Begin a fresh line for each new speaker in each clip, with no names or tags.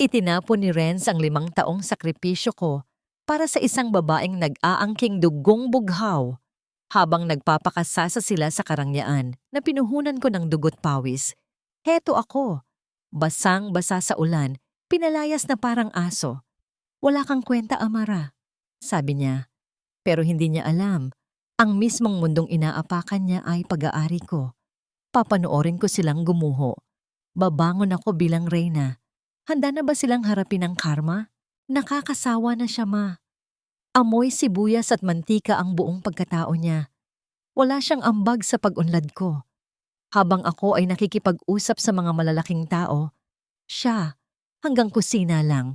Itinapon ni Renz ang 5 taong sakripisyo ko para sa isang babaeng nag-aangking dugong bughaw habang nagpapakasasa sila sa karangyaan na pinuhunan ko ng dugot pawis. Heto ako, basang-basa sa ulan, pinalayas na parang aso. Wala kang kwenta, Amara, sabi niya. Pero hindi niya alam, ang mismong mundong inaapakan niya ay pag-aari ko. Papanoorin ko silang gumuho. Babangon ako bilang reyna. Handa na ba silang harapin ang karma? Nakakasawa na siya, ma. Amoy sibuyas at mantika ang buong pagkatao niya. Wala siyang ambag sa pag-unlad ko. Habang ako ay nakikipag-usap sa mga malalaking tao, siya, hanggang kusina lang.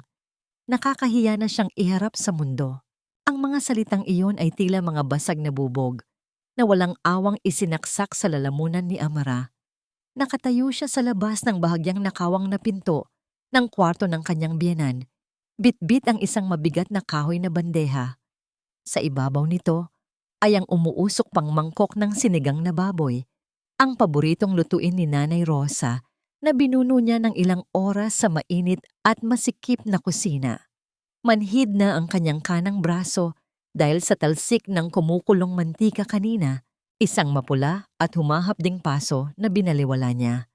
Nakakahiya na siyang iharap sa mundo. Ang mga salitang iyon ay tila mga basag na bubog na walang awang isinaksak sa lalamunan ni Amara. Nakatayo siya sa labas ng bahagyang nakawang na pinto ng kwarto ng kanyang biyenan. Bitbit ang isang mabigat na kahoy na bandeha. Sa ibabaw nito ay ang umuusok pang mangkok ng sinigang na baboy, ang paboritong lutuin ni Nanay Rosa na binuno niya ng ilang oras sa mainit at masikip na kusina. Manhid na ang kanyang kanang braso dahil sa talsik ng kumukulong mantika kanina, isang mapula at humahapding paso na binaliwala niya.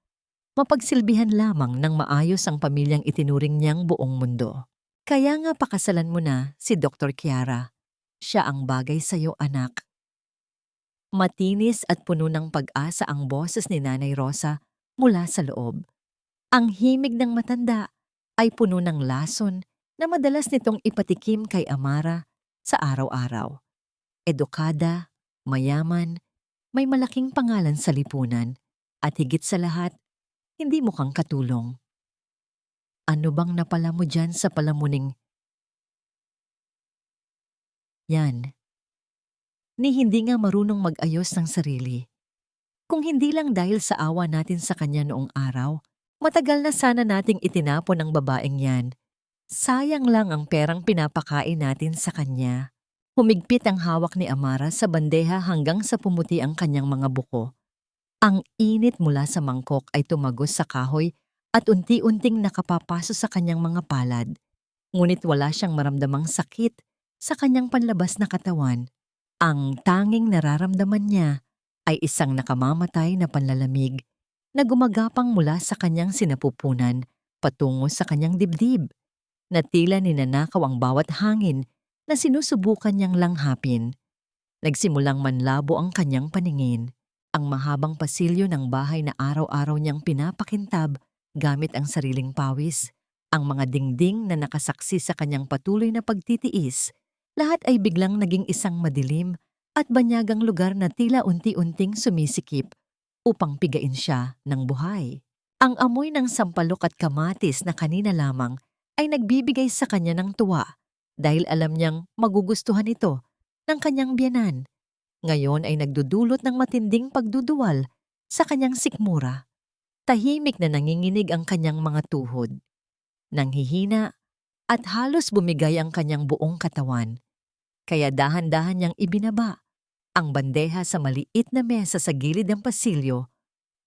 Mapagsilbihan lamang ng maayos ang pamilyang itinuring niyang buong mundo. Kaya nga pakasalan mo na si Dr. Kiara. Siya ang bagay sa'yo, anak. Matinis at puno ng pag-asa ang boses ni Nanay Rosa mula sa loob. Ang himig ng matanda ay puno ng lason na madalas nitong ipatikim kay Amara sa araw-araw. Edukada, mayaman, may malaking pangalan sa lipunan, at higit sa lahat, hindi mukhang katulong. Ano bang napala mo dyan sa palamuning yan? Ni hindi nga marunong mag-ayos ng sarili. Kung hindi lang dahil sa awa natin sa kanya noong araw, matagal na sana nating itinapon ang babaeng yan. Sayang lang ang perang pinapakain natin sa kanya. Humigpit ang hawak ni Amara sa bandeha hanggang sa pumuti ang kanyang mga buko. Ang init mula sa mangkok ay tumagos sa kahoy at unti-unting nakapapaso sa kanyang mga palad. Ngunit wala siyang maramdamang sakit sa kanyang panlabas na katawan. Ang tanging nararamdaman niya ay isang nakamamatay na panlalamig na gumagapang mula sa kanyang sinapupunan patungo sa kanyang dibdib, na tila ninanakaw ang bawat hangin na sinusubukan niyang langhapin. Nagsimulang manlabo ang kanyang paningin, ang mahabang pasilyo ng bahay na araw-araw niyang pinapakintab gamit ang sariling pawis, ang mga dingding na nakasaksi sa kanyang patuloy na pagtitiis, lahat ay biglang naging isang madilim at banyagang lugar na tila unti-unting sumisikip upang pigain siya ng buhay. Ang amoy ng sampalok at kamatis na kanina lamang ay nagbibigay sa kanya ng tuwa dahil alam niyang magugustuhan ito ng kanyang biyenan. Ngayon ay nagdudulot ng matinding pagduduwal sa kanyang sikmura. Tahimik na nanginginig ang kanyang mga tuhod. Nanghihina at halos bumigay ang kanyang buong katawan. Kaya dahan-dahan niyang ibinaba ang bandeha sa maliit na mesa sa gilid ng pasilyo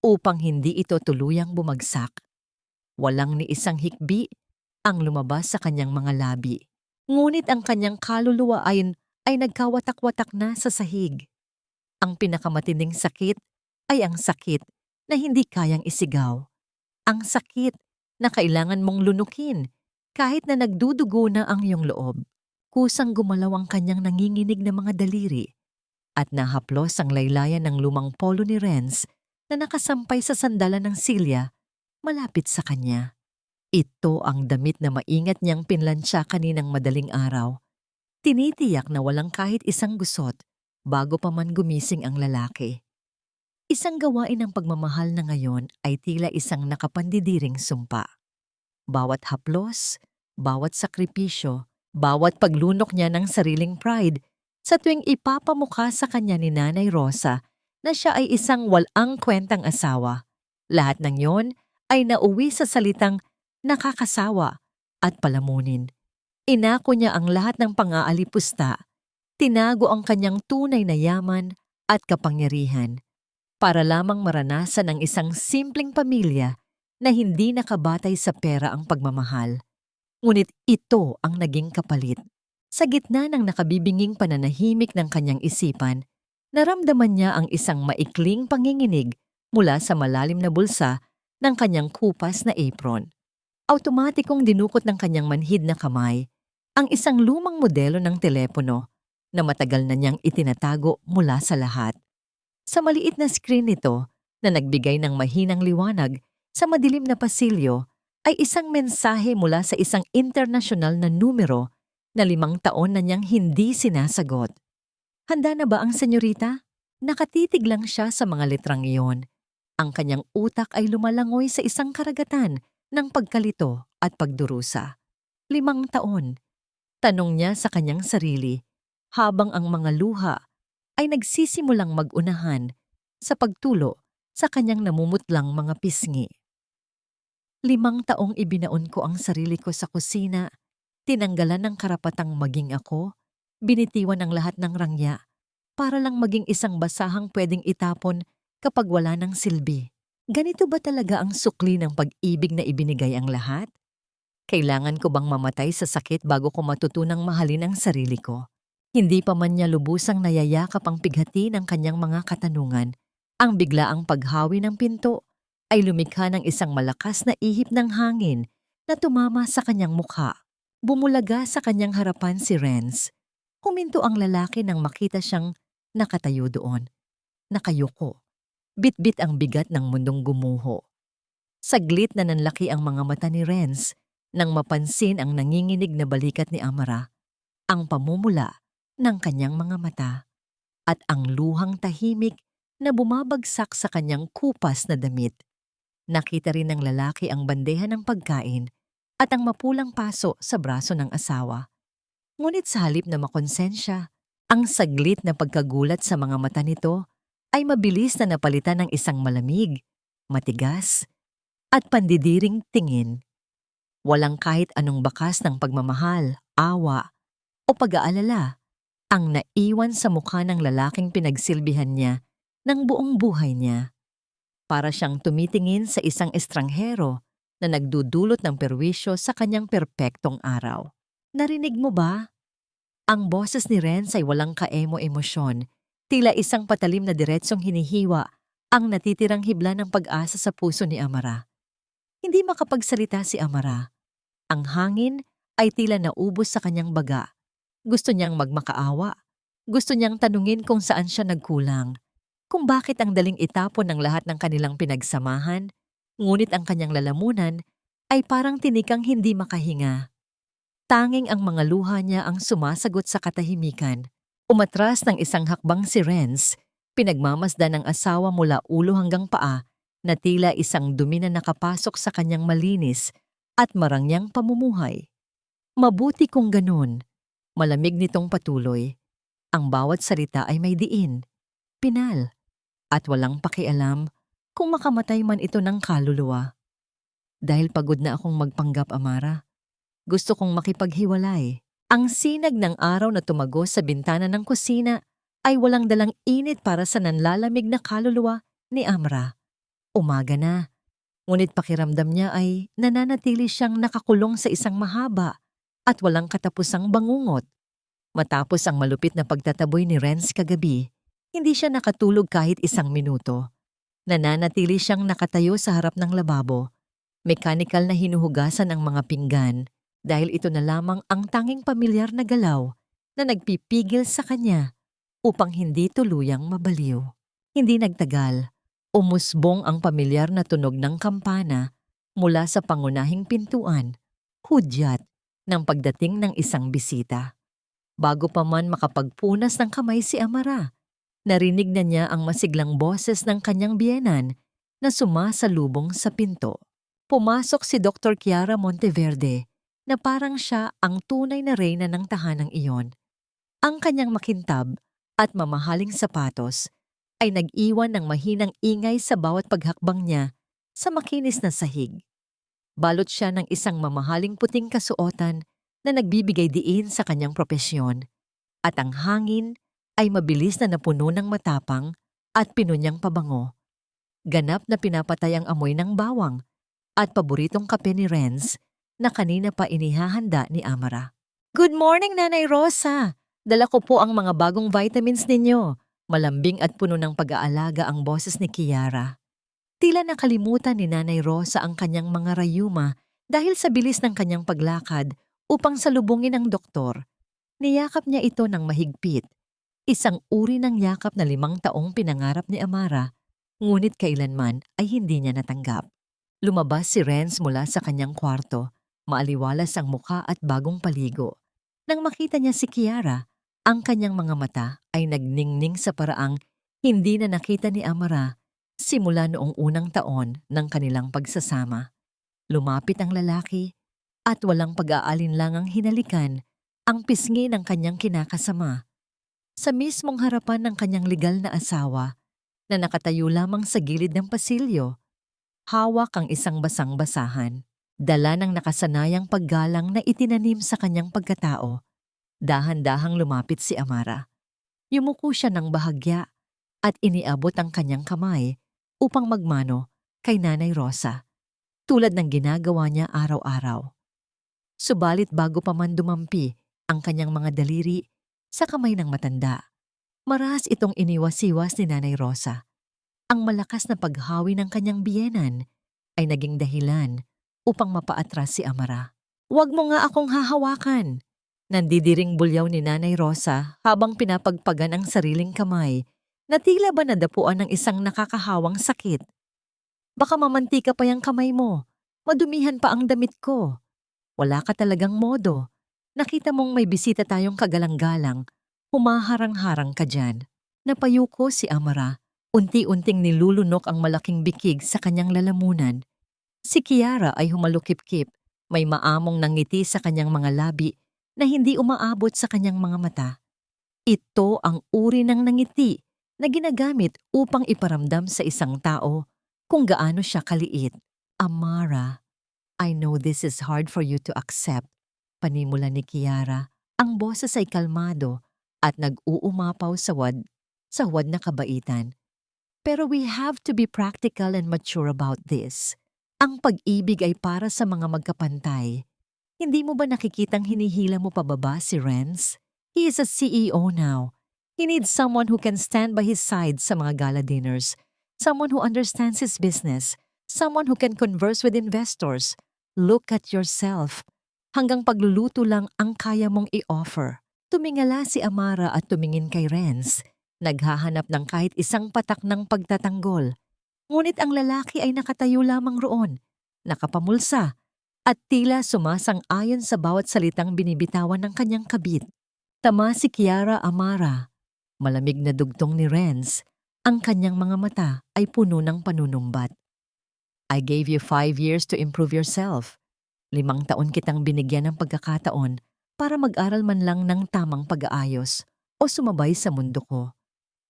upang hindi ito tuluyang bumagsak. Walang ni isang hikbi ang lumabas sa kanyang mga labi. Ngunit ang kanyang kaluluwa ay nagkawatak-watak na sa sahig. Ang pinakamatinding sakit ay ang sakit na hindi kayang isigaw. Ang sakit na kailangan mong lunukin kahit na nagdudugo na ang iyong loob. Kusang gumalaw ang kanyang nanginginig na mga daliri at nahaplos ang laylayan ng lumang polo ni Renz na nakasampay sa sandalan ng silya malapit sa kanya. Ito ang damit na maingat niyang pinlansya kaninang madaling araw. Tinitiyak na walang kahit isang gusot bago pa man gumising ang lalaki. Isang gawain ng pagmamahal na ngayon ay tila isang nakapandidiring sumpa. Bawat haplos, bawat sakripisyo, bawat paglunok niya ng sariling pride sa tuwing ipapamukha sa kanya ni Nanay Rosa na siya ay isang walang kwentang asawa. Lahat ng yon ay nauwi sa salitang nakakasawa at palamunin. Inako niya ang lahat ng pang-aalipusta. Tinago ang kanyang tunay na yaman at kapangyarihan para lamang maranasan ng isang simpleng pamilya na hindi nakabatay sa pera ang pagmamahal, Ngunit ito ang naging kapalit. Sa gitna ng nakabibinging pananahimik ng kanyang isipan, naramdaman niya ang isang maikling panginginig mula sa malalim na bulsa ng kanyang kupas na apron. Automatikong dinukot ng kanyang manhid na kamay ang isang lumang modelo ng telepono na matagal na niyang itinatago mula sa lahat. Sa maliit na screen nito na nagbigay ng mahinang liwanag sa madilim na pasilyo ay isang mensahe mula sa isang internasyonal na numero na 5 taon na niyang hindi sinasagot. Handa na ba ang senyorita? Nakatitig lang siya sa mga letrang iyon. Ang kanyang utak ay lumalangoy sa isang karagatan ng pagkalito at pagdurusa. 5 taon. Tanong niya sa kanyang sarili habang ang mga luha ay nagsisimulang mag-unahan sa pagtulo sa kanyang namumutlang mga pisngi. 5 taong ibinaon ko ang sarili ko sa kusina, tinanggalan ng karapatang maging ako, binitiwan ang lahat ng rangya, para lang maging isang basahang pwedeng itapon kapag wala ng silbi. Ganito ba talaga ang sukli ng pag-ibig na ibinigay ang lahat? Kailangan ko bang mamatay sa sakit bago ko matutunang mahalin ang sarili ko? Hindi pa man niya lubusang nayayakap ang pighati ng kanyang mga katanungan, ang biglaang paghawi ng pinto ay lumikha ng isang malakas na ihip ng hangin na tumama sa kanyang mukha. Bumulaga sa kanyang harapan si Renz. Huminto ang lalaki nang makita siyang nakatayo doon. Nakayuko. Bit-bit ang bigat ng mundong gumuho. Saglit na nanlaki ang mga mata ni Renz nang mapansin ang nanginginig na balikat ni Amara, ang pamumula ng kanyang mga mata, at ang luhang tahimik na bumabagsak sa kanyang kupas na damit. Nakita rin ng lalaki ang bandeja ng pagkain at ang mapulang paso sa braso ng asawa. Ngunit sa halip na makonsensya, ang saglit na pagkagulat sa mga mata nito ay mabilis na napalitan ng isang malamig, matigas, at pandidiring tingin. Walang kahit anong bakas ng pagmamahal, awa, o pag-aalala ang naiwan sa mukha ng lalaking pinagsilbihan niya ng buong buhay niya. Para siyang tumitingin sa isang estranghero na nagdudulot ng perwisyo sa kanyang perpektong araw. Narinig mo ba? Ang boses ni Renz ay walang kaemo-emosyon, tila isang patalim na diretsong hinihiwa ang natitirang hibla ng pag-asa sa puso ni Amara. Hindi makapagsalita si Amara. Ang hangin ay tila naubos sa kanyang baga. Gusto niyang magmakaawa. Gusto niyang tanungin kung saan siya nagkulang. Kung bakit ang daling itapon ng lahat ng kanilang pinagsamahan, ngunit ang kanyang lalamunan ay parang tinikang hindi makahinga. Tanging ang mga luha niya ang sumasagot sa katahimikan. Umatras ng isang hakbang si Renz, pinagmamasdan ng asawa mula ulo hanggang paa na tila isang dumi na nakapasok sa kanyang malinis at marangyang pamumuhay. Mabuti kung ganun. Malamig nitong patuloy. Ang bawat salita ay may diin, pinal, at walang pakialam kung makamatay man ito ng kaluluwa. Dahil pagod na akong magpanggap, Amara. Gusto kong makipaghiwalay. Ang sinag ng araw na tumagos sa bintana ng kusina ay walang dalang init para sa nanlalamig na kaluluwa ni Amra. Umaga na, ngunit pakiramdam niya ay nananatili siyang nakakulong sa isang mahaba at walang katapusang bangungot. Matapos ang malupit na pagtataboy ni Renz kagabi, hindi siya nakatulog kahit 1 minuto. Nananatili siyang nakatayo sa harap ng lababo, mekanikal na hinuhugasan ang mga pinggan dahil ito na lamang ang tanging pamilyar na galaw na nagpipigil sa kanya upang hindi tuluyang mabaliw. Hindi nagtagal, umusbong ang pamilyar na tunog ng kampana mula sa pangunahing pintuan, hudyat ng pagdating ng isang bisita. Bago pa man makapagpunas ng kamay si Amara, narinig na niya ang masiglang boses ng kanyang biyenan na sumasalubong sa pinto. Pumasok si Dr. Kiara Monteverde na parang siya ang tunay na reyna ng tahanang iyon. Ang kanyang makintab at mamahaling sapatos ay nag-iwan ng mahinang ingay sa bawat paghakbang niya sa makinis na sahig. Balot siya ng isang mamahaling puting kasuotan na nagbibigay diin sa kanyang propesyon, at ang hangin ay mabilis na napuno ng matapang at pinunyang pabango. Ganap na pinapatay ang amoy ng bawang at paboritong kape ni Renz na kanina pa inihahanda ni Amara. Good morning, Nanay Rosa! Dala ko po ang mga bagong vitamins ninyo. Malambing at puno ng pag-aalaga ang boses ni Kiara. Tila nakalimutan ni Nanay Rosa ang kanyang mga rayuma dahil sa bilis ng kanyang paglakad upang salubungin ang doktor. Niyakap niya ito ng mahigpit. Isang uri ng yakap na 5 taong pinangarap ni Amara, ngunit kailanman ay hindi niya natanggap. Lumabas si Renz mula sa kanyang kwarto, maaliwalas ang mukha at bagong paligo. Nang makita niya si Kiara, ang kanyang mga mata ay nagningning sa paraang hindi na nakita ni Amara simula noong unang taon ng kanilang pagsasama. Lumapit ang lalaki at walang pag-aalinlangang hinalikan ang pisngi ng kanyang kinakasama. Sa mismong harapan ng kanyang legal na asawa na nakatayo lamang sa gilid ng pasilyo, hawak ang isang basang-basahan. Dala ng nakasanayang paggalang na itinanim sa kanyang pagkatao, dahan-dahang lumapit si Amara. Yumuko siya ng bahagya at iniabot ang kanyang kamay upang magmano kay Nanay Rosa, tulad ng ginagawa niya araw-araw. Subalit bago pa man dumampi ang kanyang mga daliri sa kamay ng matanda, marahas itong iniwas-iwas ni Nanay Rosa. Ang malakas na paghawi ng kanyang biyenan ay naging dahilan upang mapaatras si Amara. "Huwag mo nga akong hahawakan!" Nandidiring bulyaw ni Nanay Rosa habang pinapagpagan ang sariling kamay na tila ba nadapuan ng isang nakakahawang sakit. "Baka mamantika pa yung kamay mo. Madumihan pa ang damit ko. Wala ka talagang modo. Nakita mong may bisita tayong kagalang-galang. Humaharang-harang ka dyan." Napayuko si Amara. Unti-unting nilulunok ang malaking bikig sa kanyang lalamunan. Si Kiara ay humalukip-kip, may maamong nangiti sa kanyang mga labi na hindi umaabot sa kanyang mga mata. Ito ang uri ng nangiti na ginagamit upang iparamdam sa isang tao kung gaano siya kaliit. "Amara, I know this is hard for you to accept," panimula ni Kiara. Ang boses ay kalmado at nag-uumapaw sa huwad na kabaitan. "Pero we have to be practical and mature about this. Ang pag-ibig ay para sa mga magkapantay. Hindi mo ba nakikitang hinihila mo pababa si Renz? He is a CEO now. He needs someone who can stand by his side sa mga gala dinners, someone who understands his business, someone who can converse with investors. Look at yourself. Hanggang pagluluto lang ang kaya mong i-offer." Tumingala si Amara at tumingin kay Renz, naghahanap ng kahit isang patak ng pagtatanggol. Ngunit ang lalaki ay nakatayo lamang roon, nakapamulsa, at tila sumasang-ayon sa bawat salitang binibitawan ng kanyang kabit. Tama si Kiara Amara. Malamig na dugtong ni Renz, ang kanyang mga mata ay puno ng panunumbat. "I gave you 5 years to improve yourself. 5 taon kitang binigyan ng pagkakataon para mag-aral man lang ng tamang pag-aayos o sumabay sa mundo ko.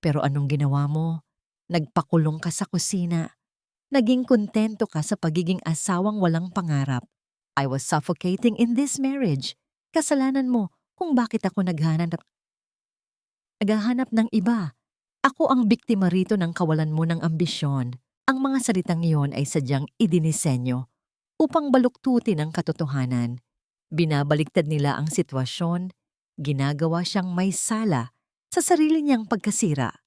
Pero anong ginawa mo? Nagpakulong ka sa kusina. Naging kontento ka sa pagiging asawang walang pangarap. I was suffocating in this marriage. Kasalanan mo kung bakit ako naghahanap ng iba. Ako ang biktima rito ng kawalan mo ng ambisyon." Ang mga salitang iyon ay sadyang idinisenyo upang baluktutin ang katotohanan. Binabaliktad nila ang sitwasyon, ginagawa siyang may sala sa sarili niyang pagkasira.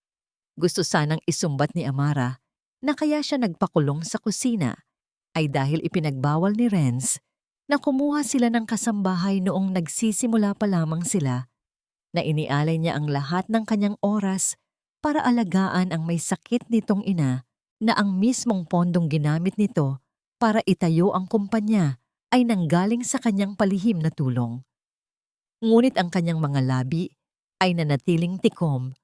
Gusto sanang isumbat ni Amara na kaya siya nagpakulong sa kusina ay dahil ipinagbawal ni Renz na kumuha sila ng kasambahay noong nagsisimula pa lamang sila, na inialay niya ang lahat ng kanyang oras para alagaan ang may sakit nitong ina na ang mismong pondong ginamit nito para itayo ang kumpanya ay nanggaling sa kanyang palihim na tulong. Ngunit ang kanyang mga labi ay nanatiling tikom.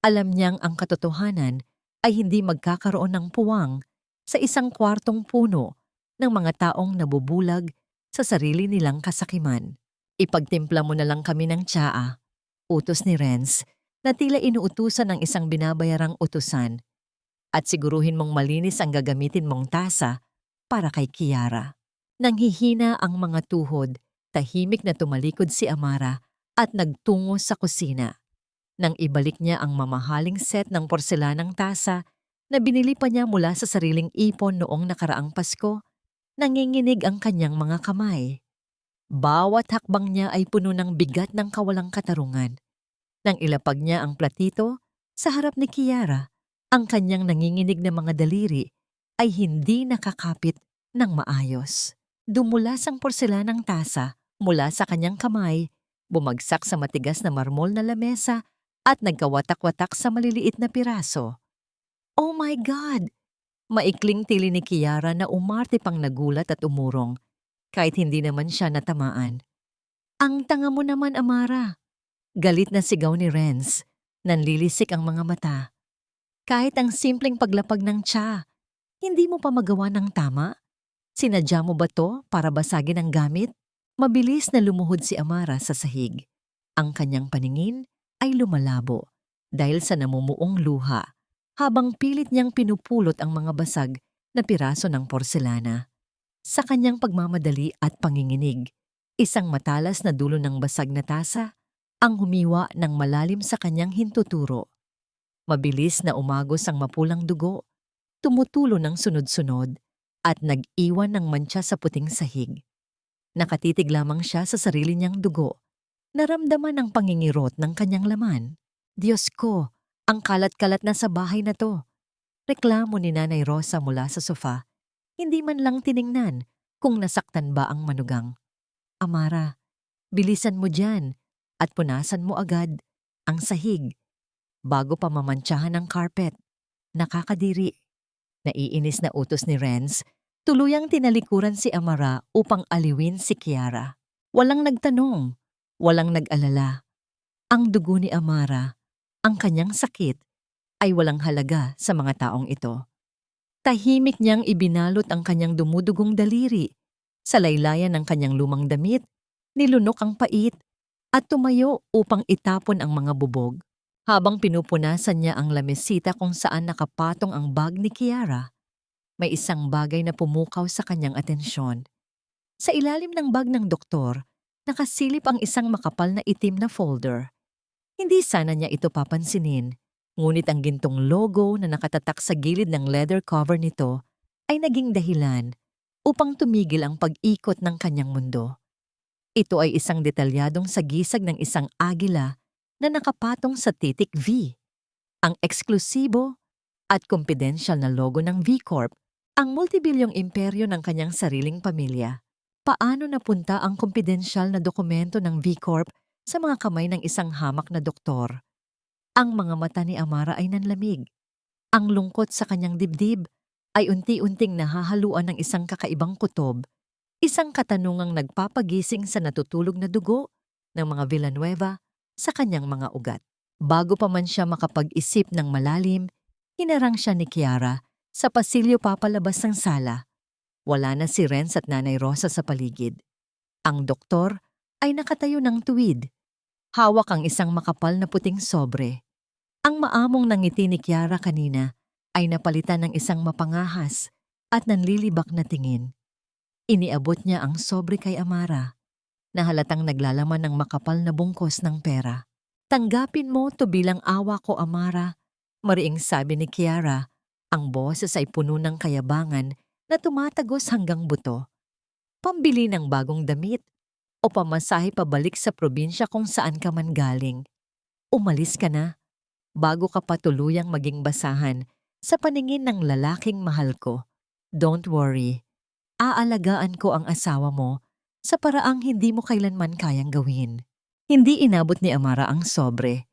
Alam niyang ang katotohanan ay hindi magkakaroon ng puwang sa isang kwartong puno ng mga taong nabubulag sa sarili nilang kasakiman. "Ipagtimpla mo na lang kami ng tsaa," utos ni Renz na tila inuutusan ng isang binabayarang utusan. "At siguruhin mong malinis ang gagamitin mong tasa para kay Kiara." Nanghihina ang mga tuhod, tahimik na tumalikod si Amara at nagtungo sa kusina. Nang ibalik niya ang mamahaling set ng porselanang tasa na binili pa niya mula sa sariling ipon noong nakaraang Pasko, nanginginig ang kanyang mga kamay. Bawat hakbang niya ay puno ng bigat ng kawalang katarungan. Nang ilapag niya ang platito sa harap ni Kiara, ang kanyang nanginginig na mga daliri ay hindi nakakapit ng maayos. Dumulas ang porselanang tasa mula sa kanyang kamay, bumagsak sa matigas na marmol na lamesa at nagkawatak-watak sa maliliit na piraso. Oh my God! Maikling tili ni Kiara na umarte pang nagulat at umurong, kahit hindi naman siya natamaan. Ang tanga mo naman, Amara! Galit na sigaw ni Renz. Nanlilisik ang mga mata. Kahit ang simpleng paglapag ng tsa, hindi mo pa magawa ng tama? Sinadya mo ba to para basagin ang gamit? Mabilis na lumuhod si Amara sa sahig. Ang kanyang paningin ay lumalabo dahil sa namumuong luha habang pilit niyang pinupulot ang mga basag na piraso ng porselana. Sa kanyang pagmamadali at panginginig, isang matalas na dulo ng basag na tasa ang humiwa ng malalim sa kanyang hintuturo. Mabilis na umagos ang mapulang dugo, tumutulo ng sunod-sunod at nag-iwan ng mantsa sa puting sahig. Nakatitig lamang siya sa sarili niyang dugo. Naramdaman ang pangingirot ng kanyang laman. Diyos ko, ang kalat-kalat na sa bahay na to. Reklamo ni Nanay Rosa mula sa sofa. Hindi man lang tiningnan kung nasaktan ba ang manugang. Amara, bilisan mo dyan at punasan mo agad ang sahig bago pa mamantsahan ng carpet. Nakakadiri. Naiinis na utos ni Renz, tuluyang tinalikuran si Amara upang aliwin si Kiara. Walang nagtanong, walang nag-alala. Ang dugo ni Amara, ang kanyang sakit, ay walang halaga sa mga taong ito. Tahimik niyang ibinalot ang kanyang dumudugong daliri. Sa laylayan ng kanyang lumang damit, nilunok ang pait at tumayo upang itapon ang mga bubog. Habang pinupunasan niya ang lamesita kung saan nakapatong ang bag ni Kiara, may isang bagay na pumukaw sa kanyang atensyon. Sa ilalim ng bag ng doktor, nakasilip ang isang makapal na itim na folder. Hindi sana niya ito papansinin, ngunit ang gintong logo na nakatatak sa gilid ng leather cover nito ay naging dahilan upang tumigil ang pag-ikot ng kanyang mundo. Ito ay isang detalyadong sagisag ng isang agila na nakapatong sa titik V. Ang eksklusibo at kumpidensyal na logo ng V Corp, ang multibilyong imperyo ng kanyang sariling pamilya. Paano napunta ang kumpidensyal na dokumento ng V Corp sa mga kamay ng isang hamak na doktor? Ang mga mata ni Amara ay nanlamig. Ang lungkot sa kanyang dibdib ay unti-unting nahahaluan ng isang kakaibang kutob, isang katanungang nagpapagising sa natutulog na dugo ng mga Villanueva sa kanyang mga ugat. Bago pa man siya makapag-isip ng malalim, hinarang siya ni Kiara sa pasilyo papalabas ng sala. Wala na si Renz at Nanay Rosa sa paligid. Ang doktor ay nakatayo ng tuwid. Hawak ang isang makapal na puting sobre. Ang maamong nangiti ni Kiara kanina ay napalitan ng isang mapangahas at nanlilibak na tingin. Iniabot niya ang sobre kay Amara, na halatang naglalaman ng makapal na bungkos ng pera. Tanggapin mo to bilang awa ko, Amara, mariing sabi ni Kiara. Ang boses ay puno ng kayabangan na tumatagos hanggang buto. Pambili ng bagong damit o pamasahe pabalik sa probinsya kung saan ka man galing. Umalis ka na, bago ka pa tuluyang maging basahan sa paningin ng lalaking mahal ko. Don't worry. Aalagaan ko ang asawa mo sa paraang hindi mo kailanman kayang gawin. Hindi inabot ni Amara ang sobre.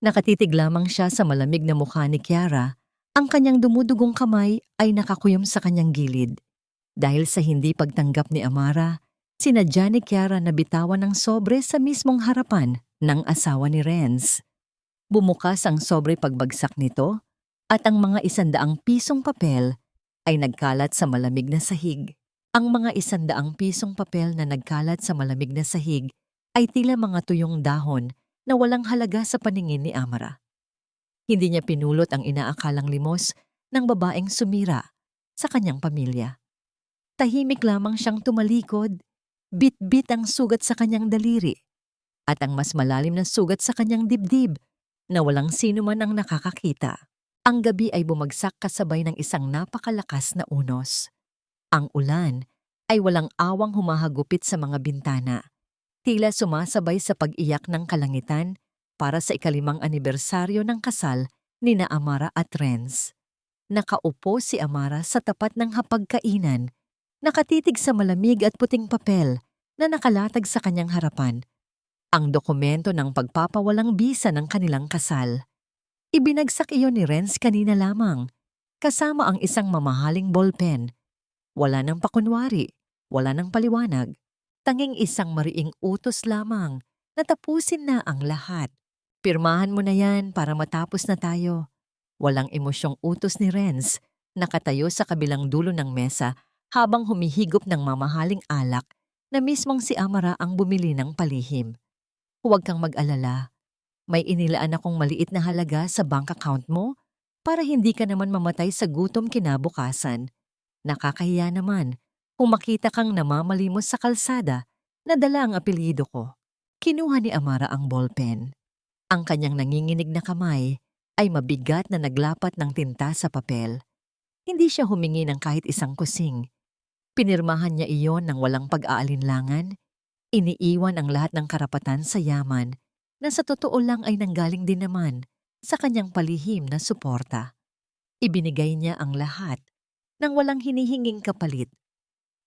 Nakatitig lamang siya sa malamig na mukha ni Kiara. Ang kanyang dumudugong kamay ay nakakuyom sa kanyang gilid. Dahil sa hindi pagtanggap ni Amara, sinadya ni Kiara na bitawan ng sobre sa mismong harapan ng asawa ni Renz. Bumukas ang sobre pagbagsak nito at ang mga 100 pisong papel ay nagkalat sa malamig na sahig. Ang mga 100 pisong papel na nagkalat sa malamig na sahig ay tila mga tuyong dahon na walang halaga sa paningin ni Amara. Hindi niya pinulot ang inaakalang limos ng babaeng sumira sa kanyang pamilya. Tahimik lamang siyang tumalikod, bit-bit ang sugat sa kanyang daliri at ang mas malalim na sugat sa kanyang dibdib na walang sino man ang nakakakita. Ang gabi ay bumagsak kasabay ng isang napakalakas na unos. Ang ulan ay walang awang humahagupit sa mga bintana. Tila sumasabay sa pag-iyak ng kalangitan para sa ikalimang anibersaryo ng kasal ni na Amara at Renz. Nakaupo si Amara sa tapat ng hapagkainan, nakatitig sa malamig at puting papel na nakalatag sa kanyang harapan, ang dokumento ng pagpapawalang bisa ng kanilang kasal. Ibinagsak iyon ni Renz kanina lamang, kasama ang isang mamahaling ballpen. Wala ng pakunwari, wala ng paliwanag, tanging isang mariing utos lamang na tapusin na ang lahat. Pirmahan mo na yan para matapos na tayo. Walang emosyong utos ni Renz, nakatayo sa kabilang dulo ng mesa habang humihigop ng mamahaling alak na mismong si Amara ang bumili ng palihim. Huwag kang mag-alala. May inilaan akong maliit na halaga sa bank account mo para hindi ka naman mamatay sa gutom kinabukasan. Nakakahiya naman kung makita kang namamalimos sa kalsada na dala ang apelyido ko. Kinuha ni Amara ang ballpen. Ang kanyang nanginginig na kamay ay mabigat na naglapat ng tinta sa papel. Hindi siya humingi ng kahit isang kusing. Pinirmahan niya iyon ng walang pag-aalinlangan. Iniiwan ang lahat ng karapatan sa yaman na sa totoo lang ay nanggaling din naman sa kanyang palihim na suporta. Ibinigay niya ang lahat nang walang hinihinging kapalit.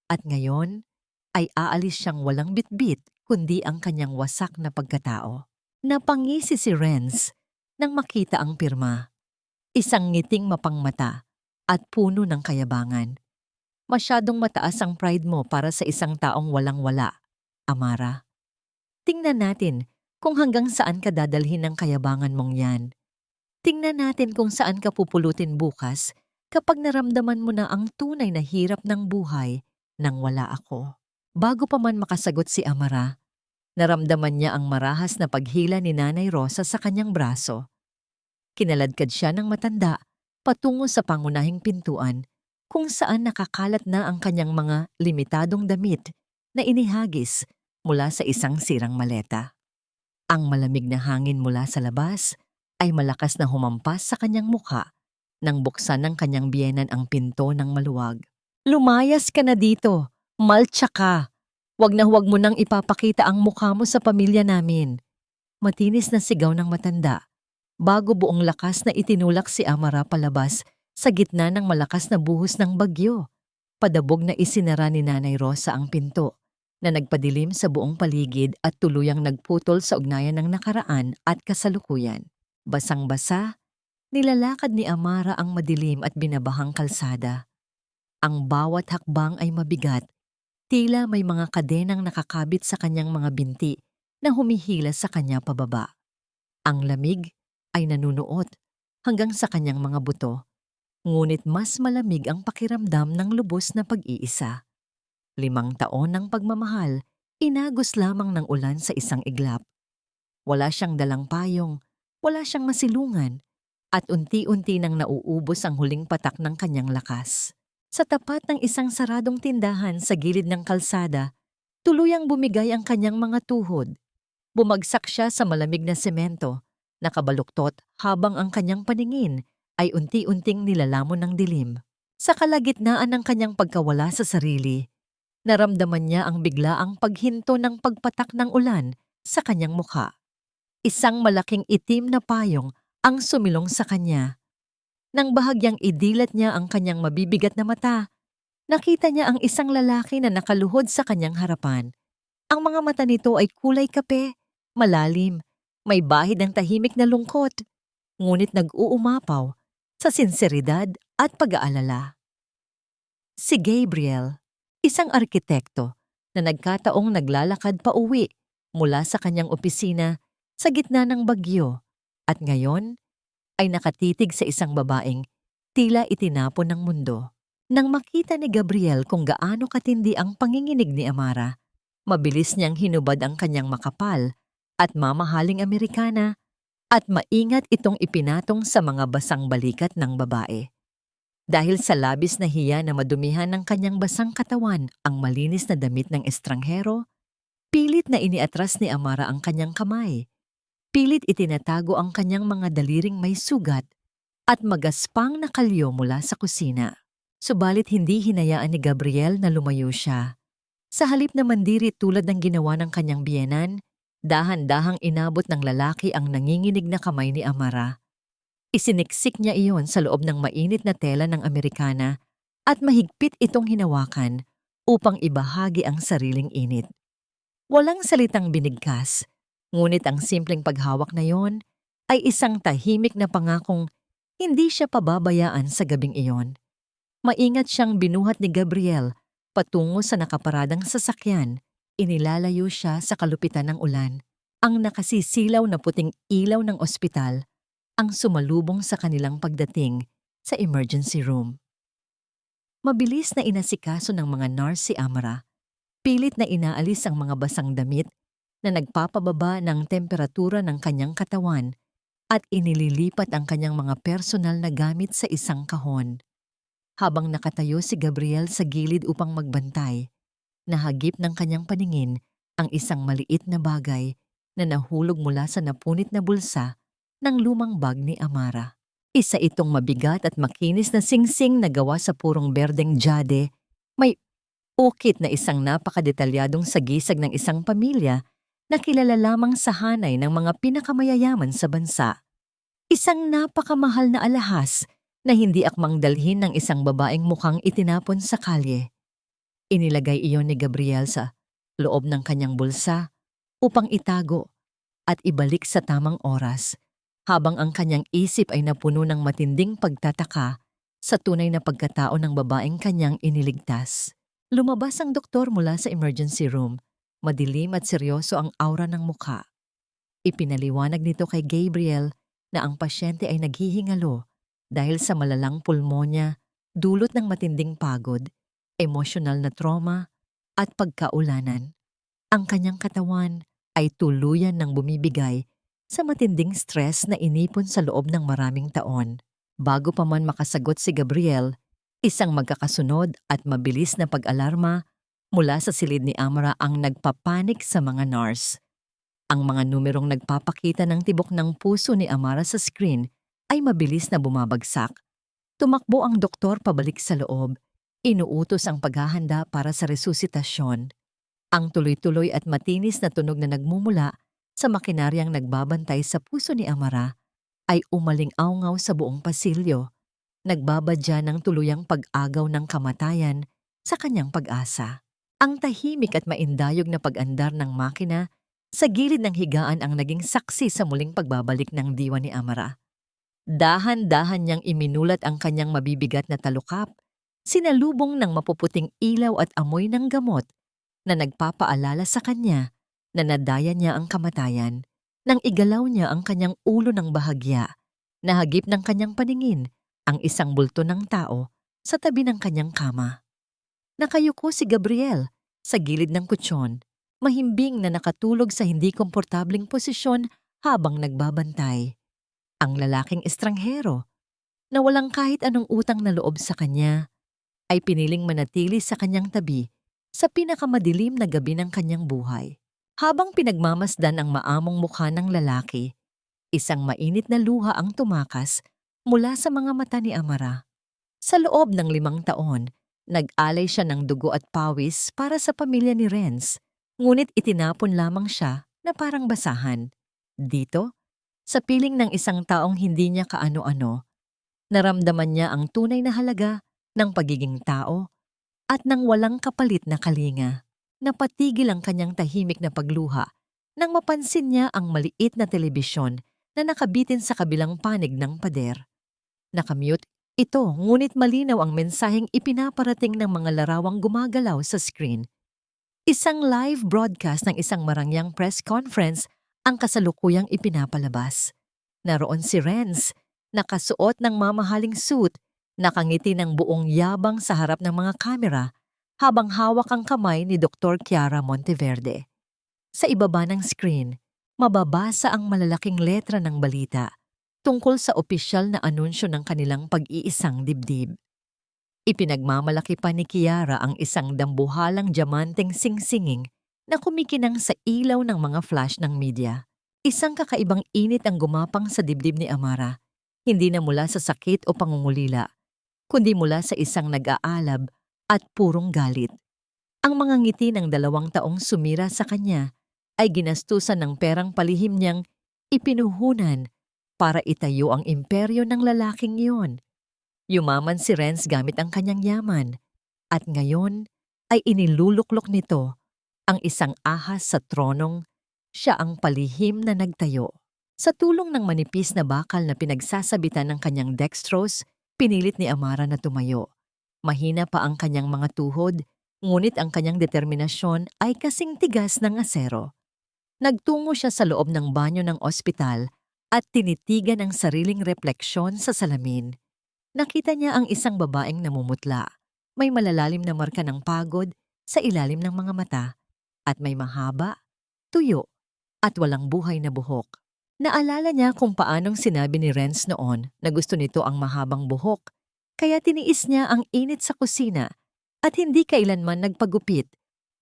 At ngayon ay aalis siyang walang bitbit kundi ang kanyang wasak na pagkatao. Napangisi si Renz nang makita ang pirma. Isang ngiting mapangmata at puno ng kayabangan. Masyadong mataas ang pride mo para sa isang taong walang-wala, Amara. Tingnan natin kung hanggang saan ka dadalhin ng kayabangan mong yan. Tingnan natin kung saan ka pupulutin bukas kapag naramdaman mo na ang tunay na hirap ng buhay nang wala ako. Bago pa man makasagot si Amara, naramdaman niya ang marahas na paghila ni Nanay Rosa sa kanyang braso. Kinaladkad siya ng matanda patungo sa pangunahing pintuan kung saan nakakalat na ang kanyang mga limitadong damit na inihagis mula sa isang sirang maleta. Ang malamig na hangin mula sa labas ay malakas na humampas sa kanyang mukha nang buksan ng kanyang biyenan ang pinto ng maluwag. Lumayas ka na dito! Maltsa ka! Huwag na huwag mo nang ipapakita ang mukha mo sa pamilya namin. Matinis na sigaw ng matanda bago buong lakas na itinulak si Amara palabas sa gitna ng malakas na buhos ng bagyo. Padabog na isinara ni Nanay Rosa ang pinto na nagpadilim sa buong paligid at tuluyang nagputol sa ugnayan ng nakaraan at kasalukuyan. Basang-basa, nilalakad ni Amara ang madilim at binabahang kalsada. Ang bawat hakbang ay mabigat, tila may mga kadenang nakakabit sa kanyang mga binti na humihila sa kanya pababa. Ang lamig ay nanunuot hanggang sa kanyang mga buto, ngunit mas malamig ang pakiramdam ng lubos na pag-iisa. 5 taon ng pagmamahal, inagos lamang ng ulan sa isang iglap. Wala siyang dalang payong, wala siyang masilungan, at unti-unti nang nauubos ang huling patak ng kanyang lakas. Sa tapat ng isang saradong tindahan sa gilid ng kalsada, tuluyang bumigay ang kanyang mga tuhod. Bumagsak siya sa malamig na semento, nakabaluktot habang ang kanyang paningin ay unti-unting nilalamon ng dilim. Sa kalagitnaan ng kanyang pagkawala sa sarili, naramdaman niya ang biglaang paghinto ng pagpatak ng ulan sa kanyang mukha. Isang malaking itim na payong ang sumilong sa kanya. Nang bahagyang idilat niya ang kanyang mabibigat na mata, nakita niya ang isang lalaki na nakaluhod sa kanyang harapan. Ang mga mata nito ay kulay kape, malalim, may bahid ng tahimik na lungkot, ngunit nag-uumapaw sa sinseridad at pag-aalala. Si Gabriel, isang arkitekto na nagkataong naglalakad pa uwi mula sa kanyang opisina sa gitna ng bagyo at ngayon ay nakatitig sa isang babaeng tila itinapon ng mundo. Nang makita ni Gabriel kung gaano katindi ang panginginig ni Amara, mabilis niyang hinubad ang kanyang makapal at mamahaling Amerikana at maingat itong ipinatong sa mga basang balikat ng babae. Dahil sa labis na hiya na madumihan ng kanyang basang katawan ang malinis na damit ng estranghero, pilit na iniatras ni Amara ang kanyang kamay. Pilit itinatago ang kanyang mga daliring may sugat at magaspang na kalyo mula sa kusina. Subalit hindi hinayaan ni Gabriel na lumayo siya. Sa halip na mandiri tulad ng ginawa ng kanyang biyenan, dahan-dahang inabot ng lalaki ang nanginginig na kamay ni Amara. Isiniksik niya iyon sa loob ng mainit na tela ng Amerikana at mahigpit itong hinawakan upang ibahagi ang sariling init. Walang salitang binigkas, ngunit ang simpleng paghawak na yon ay isang tahimik na pangakong hindi siya pababayaan sa gabing iyon. Maingat siyang binuhat ni Gabriel patungo sa nakaparadang sasakyan. Inilalayo siya sa kalupitan ng ulan. Ang nakasisilaw na puting ilaw ng ospital ang sumalubong sa kanilang pagdating sa emergency room. Mabilis na inasikaso ng mga nurse si Amara. Pilit na inaalis ang mga basang damit na nagpapababa ng temperatura ng kanyang katawan at inililipat ang kanyang mga personal na gamit sa isang kahon. Habang nakatayo si Gabriel sa gilid upang magbantay, nahagip ng kanyang paningin ang isang maliit na bagay na nahulog mula sa napunit na bulsa ng lumang bag ni Amara. Isa itong mabigat at makinis na singsing na gawa sa purong berdeng jade. May ukit na isang napakadetalyadong sagisag ng isang pamilya na kilala lamang sa hanay ng mga pinakamayayaman sa bansa. Isang napakamahal na alahas na hindi akmang dalhin ng isang babaeng mukhang itinapon sa kalye. Inilagay iyon ni Gabriel sa loob ng kanyang bulsa upang itago at ibalik sa tamang oras, habang ang kanyang isip ay napuno ng matinding pagtataka sa tunay na pagkatao ng babaeng kanyang iniligtas. Lumabas ang doktor mula sa emergency room. Madilim at seryoso ang aura ng mukha. Ipinaliwanag nito kay Gabriel na ang pasyente ay naghihingalo dahil sa malalang pulmonya, dulot ng matinding pagod, emosyonal na trauma, at pagkaulanan. Ang kanyang katawan ay tuluyan ng bumibigay sa matinding stress na inipon sa loob ng maraming taon. Bago pa man makasagot si Gabriel, isang magkakasunod at mabilis na pag-alarma mula sa silid ni Amara ang nagpapanik sa mga nurse. Ang mga numerong nagpapakita ng tibok ng puso ni Amara sa screen ay mabilis na bumabagsak. Tumakbo ang doktor pabalik sa loob. Inuutos ang paghahanda para sa resuscitasyon. Ang tuloy-tuloy at matinis na tunog na nagmumula sa makinaryang nagbabantay sa puso ni Amara ay umaling-awngaw sa buong pasilyo, nagbabadya ng tuluyang pag-agaw ng kamatayan sa kanyang pag-asa. Ang tahimik at maindayog na pag-andar ng makina sa gilid ng higaan ang naging saksi sa muling pagbabalik ng diwa ni Amara. Dahan-dahan niyang iminulat ang kanyang mabibigat na talukap, sinalubong ng mapuputing ilaw at amoy ng gamot na nagpapaalala sa kanya na nadaya niya ang kamatayan. Nang igalaw niya ang kanyang ulo ng bahagya, nahagip ng kanyang paningin ang isang bulto ng tao sa tabi ng kanyang kama. Nakayuko si Gabriel sa gilid ng kutsyon, mahimbing na nakatulog sa hindi komportabling posisyon habang nagbabantay. Ang lalaking estranghero, na walang kahit anong utang na loob sa kanya, ay piniling manatili sa kanyang tabi sa pinakamadilim na gabi ng kanyang buhay. Habang pinagmamasdan ang maamong mukha ng lalaki, isang mainit na luha ang tumakas mula sa mga mata ni Amara. Sa loob ng 5 taon, nag-alay siya ng dugo at pawis para sa pamilya ni Renz, ngunit itinapon lamang siya na parang basahan. Dito, sa piling ng isang taong hindi niya kaano-ano, naramdaman niya ang tunay na halaga ng pagiging tao at ng walang kapalit na kalinga. Napatigil ang kanyang tahimik na pagluha nang mapansin niya ang maliit na telebisyon na nakabitin sa kabilang panig ng pader. Nakamute ito, ngunit malinaw ang mensaheng ipinaparating ng mga larawang gumagalaw sa screen. Isang live broadcast ng isang marangyang press conference ang kasalukuyang ipinapalabas. Naroon si Renz, nakasuot ng mamahaling suit, nakangiti ng buong yabang sa harap ng mga kamera, habang hawak ang kamay ni Dr. Chiara Monteverde. Sa ibaba ng screen, mababasa ang malalaking letra ng balita tungkol sa opisyal na anunsyo ng kanilang pag-iisang dibdib. Ipinagmamalaki pa ni Chiara ang isang dambuhalang diamanteng singsinging na kumikinang sa ilaw ng mga flash ng media. Isang kakaibang init ang gumapang sa dibdib ni Amara, hindi na mula sa sakit o pangungulila, kundi mula sa isang nag-aalab at purong galit. Ang mga ngiti ng 2 taong sumira sa kanya ay ginastusan ng perang palihim niyang ipinuhunan para itayo ang imperyo ng lalaking iyon. Yumaman si Renz gamit ang kanyang yaman at ngayon ay iniluluklok nito ang isang ahas sa tronong siya ang palihim na nagtayo. Sa tulong ng manipis na bakal na pinagsasabitan ng kanyang dextrose, pinilit ni Amara na tumayo. Mahina pa ang kanyang mga tuhod, ngunit ang kanyang determinasyon ay kasing tigas ng asero. Nagtungo siya sa loob ng banyo ng ospital at tinitigan ang sariling refleksyon sa salamin. Nakita niya ang isang babaeng namumutla. May malalalim na marka ng pagod sa ilalim ng mga mata at may mahaba, tuyo at walang buhay na buhok. Naalala niya kung paanong sinabi ni Renz noon na gusto nito ang mahabang buhok, kaya tiniis niya ang init sa kusina at hindi kailanman nagpagupit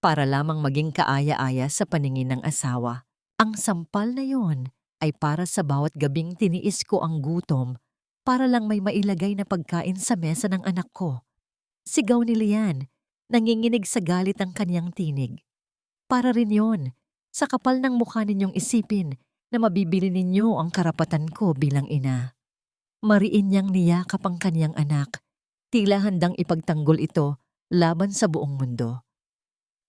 para lamang maging kaaya-aya sa paningin ng asawa. Ang sampal na yon ay para sa bawat gabing tiniis ko ang gutom para lang may mailagay na pagkain sa mesa ng anak ko. Sigaw ni Lian, nanginginig sa galit ang kanyang tinig. Para rin yon, sa kapal ng mukha ninyong isipin na mabibili ninyo ang karapatan ko bilang ina. Mariin niyang niyakap ang kanyang anak, tila handang ipagtanggol ito laban sa buong mundo.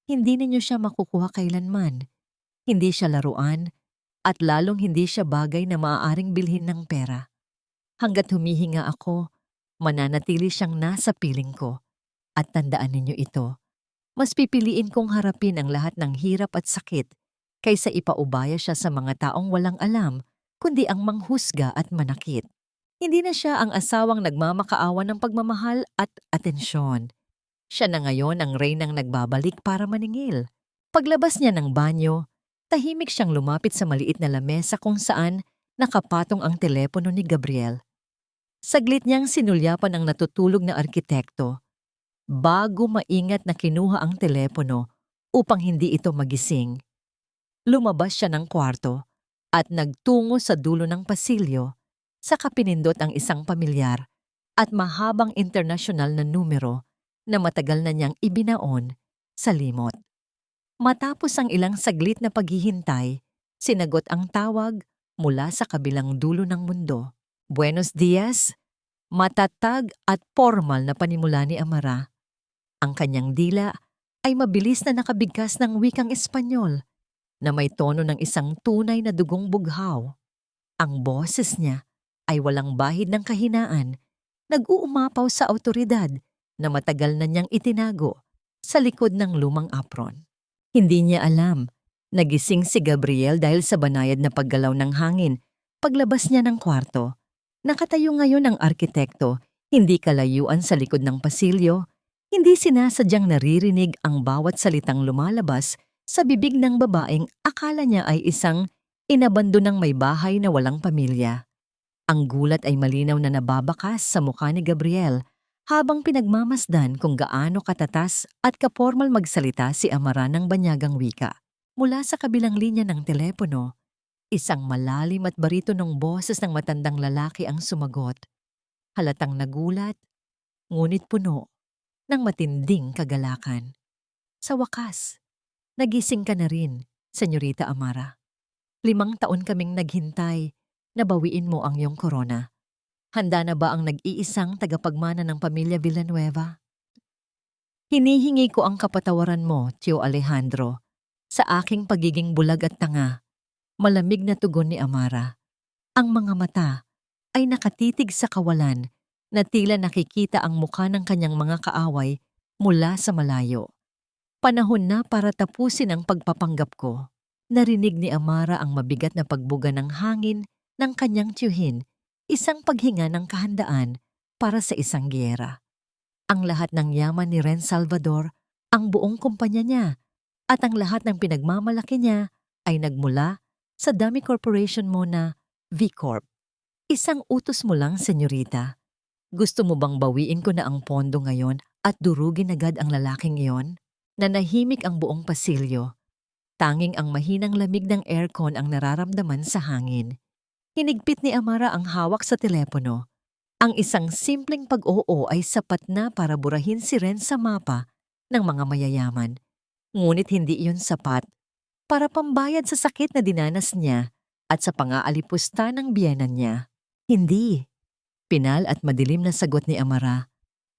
Hindi ninyo siya makukuha kailanman. Hindi siya laruan at lalong hindi siya bagay na maaaring bilhin ng pera. Hanggat humihinga ako, mananatili siyang nasa piling ko. At tandaan ninyo ito, mas pipiliin kong harapin ang lahat ng hirap at sakit kaysa ipaubaya siya sa mga taong walang alam, kundi ang manghusga at manakit. Hindi na siya ang asawang nagmamakaawa ng pagmamahal at atensyon. Siya na ngayon ang reynang nagbabalik para maningil. Paglabas niya ng banyo, tahimik siyang lumapit sa maliit na lamesa kung saan nakapatong ang telepono ni Gabriel. Saglit niyang sinulyapan ang natutulog na arkitekto, bago maingat na kinuha ang telepono upang hindi ito magising. Lumabas siya ng kwarto at nagtungo sa dulo ng pasilyo, saka pinindot ang isang pamilyar at mahabang internasyonal na numero na matagal na niyang ibinaon sa limot. Matapos ang ilang saglit na paghihintay, sinagot ang tawag mula sa kabilang dulo ng mundo. Buenos dias, matatag at formal na panimula ni Amara. Ang kanyang dila ay mabilis na nakabigkas ng wikang Espanyol na may tono ng isang tunay na dugong bughaw. Ang boses niya ay walang bahid ng kahinaan, nag-uumapaw sa awtoridad na matagal na niyang itinago sa likod ng lumang apron. Hindi niya alam, nagising si Gabriel dahil sa banayad na paggalaw ng hangin. Paglabas niya ng kwarto, nakatayo ngayon ang arkitekto, hindi kalayuan sa likod ng pasilyo, hindi sinasadyang naririnig ang bawat salitang lumalabas sa bibig ng babaeng akala niya ay isang inabandonang may bahay na walang pamilya. Ang gulat ay malinaw na nababakas sa mukha ni Gabriel habang pinagmamasdan kung gaano katatas at kapormal magsalita si Amara ng banyagang wika. Mula sa kabilang linya ng telepono, isang malalim at baritonong boses ng matandang lalaki ang sumagot. Halatang nagulat, ngunit puno ng matinding kagalakan. Sa wakas, nagising ka na rin, Senyorita Amara. 5 taon kaming naghintay na bawiin mo ang iyong korona. Handa na ba ang nag-iisang tagapagmana ng pamilya Villanueva? Hinihingi ko ang kapatawaran mo, Tio Alejandro, sa aking pagiging bulag at tanga. Malamig na tugon ni Amara. Ang mga mata ay nakatitig sa kawalan na tila nakikita ang mukha ng kanyang mga kaaway mula sa malayo. Panahon na para tapusin ang pagpapanggap ko. Narinig ni Amara ang mabigat na pagbuga ng hangin ng kanyang tiyuhin, isang paghinga ng kahandaan para sa isang giyera. Ang lahat ng yaman ni Renz Salvador, ang buong kumpanya niya, at ang lahat ng pinagmamalaki niya ay nagmula sa dami corporation mo na V-Corp. Isang utos mo lang, senyorita. Gusto mo bang bawiin ko na ang pondo ngayon at durugin agad ang lalaking iyon? Nanahimik ang buong pasilyo. Tanging ang mahinang lamig ng aircon ang nararamdaman sa hangin. Hinigpit ni Amara ang hawak sa telepono. Ang isang simpleng pag-oo ay sapat na para burahin si Ren sa mapa ng mga mayayaman. Ngunit hindi iyon sapat para pambayad sa sakit na dinanas niya at sa pang-aalipusta ng biyenan niya. Hindi. Pinal at madilim na sagot ni Amara.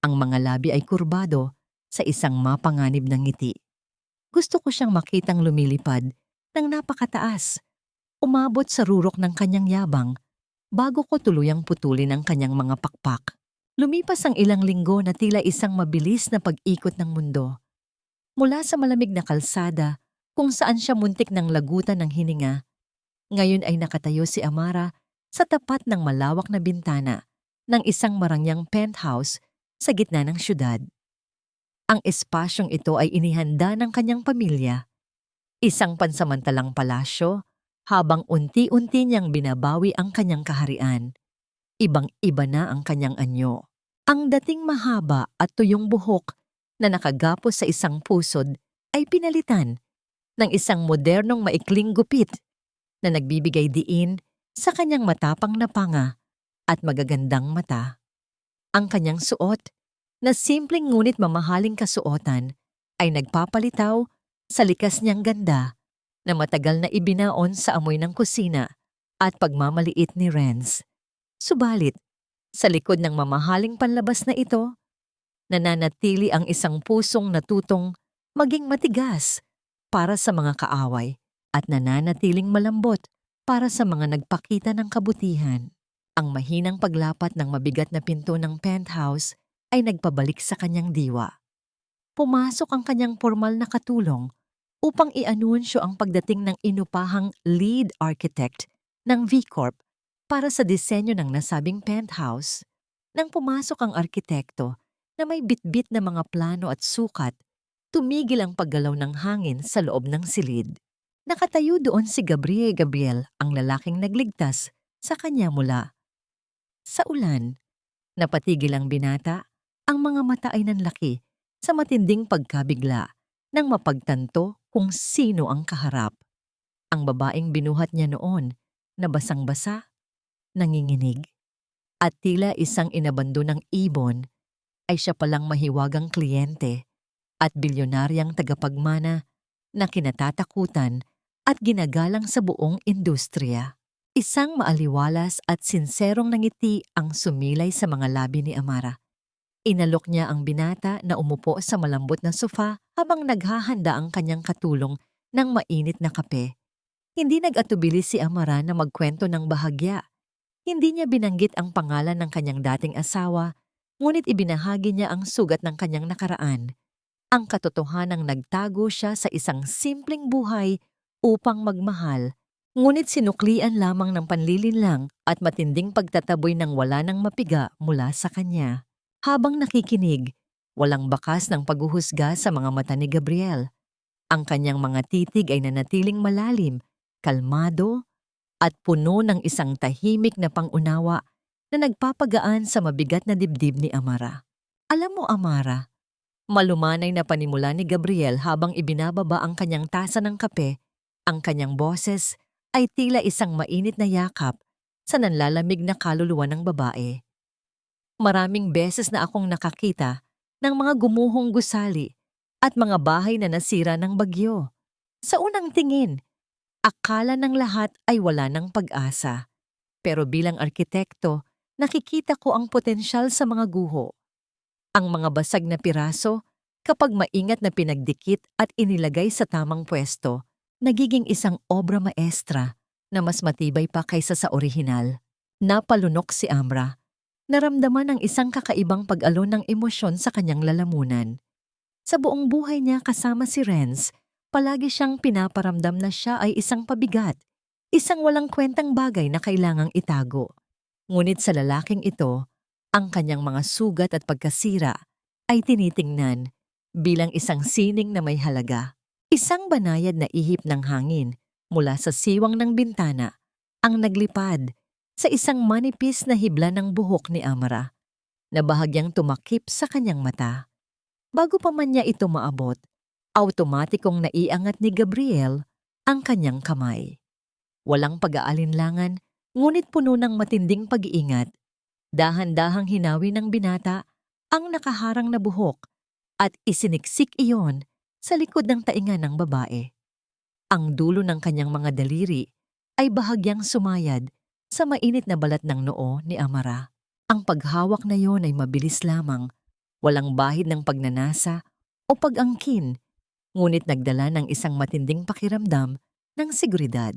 Ang mga labi ay kurbado sa isang mapanganib ng ngiti. Gusto ko siyang makitang lumilipad ng napakataas, umabot sa rurok ng kanyang yabang bago ko tuluyang putulin ang kanyang mga pakpak. Lumipas ang ilang linggo na tila isang mabilis na pag-ikot ng mundo. Mula sa malamig na kalsada kung saan siya muntik ng lagutan ng hininga, ngayon ay nakatayo si Amara sa tapat ng malawak na bintana ng isang marangyang penthouse sa gitna ng syudad. Ang espasyong ito ay inihanda ng kanyang pamilya, isang pansamantalang palasyo habang unti-unti niyang binabawi ang kanyang kaharian. Ibang-iba na ang kanyang anyo. Ang dating mahaba at tuyong buhok na nakagapos sa isang pusod ay pinalitan ng isang modernong maikling gupit na nagbibigay diin sa kanyang matapang na panga at magagandang mata. Ang kanyang suot, na simpleng ngunit mamahaling kasuotan, ay nagpapalitaw sa likas niyang ganda na matagal na ibinaon sa amoy ng kusina at pagmamaliit ni Renz. Subalit, sa likod ng mamahaling panlabas na ito, nananatili ang isang pusong natutong maging matigas para sa mga kaaway at nananatiling malambot para sa mga nagpakita ng kabutihan. Ang mahinang paglapat ng mabigat na pinto ng penthouse ay nagpabalik sa kanyang diwa. Pumasok ang kanyang formal na katulong upang i-anunsyo ang pagdating ng inupahang lead architect ng V-Corp para sa disenyo ng nasabing penthouse. Nang pumasok ang arkitekto na may bitbit na mga plano at sukat, tumigil ang paggalaw ng hangin sa loob ng silid. Nakatayo doon si Gabriel, ang lalaking nagligtas sa kanya mula sa ulan. Napatigil ang binata, ang mga mata ay nanlaki sa matinding pagkabigla nang mapagtanto kung sino ang kaharap. Ang babaeng binuhat niya noon na basang-basa, nanginginig, at tila isang inabando ng ibon ay siya palang mahiwagang kliyente at bilyonaryang tagapagmana na kinatatakutan at ginagalang sa buong industriya. Isang maaliwalas at sinserong ngiti ang sumilay sa mga labi ni Amara. Inalok niya ang binata na umupo sa malambot na sofa habang naghahanda ang kanyang katulong ng mainit na kape. Hindi nag-atubili si Amara na magkwento ng bahagya. Hindi niya binanggit ang pangalan ng kanyang dating asawa, ngunit ibinahagi niya ang sugat ng kanyang nakaraan. Ang katotohanang nagtago siya sa isang simpleng buhay upang magmahal, ngunit sinuklian lamang ng panlilinlang at matinding pagtataboy ng wala nang mapiga mula sa kanya. Habang nakikinig, walang bakas ng paghuhusga sa mga mata ni Gabriel. Ang kanyang mga titig ay nanatiling malalim, kalmado, at puno ng isang tahimik na pangunawa na nagpapagaan sa mabigat na dibdib ni Amara. Alam mo, Amara, malumanay na panimula ni Gabriel habang ibinababa ang kanyang tasa ng kape, ang kanyang boses ay tila isang mainit na yakap sa nanlalamig na kaluluwa ng babae. Maraming beses na akong nakakita ng mga gumuhong gusali at mga bahay na nasira ng bagyo. Sa unang tingin, akala ng lahat ay wala ng pag-asa. Pero bilang arkitekto, nakikita ko ang potensyal sa mga guho. Ang mga basag na piraso, kapag maingat na pinagdikit at inilagay sa tamang pwesto, nagiging isang obra maestra na mas matibay pa kaysa sa orihinal. Napalunok si Amra. Naramdaman ang isang kakaibang pag-alon ng emosyon sa kanyang lalamunan. Sa buong buhay niya kasama si Renz, palagi siyang pinaparamdam na siya ay isang pabigat, isang walang kwentang bagay na kailangang itago. Ngunit sa lalaking ito, ang kanyang mga sugat at pagkasira ay tinitingnan bilang isang sining na may halaga. Isang banayad na ihip ng hangin mula sa siwang ng bintana ang naglipad sa isang manipis na hibla ng buhok ni Amara na bahagyang tumakip sa kanyang mata. Bago pa man niya ito maabot, automatikong naiangat ni Gabriel ang kanyang kamay. Walang pag-aalinlangan, ngunit puno ng matinding pag-iingat. Dahan-dahang hinawi ng binata ang nakaharang na buhok at isiniksik iyon sa likod ng tainga ng babae. Ang dulo ng kanyang mga daliri ay bahagyang sumayad sa mainit na balat ng noo ni Amara. Ang paghawak na iyon ay mabilis lamang, walang bahid ng pagnanasa o pag-angkin, ngunit nagdala ng isang matinding pakiramdam ng seguridad.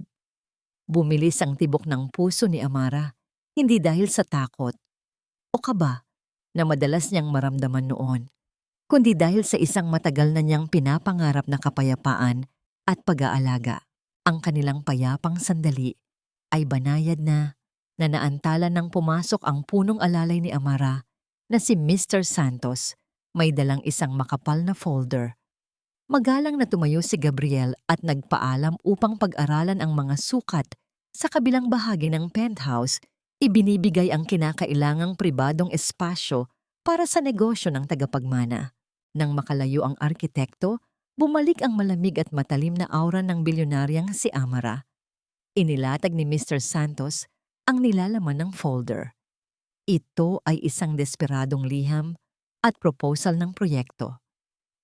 Bumilis ang tibok ng puso ni Amara, hindi dahil sa takot o kaba na madalas niyang maramdaman noon, kundi dahil sa isang matagal na niyang pinapangarap na kapayapaan at pag-aalaga. Ang kanilang payapang sandali ay banayad na naantala nang pumasok ang punong alalay ni Amara na si Mr. Santos, may dalang isang makapal na folder. Magalang na tumayo si Gabriel at nagpaalam upang pag-aralan ang mga sukat sa kabilang bahagi ng penthouse. Ibinibigay ang kinakailangang pribadong espasyo para sa negosyo ng tagapagmana. Nang makalayo ang arkitekto, bumalik ang malamig at matalim na aura ng bilyonaryang si Amara. Inilatag ni Mr. Santos ang nilalaman ng folder. Ito ay isang desperadong liham at proposal ng proyekto.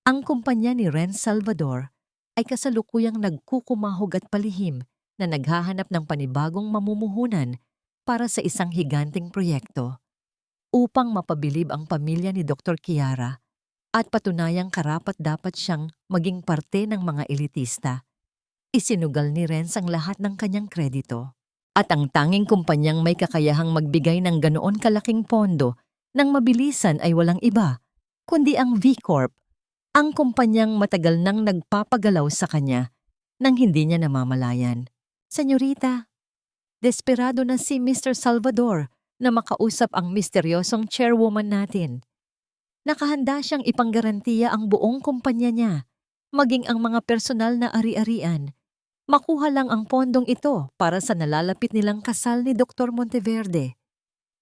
Ang kumpanya ni Renz Salvador ay kasalukuyang nagkukumahog at palihim na naghahanap ng panibagong mamumuhunan para sa isang higanting proyekto upang mapabilib ang pamilya ni Dr. Kiara at patunayang karapat-dapat siyang maging parte ng mga elitista. Isinugal ni Renz ang lahat ng kanyang kredito at ang tanging kumpanyang may kakayahang magbigay ng ganoon kalaking pondo ng mabilisan ay walang iba kundi ang V Corp, ang kumpanyang matagal nang nagpapagalaw sa kanya nang hindi niya namamalayan. Senyorita, desperado na si Mr. Salvador na makausap ang misteryosong chairwoman natin. Nakahanda siyang ipanggarantiya ang buong kumpanya niya, maging ang mga personal na ari-arian. Makuha lang ang pondong ito para sa nalalapit nilang kasal ni Dr. Monteverde.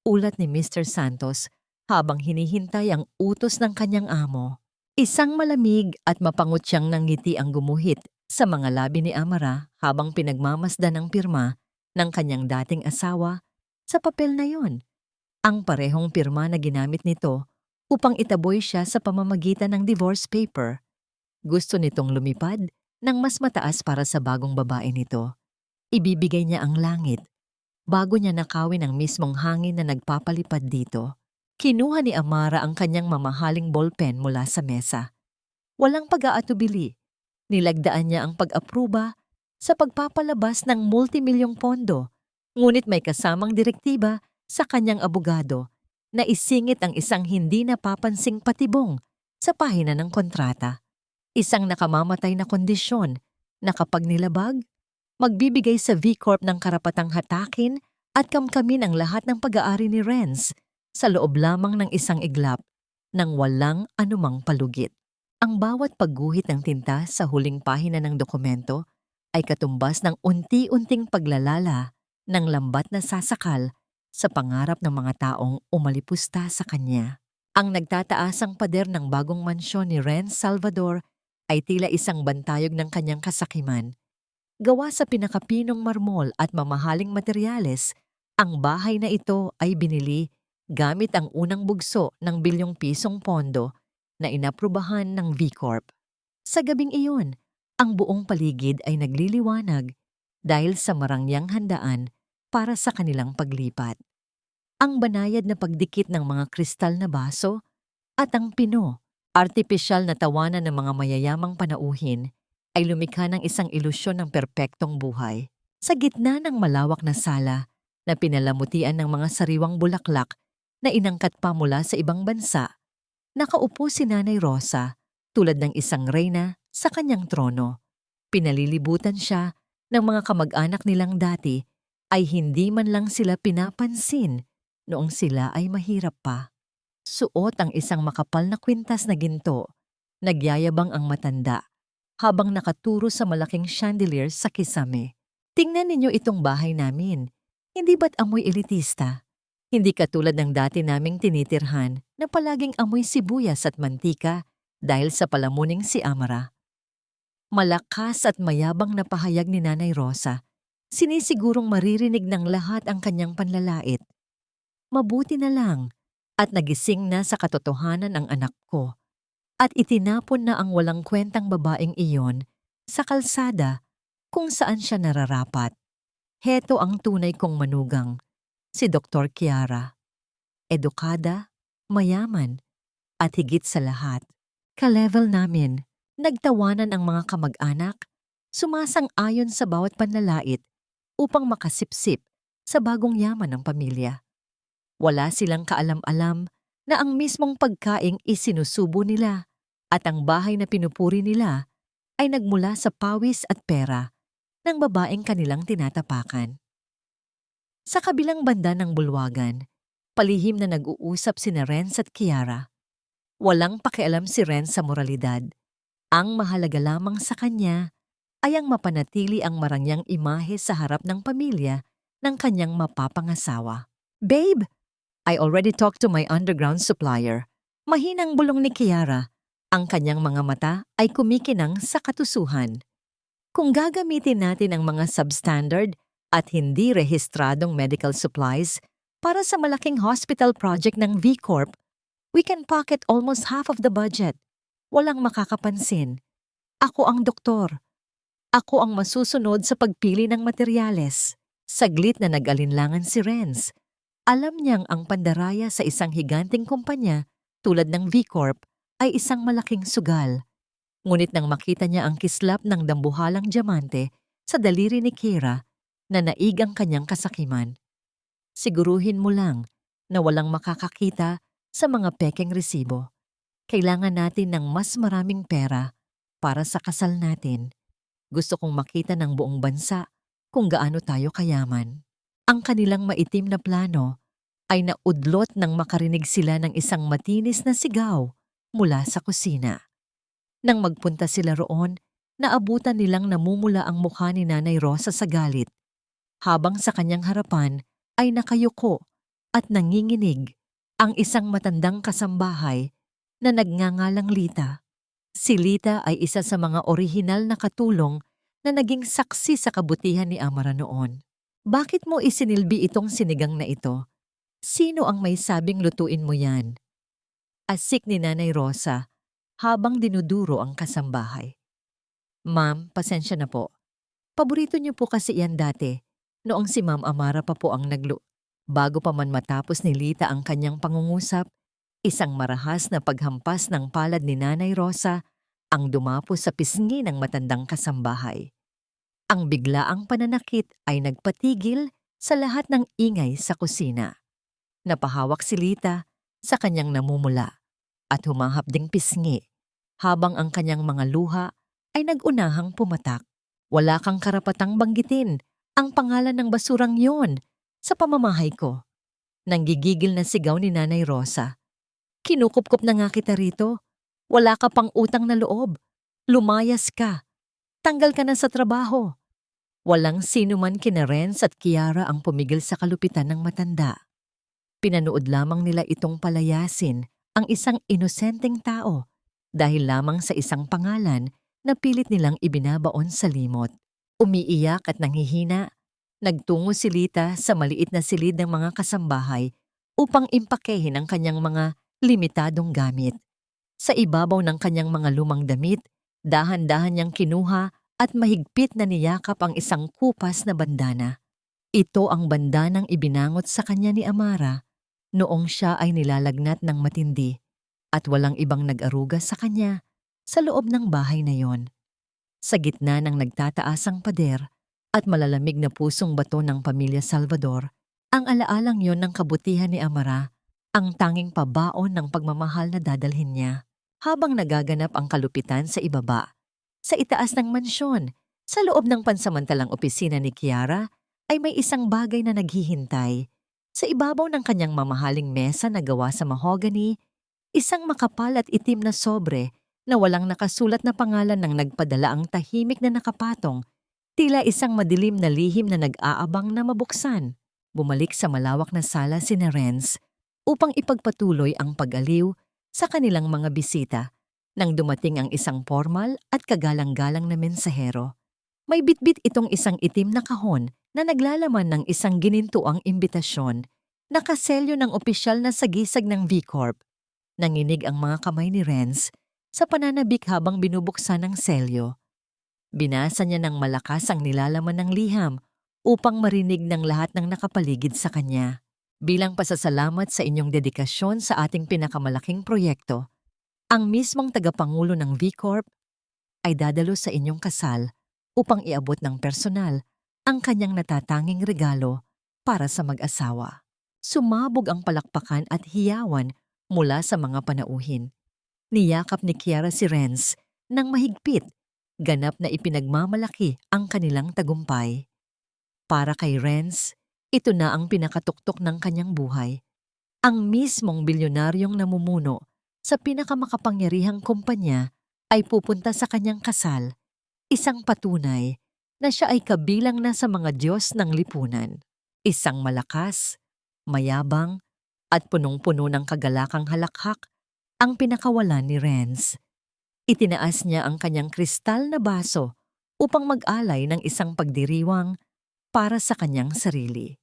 Ulat ni Mr. Santos habang hinihintay ang utos ng kanyang amo. Isang malamig at mapangutyang ngiti ang gumuhit sa mga labi ni Amara habang pinagmamasdan ang pirma ng kanyang dating asawa sa papel na yon. Ang parehong pirma na ginamit nito upang itaboy siya sa pamamagitan ng divorce paper. Gusto nitong lumipad ng mas mataas para sa bagong babae nito. Ibibigay niya ang langit bago niya nakawin ang mismong hangin na nagpapalipad dito. Kinuha ni Amara ang kanyang mamahaling ballpen mula sa mesa. Walang pag-aatubili. Nilagdaan niya ang pag-apruba sa pagpapalabas ng multimilyong pondo, ngunit may kasamang direktiba sa kanyang abogado na isingit ang isang hindi napapansing patibong sa pahina ng kontrata. Isang nakamamatay na kondisyon na kapag nilabag, magbibigay sa V Corp ng karapatang hatakin at kamkamin ang lahat ng pag-aari ni Renz sa loob lamang ng isang iglap nang walang anumang palugit. Ang bawat pagguhit ng tinta sa huling pahina ng dokumento ay katumbas ng unti-unting paglalala ng lambat na sasakal sa pangarap ng mga taong umalipusta sa kanya. Ang nagtataasang pader ng bagong mansyon ni Renz Salvador ay tila isang bantayog ng kanyang kasakiman. Gawa sa pinakapinong marmol at mamahaling materyales, ang bahay na ito ay binili gamit ang unang bugso ng bilyong-pisong pondo na inaprubahan ng V Corp. Sa gabing iyon, ang buong paligid ay nagliliwanag dahil sa marangyang handaan para sa kanilang paglipat. Ang banayad na pagdikit ng mga kristal na baso at ang pino, artipisyal na tawanan ng mga mayayamang panauhin, ay lumikha ng isang ilusyon ng perpektong buhay. Sa gitna ng malawak na sala na pinalamutian ng mga sariwang bulaklak na inangkat pa mula sa ibang bansa, nakaupo si Nanay Rosa tulad ng isang reyna sa kanyang trono. Pinalilibutan siya ng mga kamag-anak nilang dati ay hindi man lang sila pinapansin noong sila ay mahirap pa. Suot ang isang makapal na kwintas na ginto, nagyayabang ang matanda habang nakaturo sa malaking chandelier sa kisame. Tingnan ninyo itong bahay namin. Hindi ba't amoy elitista? Hindi katulad ng dati naming tinitirhan na palaging amoy sibuyas at mantika dahil sa palamuning si Amara. Malakas at mayabang na pahayag ni Nanay Rosa, sinisigurong maririnig ng lahat ang kanyang panlalait. Mabuti na lang at nagising na sa katotohanan ang anak ko at itinapon na ang walang kwentang babaeng iyon sa kalsada kung saan siya nararapat. Heto ang tunay kong manugang, si Dr. Kiara. Edukada, mayaman, at higit sa lahat, ka-level namin, nagtawanan ang mga kamag-anak, sumasang-ayon sa bawat panlalait upang makasipsip sa bagong yaman ng pamilya. Wala silang kaalam-alam na ang mismong pagkaing isinusubo nila at ang bahay na pinupuri nila ay nagmula sa pawis at pera ng babaeng kanilang tinatapakan. Sa kabilang banda ng bulwagan, palihim na nag-uusap sina Renz at Kiara. Walang pakialam si Renz sa moralidad. Ang mahalaga lamang sa kanya ay ang mapanatili ang marangyang imahe sa harap ng pamilya ng kanyang mapapangasawa. "Babe, I already talked to my underground supplier." Mahinang bulong ni Kiara. Ang kanyang mga mata ay kumikinang sa katusuhan. Kung gagamitin natin ang mga substandard at hindi rehistradong medical supplies para sa malaking hospital project ng V Corp, we can pocket almost half of the budget. Walang makakapansin. Ako ang doktor. Ako ang masusunod sa pagpili ng materyales. Saglit na nag-alinlangan si Renz. Alam niyang ang pandaraya sa isang higanting kumpanya tulad ng V Corp ay isang malaking sugal. Ngunit nang makita niya ang kislap ng dambuhalang diamante sa daliri ni Kiara na naig ang kanyang kasakiman, siguruhin mo lang na walang makakakita sa mga pekeng resibo. Kailangan natin ng mas maraming pera para sa kasal natin. Gusto kong makita ng buong bansa kung gaano tayo kayaman. Ang kanilang maitim na plano ay naudlot nang makarinig sila ng isang matinis na sigaw mula sa kusina. Nang magpunta sila roon, naabutan nilang namumula ang mukha ni Nanay Rosa sa galit, habang sa kanyang harapan ay nakayuko at nanginginig ang isang matandang kasambahay na nagngangalang Lita. Si Lita ay isa sa mga orihinal na katulong na naging saksi sa kabutihan ni Amara noon. "Bakit mo isinilbi itong sinigang na ito? Sino ang may sabing lutuin mo yan?" Asik ni Nanay Rosa habang dinuduro ang kasambahay. "Ma'am, pasensya na po. Paborito niyo po kasi yan dati, noong si Ma'am Amara pa po ang Bago pa man matapos ni Lita ang kanyang pangungusap, isang marahas na paghampas ng palad ni Nanay Rosa ang dumapo sa pisngi ng matandang kasambahay. Ang biglaang pananakit ay nagpatigil sa lahat ng ingay sa kusina. Napahawak si Lita sa kanyang namumula at humahapding pisngi habang ang kanyang mga luha ay nagunahang pumatak. "Wala kang karapatang banggitin ang pangalan ng basurang yon sa pamamahay ko." Nanggigigil na sigaw ni Nanay Rosa. "Kinukupkup na nga kita rito. Wala ka pang utang na loob. Lumayas ka. Tanggal ka na sa trabaho." Walang sino man kina Renz at Kiara ang pumigil sa kalupitan ng matanda. Pinanood lamang nila itong palayasin ang isang inosenteng tao dahil lamang sa isang pangalan na pilit nilang ibinabaon sa limot. Umiiyak at nanghihina, nagtungo si Lita sa maliit na silid ng mga kasambahay upang impakehin ang kanyang mga limitadong gamit. Sa ibabaw ng kanyang mga lumang damit, dahan-dahan niyang kinuha at mahigpit na niyakap ang isang kupas na bandana. Ito ang bandanang ibinangot sa kanya ni Amara noong siya ay nilalagnat ng matindi at walang ibang nag-aruga sa kanya sa loob ng bahay na yon. Sa gitna ng nagtataasang pader at malalamig na pusong bato ng pamilya Salvador, ang alaalang yon ng kabutihan ni Amara, ang tanging pabaon ng pagmamahal na dadalhin niya. Habang nagaganap ang kalupitan sa ibaba, sa itaas ng mansyon, sa loob ng pansamantalang opisina ni Kiara, ay may isang bagay na naghihintay. Sa ibabaw ng kanyang mamahaling mesa na gawa sa mahogany, isang makapal at itim na sobre na walang nakasulat na pangalan ng nagpadala ang tahimik na nakapatong, tila isang madilim na lihim na nag-aabang na mabuksan. Bumalik sa malawak na sala si Renz upang ipagpatuloy ang pag-aliw sa kanilang mga bisita nang dumating ang isang formal at kagalang-galang na mensahero. May bitbit itong isang itim na kahon na naglalaman ng isang ginintuang imbitasyon Nakaselyo ng opisyal na sagisag ng V-Corp. Nanginig ang mga kamay ni Renz sa pananabik habang binubuksan ng selyo. Binasa niya ng malakas ang nilalaman ng liham upang marinig ng lahat ng nakapaligid sa kanya. Bilang pasasalamat sa inyong dedikasyon sa ating pinakamalaking proyekto, ang mismong tagapangulo ng V-Corp ay dadalo sa inyong kasal upang iabot ng personal ang kanyang natatanging regalo para sa mag-asawa. Sumabog ang palakpakan at hiyawan mula sa mga panauhin. Niyakap ni Kiara si Renz ng mahigpit, ganap na ipinagmamalaki ang kanilang tagumpay. Para kay Renz, ito na ang pinakatuktok ng kanyang buhay. Ang mismong bilyonaryong namumuno sa pinakamakapangyarihang kumpanya ay pupunta sa kanyang kasal, isang patunay na siya ay kabilang na sa mga Diyos ng lipunan. Isang malakas, mayabang, at punong-puno ng kagalakang halakhak ang pinakawalan ni Renz. Itinaas niya ang kanyang kristal na baso upang mag-alay ng isang pagdiriwang para sa kanyang sarili.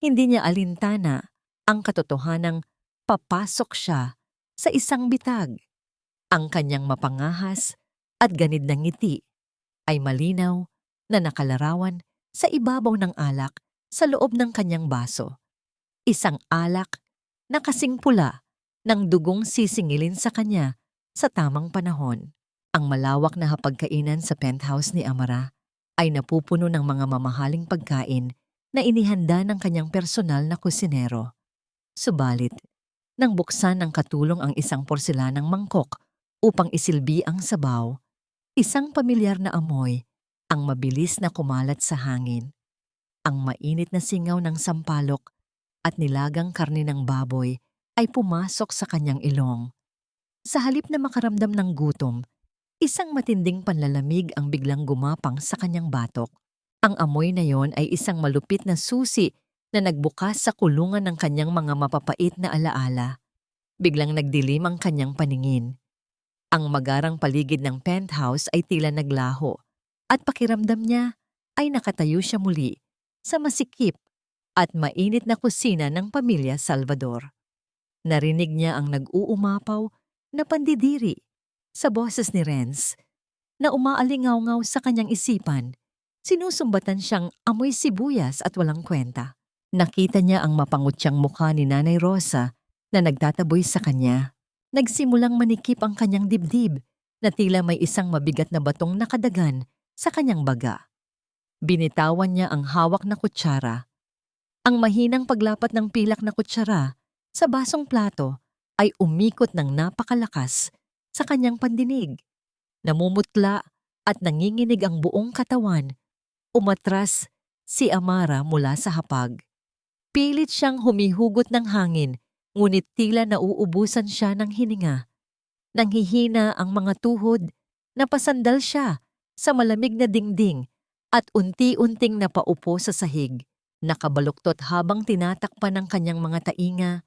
Hindi niya alintana ang katotohanang papasok siya sa isang bitag. Ang kanyang mapangahas at ganid na ngiti ay malinaw na nakalarawan sa ibabaw ng alak sa loob ng kanyang baso. Isang alak na kasing pula ng dugong sisingilin sa kanya sa tamang panahon. Ang malawak na hapagkainan sa penthouse ni Amara ay napupuno ng mga mamahaling pagkain na inihanda ng kanyang personal na kusinero. Subalit, nang buksan ng katulong ang isang porselanang mangkok upang isilbi ang sabaw, isang pamilyar na amoy ang mabilis na kumalat sa hangin. Ang mainit na singaw ng sampalok at nilagang karne ng baboy ay pumasok sa kanyang ilong. Sa halip na makaramdam ng gutom, isang matinding panlalamig ang biglang gumapang sa kanyang batok. Ang amoy na yon ay isang malupit na susi na nagbukas sa kulungan ng kanyang mga mapapait na alaala. Biglang nagdilim ang kanyang paningin. Ang magarang paligid ng penthouse ay tila naglaho at pakiramdam niya ay nakatayo siya muli sa masikip at mainit na kusina ng pamilya Salvador. Narinig niya ang nag-uumapaw na pandidiri sa boses ni Renz na umaalingaw-ngaw sa kanyang isipan. Sinusumbatan siyang amoy sibuyas at walang kwenta. Nakita niya ang mapangutyang mukha ni Nanay Rosa na nagtataboy sa kanya. Nagsimulang manikip ang kanyang dibdib na tila may isang mabigat na batong nakadagan sa kanyang baga. Binitawan niya ang hawak na kutsara. Ang mahinang paglapat ng pilak na kutsara sa basong plato ay umikot ng napakalakas sa kanyang pandinig. Namumutla at nanginginig ang buong katawan. Umatras si Amara mula sa hapag. Pilit siyang humihugot ng hangin, ngunit tila nauubusan siya ng hininga. Nanghihina ang mga tuhod, napasandal siya sa malamig na dingding at unti-unting napaupo sa sahig. Nakabaluktot habang tinatakpan ng kanyang mga tainga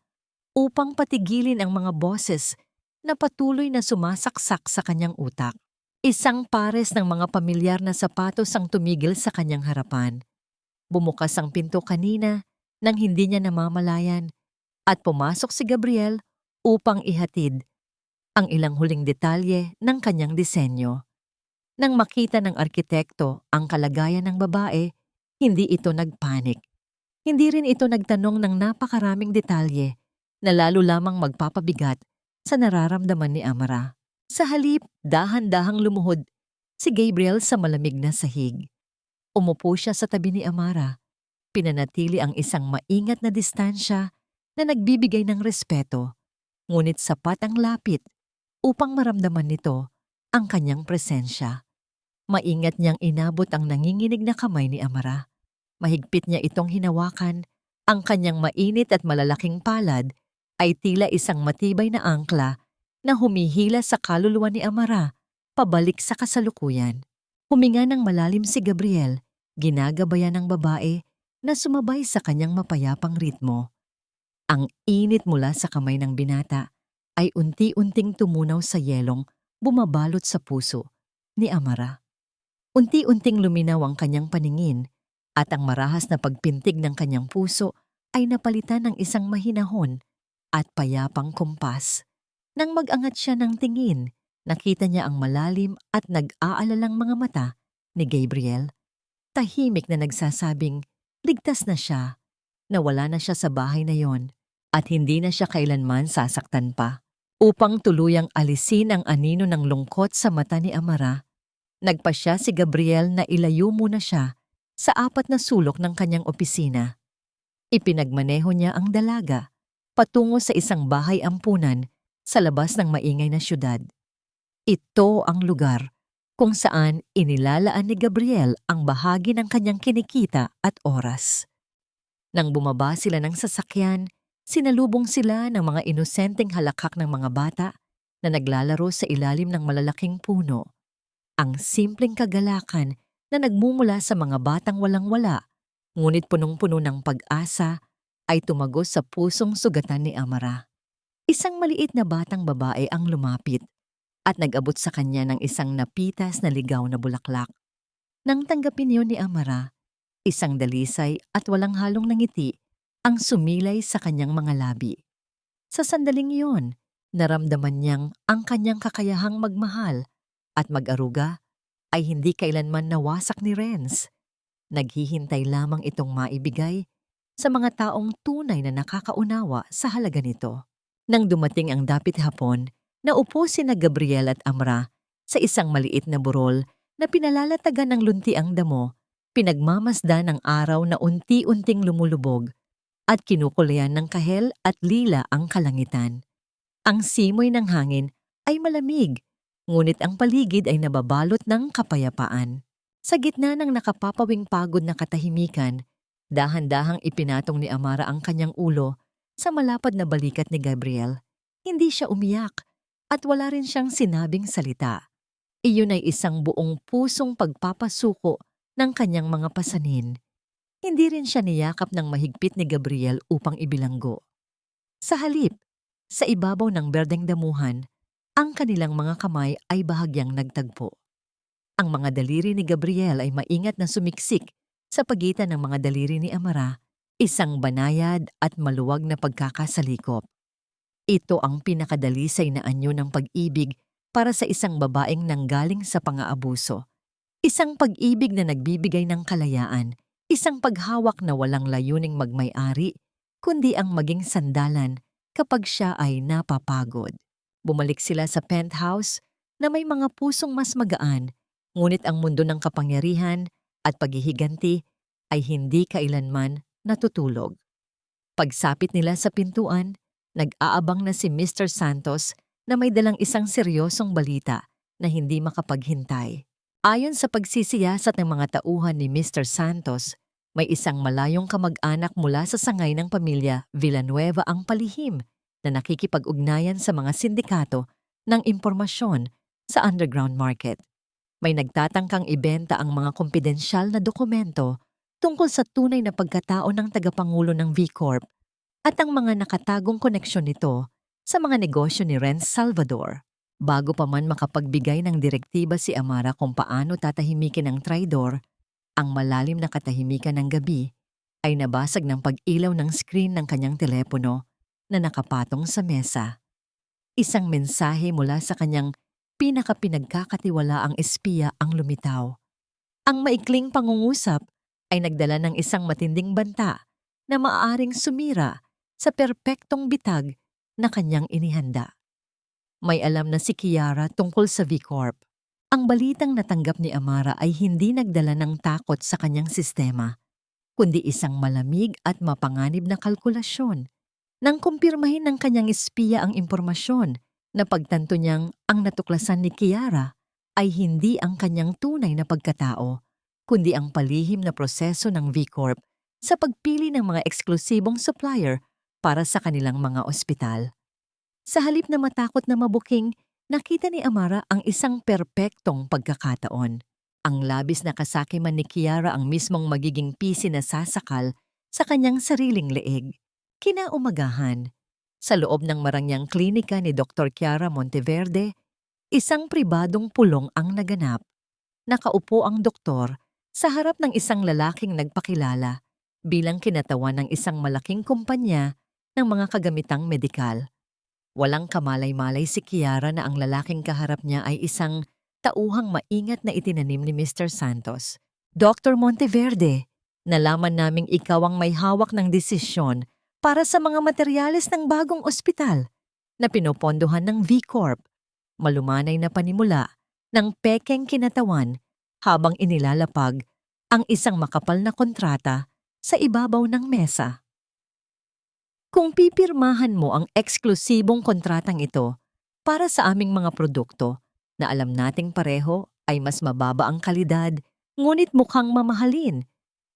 upang patigilin ang mga boses na patuloy na sumasaksak sa kanyang utak. Isang pares ng mga pamilyar na sapatos ang tumigil sa kanyang harapan. Bumukas ang pinto kanina nang hindi niya namamalayan at pumasok si Gabriel upang ihatid ang ilang huling detalye ng kanyang disenyo. Nang makita ng arkitekto ang kalagayan ng babae, hindi ito nagpanik. Hindi rin ito nagtanong ng napakaraming detalye na lalo lamang magpapabigat sa nararamdaman ni Amara. Sa halip, dahan-dahang lumuhod si Gabriel sa malamig na sahig. Umupo siya sa tabi ni Amara. Pinanatili ang isang maingat na distansya na nagbibigay ng respeto, ngunit sapat ang lapit upang maramdaman nito ang kanyang presensya. Maingat niyang inabot ang nanginginig na kamay ni Amara. Mahigpit niya itong hinawakan. Ang kanyang mainit at malalaking palad ay tila isang matibay na angkla na humihila sa kaluluwa ni Amara pabalik sa kasalukuyan. Huminga ng malalim si Gabriel, ginagabayan ng babae na sumabay sa kanyang mapayapang ritmo. Ang init mula sa kamay ng binata ay unti-unting tumunaw sa yelong bumabalot sa puso ni Amara. Unti-unting luminaw ang kanyang paningin at ang marahas na pagpintig ng kanyang puso ay napalitan ng isang mahinahon at payapang kumpas. Nang mag-angat siya ng tingin, nakita niya ang malalim at nag-aalalang mga mata ni Gabriel. Tahimik na nagsasabing ligtas na siya, na wala na siya sa bahay na yon at hindi na siya kailanman sasaktan pa. Upang tuluyang alisin ang anino ng lungkot sa mata ni Amara, nagpasya si Gabriel na ilayo muna siya sa apat na sulok ng kanyang opisina. Ipinagmaneho niya ang dalaga patungo sa isang bahay ampunan sa labas ng maingay na syudad. Ito ang lugar kung saan inilalaan ni Gabriel ang bahagi ng kanyang kinikita at oras. Nang bumaba sila ng sasakyan, sinalubong sila ng mga inosenteng halakhak ng mga bata na naglalaro sa ilalim ng malalaking puno. Ang simpleng kagalakan na nagmumula sa mga batang walang-wala, ngunit punong-puno ng pag-asa, ay tumagos sa pusong sugatan ni Amara. Isang maliit na batang babae ang lumapit at nag-abot sa kanya ng isang napitas na ligaw na bulaklak. Nang tanggapin yun ni Amara, isang dalisay at walang halong na ngiti ang sumilay sa kanyang mga labi. Sa sandaling iyon, naramdaman niyang ang kanyang kakayahang magmahal at mag-aruga ay hindi kailanman nawasak ni Renz. Naghihintay lamang itong maibigay sa mga taong tunay na nakakaunawa sa halaga nito. Nang dumating ang dapit hapon, naupo sina Gabriel at Amra sa isang maliit na burol na pinalalatagan ng luntiang damo, pinagmamasdan ng araw na unti-unting lumulubog at kinukulayan ng kahel at lila ang kalangitan. Ang simoy ng hangin ay malamig, ngunit ang paligid ay nababalot ng kapayapaan. Sa gitna ng nakapapawing pagod na katahimikan, dahan-dahang ipinatong ni Amara ang kanyang ulo sa malapad na balikat ni Gabriel. Hindi siya umiyak at wala rin siyang sinabing salita. Iyon ay isang buong pusong pagpapasuko ng kanyang mga pasanin. Hindi rin siya niyakap ng mahigpit ni Gabriel upang ibilanggo. Sa halip, sa ibabaw ng berdeng damuhan, ang kanilang mga kamay ay bahagyang nagtagpo. Ang mga daliri ni Gabriel ay maingat na sumiksik sa pagitan ng mga daliri ni Amara, isang banayad at maluwag na pagkakasalikop. Ito ang pinakadalisay na anyo ng pag-ibig para sa isang babaeng nanggaling sa pang-aabuso. Isang pag-ibig na nagbibigay ng kalayaan, isang paghawak na walang layuning magmay-ari, kundi ang maging sandalan kapag siya ay napapagod. Bumalik sila sa penthouse na may mga pusong mas magaan, ngunit ang mundo ng kapangyarihan at paghihiganti ay hindi kailanman natutulog. Pagsapit nila sa pintuan, nag-aabang na si Mr. Santos na may dalang isang seryosong balita na hindi makapaghintay. Ayon sa pagsisiyasat ng mga tauhan ni Mr. Santos, may isang malayong kamag-anak mula sa sangay ng pamilya Villanueva ang palihim na nakikipag-ugnayan sa mga sindikato ng impormasyon sa underground market. May nagtatangkang ibenta ang mga kumpidensyal na dokumento tungkol sa tunay na pagkatao ng tagapangulo ng V-Corp at ang mga nakatagong koneksyon nito sa mga negosyo ni Renz Salvador. Bago pa man makapagbigay ng direktiba si Amara kung paano tatahimikin ang traidor, ang malalim na katahimikan ng gabi ay nabasag ng pag-ilaw ng screen ng kanyang telepono na nakapatong sa mesa. Isang mensahe mula sa kanyang pinakapinagkakatiwalaang espiya ang lumitaw. Ang maikling pangungusap ay nagdala ng isang matinding banta na maaaring sumira sa perpektong bitag na kanyang inihanda. May alam na si Kiara tungkol sa V-Corp. Ang balitang natanggap ni Amara ay hindi nagdala ng takot sa kanyang sistema, kundi isang malamig at mapanganib na kalkulasyon. Nang kumpirmahin ng kanyang espiya ang impormasyon, na pagtanto niyang ang natuklasan ni Kiara ay hindi ang kanyang tunay na pagkatao, kundi ang palihim na proseso ng V-Corp sa pagpili ng mga eksklusibong supplier para sa kanilang mga ospital. Sa halip na matakot na mabuking, nakita ni Amara ang isang perpektong pagkakataon. Ang labis na kasakiman ni Kiara ang mismong magiging pisi na sasakal sa kanyang sariling leeg. Kinaumagahan, sa loob ng marangyang klinika ni Dr. Kiara Monteverde, isang pribadong pulong ang naganap. Nakaupo ang doktor sa harap ng isang lalaking nagpakilala bilang kinatawan ng isang malaking kumpanya ng mga kagamitang medikal. Walang kamalay-malay si Kiara na ang lalaking kaharap niya ay isang tauhang maingat na itinanim ni Mr. Santos. Dr. Monteverde, nalaman naming ikaw ang may hawak ng desisyon para sa mga materyales ng bagong ospital na pinopondohan ng V Corp. Malumanay na panimula ng pekeng kinatawan habang inilalapag ang isang makapal na kontrata sa ibabaw ng mesa. Kung pipirmahan mo ang eksklusibong kontratang ito para sa aming mga produkto na alam nating pareho ay mas mababa ang kalidad ngunit mukhang mamahalin,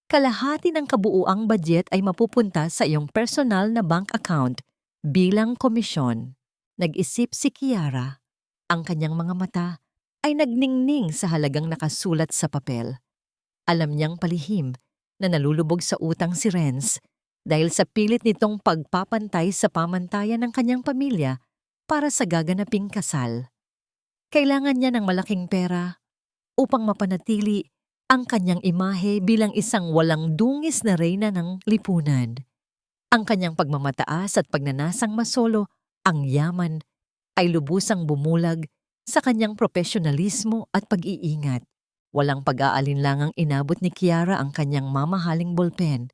kalahati ng kabuuang budget ay mapupunta sa iyong personal na bank account bilang komisyon. Nag-isip si Kiara. Ang kanyang mga mata ay nagningning sa halagang nakasulat sa papel. Alam niyang palihim na nalulubog sa utang si Renz dahil sa pilit nitong pagpapantay sa pamantayan ng kanyang pamilya para sa gaganaping kasal. Kailangan niya ng malaking pera upang mapanatili ang kanyang imahe bilang isang walang dungis na reyna ng lipunan. Ang kanyang pagmamataas at pagnanasang masolo, ang yaman, ay lubusang bumulag sa kanyang profesionalismo at pag-iingat. Walang pag-aalinlangang inabot ni Kiara ang kanyang mamahaling bolpen.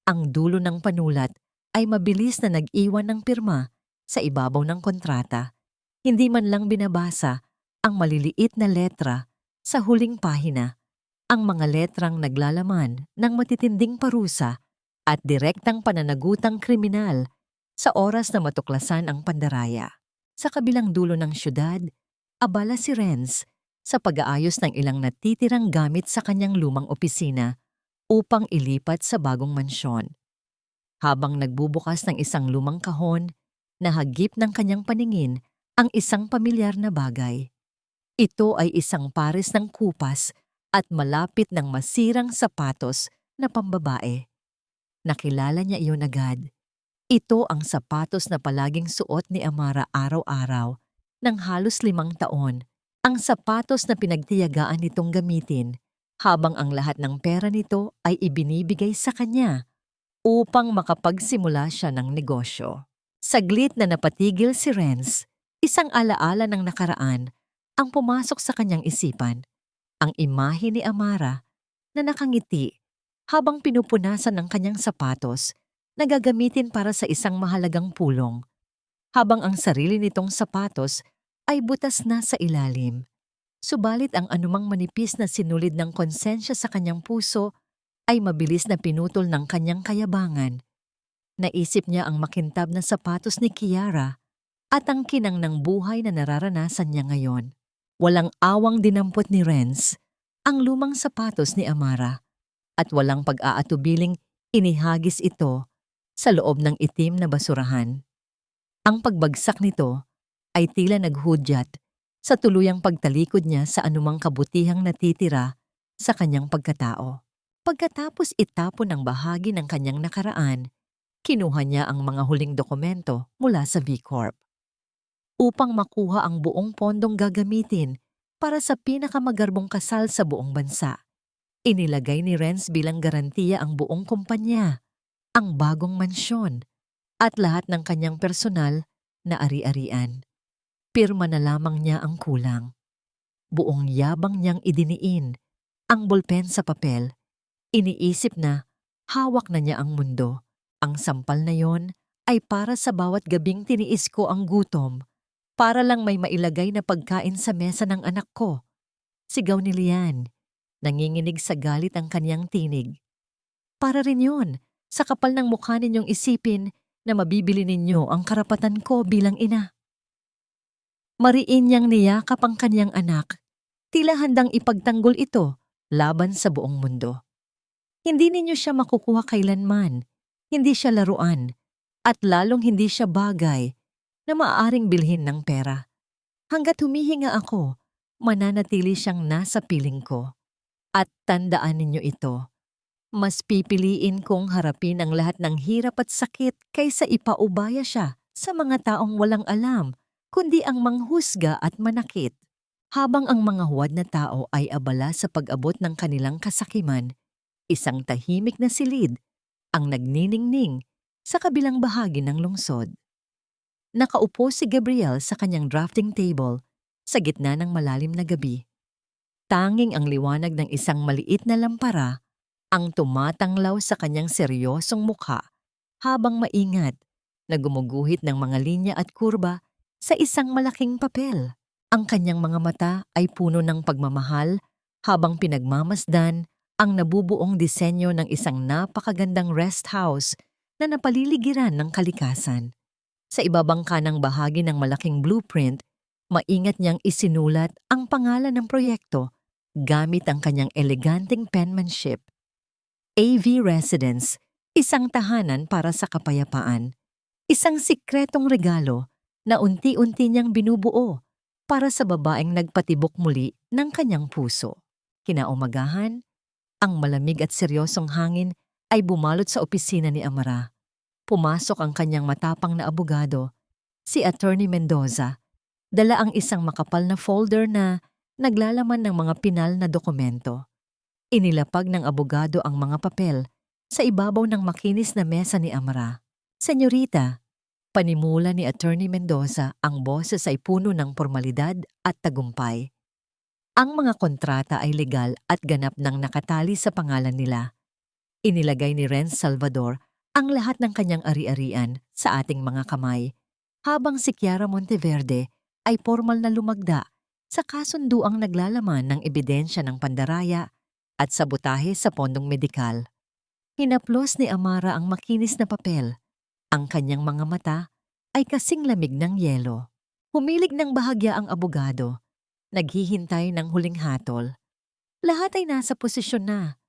Ang dulo ng panulat ay mabilis na nag-iwan ng pirma sa ibabaw ng kontrata. Hindi man lang binabasa ang maliliit na letra sa huling pahina. Ang mga letrang naglalaman ng matitinding parusa at direktang pananagutang kriminal sa oras na matuklasan ang pandaraya. Sa kabilang dulo ng syudad, abala si Renz sa pag-aayos ng ilang natitirang gamit sa kanyang lumang opisina upang ilipat sa bagong mansyon. Habang nagbubukas ng isang lumang kahon, nahagip ng kanyang paningin ang isang pamilyar na bagay. Ito ay isang pares ng kupas at malapit ng masirang sapatos na pambabae. Nakilala niya iyon agad. Ito ang sapatos na palaging suot ni Amara araw-araw ng halos 5 taon. Ang sapatos na pinagtiyagaan nitong gamitin habang ang lahat ng pera nito ay ibinibigay sa kanya upang makapagsimula siya ng negosyo. Saglit na napatigil si Renz, isang alaala ng nakaraan ang pumasok sa kanyang isipan. Ang imahe ni Amara na nakangiti habang pinupunasan ng kanyang sapatos na gagamitin para sa isang mahalagang pulong, habang ang sarili nitong sapatos ay butas na sa ilalim. Subalit ang anumang manipis na sinulid ng konsensya sa kanyang puso ay mabilis na pinutol ng kanyang kayabangan. Naisip niya ang makintab na sapatos ni Kiara at ang kinang ng buhay na nararanasan niya ngayon. Walang awang dinampot ni Renz ang lumang sapatos ni Amara at walang pag-aatubiling inihagis ito sa loob ng itim na basurahan. Ang pagbagsak nito ay tila naghudyat sa tuluyang pagtalikod niya sa anumang kabutihang natitira sa kanyang pagkatao. Pagkatapos itapon ang bahagi ng kanyang nakaraan, kinuha niya ang mga huling dokumento mula sa V Corp upang makuha ang buong pondong gagamitin para sa pinakamagarbong kasal sa buong bansa. Inilagay ni Renz bilang garantiya ang buong kumpanya, ang bagong mansyon, at lahat ng kanyang personal na ari-arian. Pirma na lamang niya ang kulang. Buong yabang niyang idiniin ang bolpen sa papel. Iniisip na hawak na niya ang mundo. Ang sampal na yon ay para sa bawat gabing tiniis ko ang gutom, para lang may mailagay na pagkain sa mesa ng anak ko. Sigaw ni Lian. Nanginginig sa galit ang kanyang tinig. Para rin yon, sa kapal ng mukha ninyong isipin na mabibili ninyo ang karapatan ko bilang ina. Mariin niyang niyakap ang kanyang anak, tila handang ipagtanggol ito laban sa buong mundo. Hindi ninyo siya makukuha kailanman, hindi siya laruan, at lalong hindi siya bagay na maaaring bilhin ng pera. Hanggat humihinga ako, mananatili siyang nasa piling ko. At tandaan ninyo ito, mas pipiliin kong harapin ang lahat ng hirap at sakit kaysa ipaubaya siya sa mga taong walang alam, kundi ang manghusga at manakit. Habang ang mga huwad na tao ay abala sa pag-abot ng kanilang kasakiman, isang tahimik na silid ang nagniningning sa kabilang bahagi ng lungsod. Nakaupo si Gabriel sa kanyang drafting table sa gitna ng malalim na gabi. Tanging ang liwanag ng isang maliit na lampara ang tumatanglaw sa kanyang seryosong mukha habang maingat na gumuguhit ng mga linya at kurba sa isang malaking papel. Ang kanyang mga mata ay puno ng pagmamahal habang pinagmamasdan ang nabubuong disenyo ng isang napakagandang rest house na napaliligiran ng kalikasan. Sa ibabang kanang bahagi ng malaking blueprint, maingat niyang isinulat ang pangalan ng proyekto gamit ang kanyang eleganteng penmanship. AV Residence, isang tahanan para sa kapayapaan. Isang sikretong regalo na unti-unti niyang binubuo para sa babaeng nagpatibok muli ng kanyang puso. Kinaumagahan, ang malamig at seryosong hangin ay bumalot sa opisina ni Amara. Pumasok ang kanyang matapang na abogado, si Attorney Mendoza. Dala ang isang makapal na folder na naglalaman ng mga pinal na dokumento. Inilapag ng abogado ang mga papel sa ibabaw ng makinis na mesa ni Amara. Senyorita, panimula ni Attorney Mendoza, ang boses ay puno ng formalidad at tagumpay. Ang mga kontrata ay legal at ganap nang nakatali sa pangalan nila. Inilagay ni Renz Salvador ang lahat ng kanyang ari-arian sa ating mga kamay, habang si Kiara Monteverde ay formal na lumagda sa kasunduang naglalaman ng ebidensya ng pandaraya at sabotahe sa pondong medikal. Hinaplos ni Amara ang makinis na papel. Ang kanyang mga mata ay kasing lamig ng yelo. Humilig ng bahagya ang abogado. Naghihintay ng huling hatol. Lahat ay nasa posisyon na.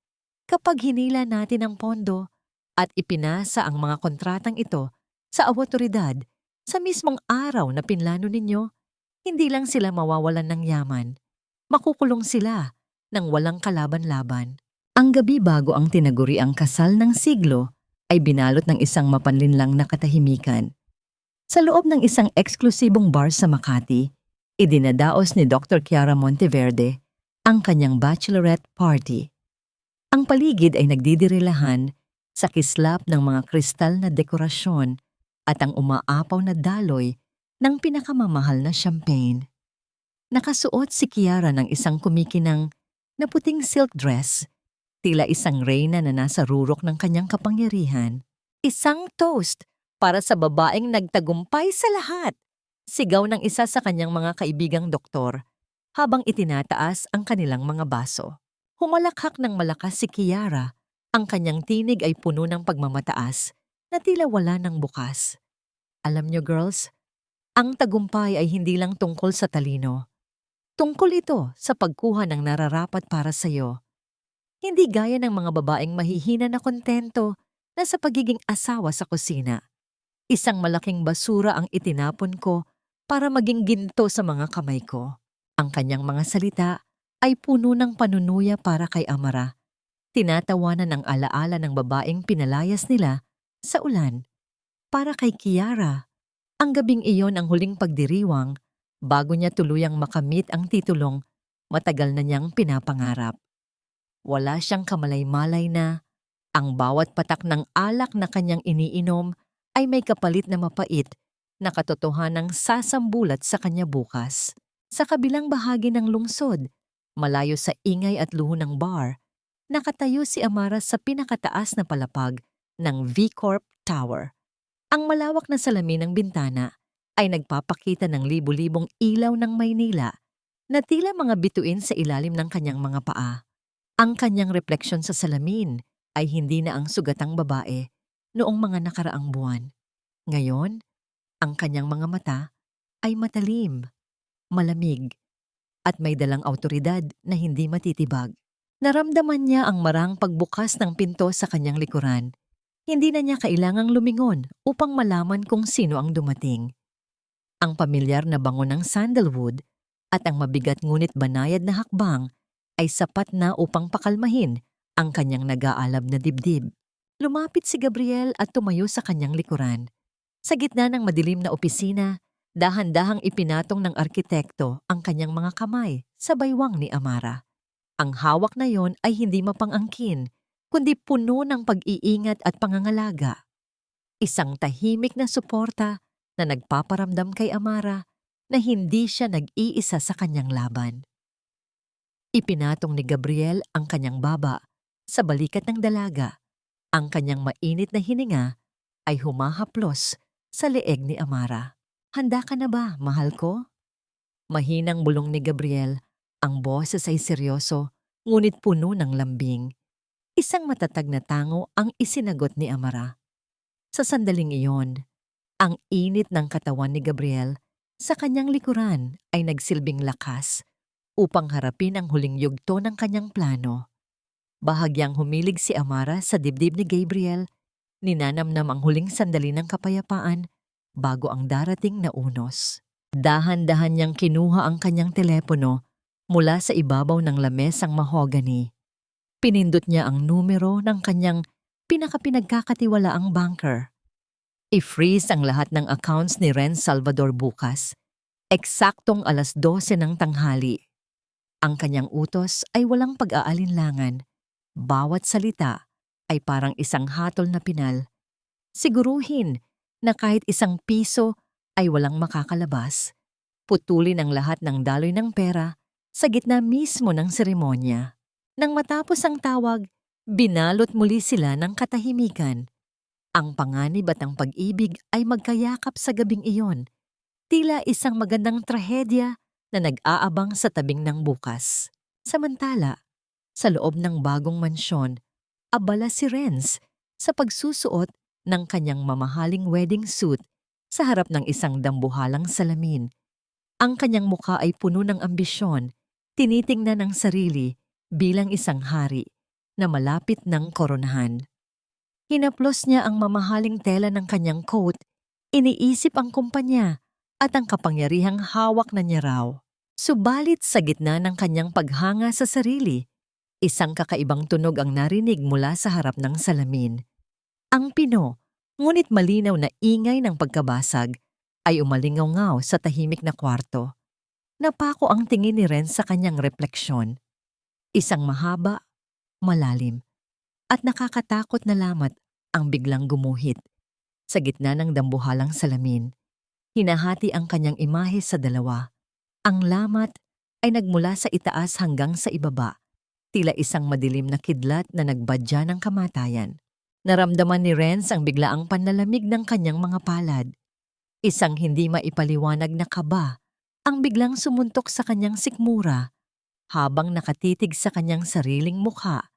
Kapag hinila natin ang pondo at ipinasa ang mga kontratang ito sa awtoridad sa mismong araw na pinlano ninyo, hindi lang sila mawawalan ng yaman. Makukulong sila nang walang kalaban-laban. Ang gabi bago ang tinaguri ang kasal ng siglo ay binalot ng isang mapanlinlang na katahimikan. Sa loob ng isang eksklusibong bar sa Makati, idinadaos ni Dr. Kiara Monteverde ang kanyang bachelorette party. Ang paligid ay nagdidirilahan sa kislap ng mga kristal na dekorasyon at ang umaapaw na daloy ng pinakamamahal na champagne. Nakasuot si Kiara ng isang kumikinang na puting silk dress, tila isang reyna na nasa rurok ng kanyang kapangyarihan. Isang toast para sa babaeng nagtagumpay sa lahat, sigaw ng isa sa kanyang mga kaibigang doktor habang itinataas ang kanilang mga baso. Humalakhak ng malakas si Kiara, ang kanyang tinig ay puno ng pagmamataas na tila wala ng bukas. Alam niyo girls, ang tagumpay ay hindi lang tungkol sa talino. Tungkol ito sa pagkuha ng nararapat para sa iyo. Hindi gaya ng mga babaeng mahihina na kontento na sa pagiging asawa sa kusina. Isang malaking basura ang itinapon ko para maging ginto sa mga kamay ko. Ang kanyang mga salita ay puno ng panunuya para kay Amara. Tinatawanan ang alaala ng babaeng pinalayas nila sa ulan. Para kay Kiara, ang gabing iyon ang huling pagdiriwang bago niya tuluyang makamit ang titulong matagal na niyang pinapangarap. Wala siyang kamalay-malay na ang bawat patak ng alak na kanyang iniinom ay may kapalit na mapait na katotohanang sasambulat sa kanya bukas. Sa kabilang bahagi ng lungsod, malayo sa ingay at luho ng bar, nakatayo si Amara sa pinakataas na palapag ng V-Corp Tower. Ang malawak na salamin ng bintana ay nagpapakita ng libu-libong ilaw ng Maynila na tila mga bituin sa ilalim ng kanyang mga paa. Ang kanyang refleksyon sa salamin ay hindi na ang sugatang babae noong mga nakaraang buwan. Ngayon, ang kanyang mga mata ay matalim, malamig, at may dalang awtoridad na hindi matitibag. Naramdaman niya ang marang pagbukas ng pinto sa kanyang likuran. Hindi na niya kailangang lumingon upang malaman kung sino ang dumating. Ang pamilyar na bango ng sandalwood at ang mabigat ngunit banayad na hakbang ay sapat na upang pakalmahin ang kanyang nag-aalab na dibdib. Lumapit si Gabriel at tumayo sa kanyang likuran. Sa gitna ng madilim na opisina, dahan-dahang ipinatong ng arkitekto ang kanyang mga kamay sa baywang ni Amara. Ang hawak na yon ay hindi mapang-angkin, kundi puno ng pag-iingat at pangangalaga. Isang tahimik na suporta na nagpaparamdam kay Amara na hindi siya nag-iisa sa kanyang laban. Ipinatong ni Gabriel ang kanyang baba sa balikat ng dalaga. Ang kanyang mainit na hininga ay humahaplos sa leeg ni Amara. "Handa ka na ba, mahal ko?" Mahinang bulong ni Gabriel. Ang boses ay seryoso, ngunit puno ng lambing. Isang matatag na tango ang isinagot ni Amara. Sa sandaling iyon, ang init ng katawan ni Gabriel sa kanyang likuran ay nagsilbing lakas upang harapin ang huling yugto ng kanyang plano. Bahagyang humilig si Amara sa dibdib ni Gabriel, ninanamnam ang huling sandali ng kapayapaan bago ang darating na unos. Dahan-dahan niyang kinuha ang kanyang telepono mula sa ibabaw ng lamesang mahogany. Pinindot niya ang numero ng kanyang pinakapinagkakatiwalaang banker. I-freeze ang lahat ng accounts ni Renz Salvador bukas, eksaktong 12:00 ng tanghali. Ang kanyang utos ay walang pag-aalinlangan. Bawat salita ay parang isang hatol na pinal. Siguruhin na kahit isang piso ay walang makakalabas. Putulin ang lahat ng daloy ng pera sa gitna mismo ng seremonya. Nang matapos ang tawag, binalot muli sila ng katahimikan. Ang panganib at ang pag-ibig ay magkayakap sa gabing iyon. Tila isang magandang trahedya na nag-aabang sa tabing ng bukas. Samantala, sa loob ng bagong mansyon, abala si Renz sa pagsusuot ng kanyang mamahaling wedding suit sa harap ng isang dambuhalang salamin. Ang kanyang mukha ay puno ng ambisyon, tinitingnan ng sarili bilang isang hari na malapit ng koronahan. Hinaplos niya ang mamahaling tela ng kanyang coat, iniisip ang kumpanya at ang kapangyarihang hawak na niya raw. Subalit sa gitna ng kanyang paghanga sa sarili, isang kakaibang tunog ang narinig mula sa harap ng salamin. Ang pino, ngunit malinaw na ingay ng pagkabasag, ay umalingaw-ngaw sa tahimik na kwarto. Napako ang tingin ni Renz sa kanyang refleksyon. Isang mahaba, malalim, at nakakatakot na lamat ang biglang gumuhit. Sa gitna ng dambuhalang salamin, hinahati ang kanyang imahe sa dalawa. Ang lamat ay nagmula sa itaas hanggang sa ibaba, tila isang madilim na kidlat na nagbadya ng kamatayan. Naramdaman ni Renz ang biglaang panlalamig ng kanyang mga palad. Isang hindi maipaliwanag na kaba ang biglang sumuntok sa kanyang sikmura habang nakatitig sa kanyang sariling mukha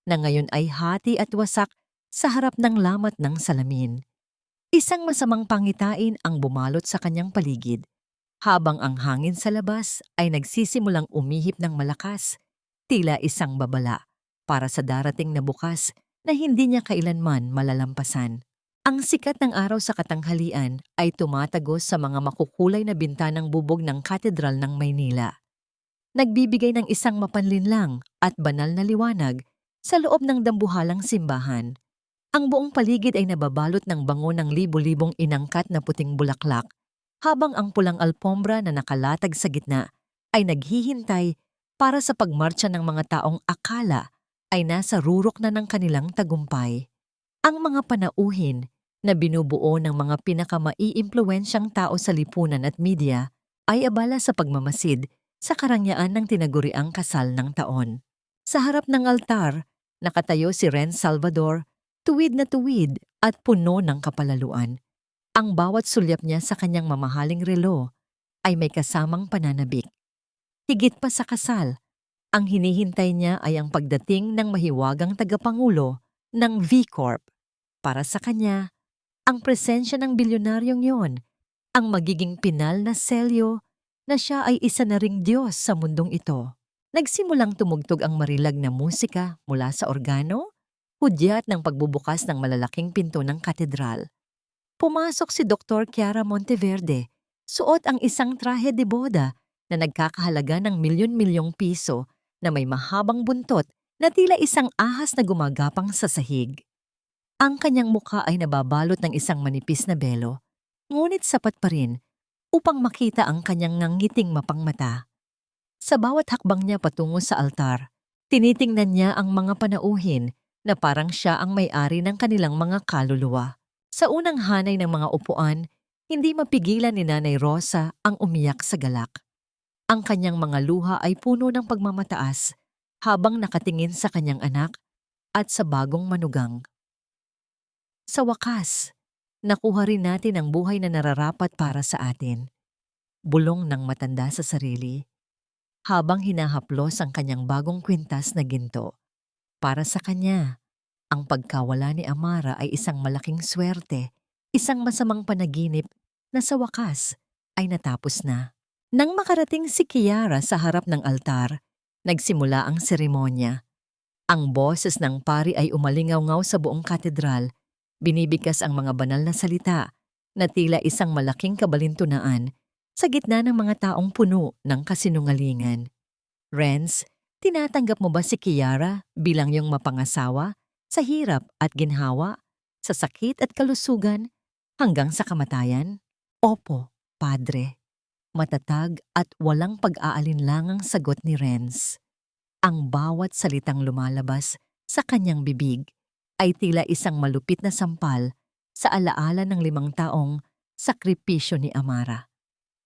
na ngayon ay hati at wasak sa harap ng lamat ng salamin. Isang masamang pangitain ang bumalot sa kanyang paligid, habang ang hangin sa labas ay nagsisimulang umihip ng malakas, tila isang babala para sa darating na bukas na hindi niya kailanman malalampasan. Ang sikat ng araw sa katanghalian ay tumatagos sa mga makukulay na bintanang bubog ng Katedral ng Maynila. Nagbibigay ng isang mapanlinlang at banal na liwanag sa loob ng dambuhalang simbahan. Ang buong paligid ay nababalot ng bango ng libo-libong inangkat na puting bulaklak, habang ang pulang alpombra na nakalatag sa gitna ay naghihintay para sa pagmarcha ng mga taong akala ay nasa rurok na ng kanilang tagumpay. Ang mga panauhin na binubuo ng mga pinakamaiimpluwensyang tao sa lipunan at media ay abala sa pagmamasid sa karangyaan ng tinaguriang kasal ng taon. Sa harap ng altar, nakatayo si Renz Salvador, tuwid na tuwid at puno ng kapalaluan. Ang bawat sulyap niya sa kanyang mamahaling relo ay may kasamang pananabik. Higit pa sa kasal, ang hinihintay niya ay ang pagdating ng mahiwagang tagapangulo ng V-Corp. Para sa kanya, ang presensya ng bilyonaryong yon ang magiging pinal na selyo na siya ay isa na ring Diyos sa mundong ito. Nagsimulang tumugtog ang marilag na musika mula sa organo, hudyat ng pagbubukas ng malalaking pinto ng katedral. Pumasok si Dr. Kiara Monteverde, suot ang isang trahe de boda na nagkakahalaga ng milyon-milyong piso na may mahabang buntot na tila isang ahas na gumagapang sa sahig. Ang kanyang mukha ay nababalot ng isang manipis na belo, ngunit sapat pa rin upang makita ang kanyang nangiting mapangmata. Sa bawat hakbang niya patungo sa altar, tinitingnan niya ang mga panauhin na parang siya ang may-ari ng kanilang mga kaluluwa. Sa unang hanay ng mga upuan, hindi mapigilan ni Nanay Rosa ang umiyak sa galak. Ang kanyang mga luha ay puno ng pagmamataas habang nakatingin sa kanyang anak at sa bagong manugang. Sa wakas, nakuha rin natin ang buhay na nararapat para sa atin. Bulong ng matanda sa sarili, habang hinahaplos ang kanyang bagong kwintas na ginto. Para sa kanya, ang pagkawala ni Amara ay isang malaking swerte, isang masamang panaginip na sa wakas ay natapos na. Nang makarating si Kiara sa harap ng altar, nagsimula ang seremonya. Ang boses ng pari ay umalingaw-ngaw sa buong katedral, binibigkas ang mga banal na salita na tila isang malaking kabalintunaan sa gitna ng mga taong puno ng kasinungalingan. Renz, tinatanggap mo ba si Kiara bilang iyong mapangasawa sa hirap at ginhawa, sa sakit at kalusugan, hanggang sa kamatayan? Opo, Padre. Matatag at walang pag-aalinlangang sagot ni Renz. Ang bawat salitang lumalabas sa kanyang bibig ay tila isang malupit na sampal sa alaala ng 5 taong sakripisyo ni Amara.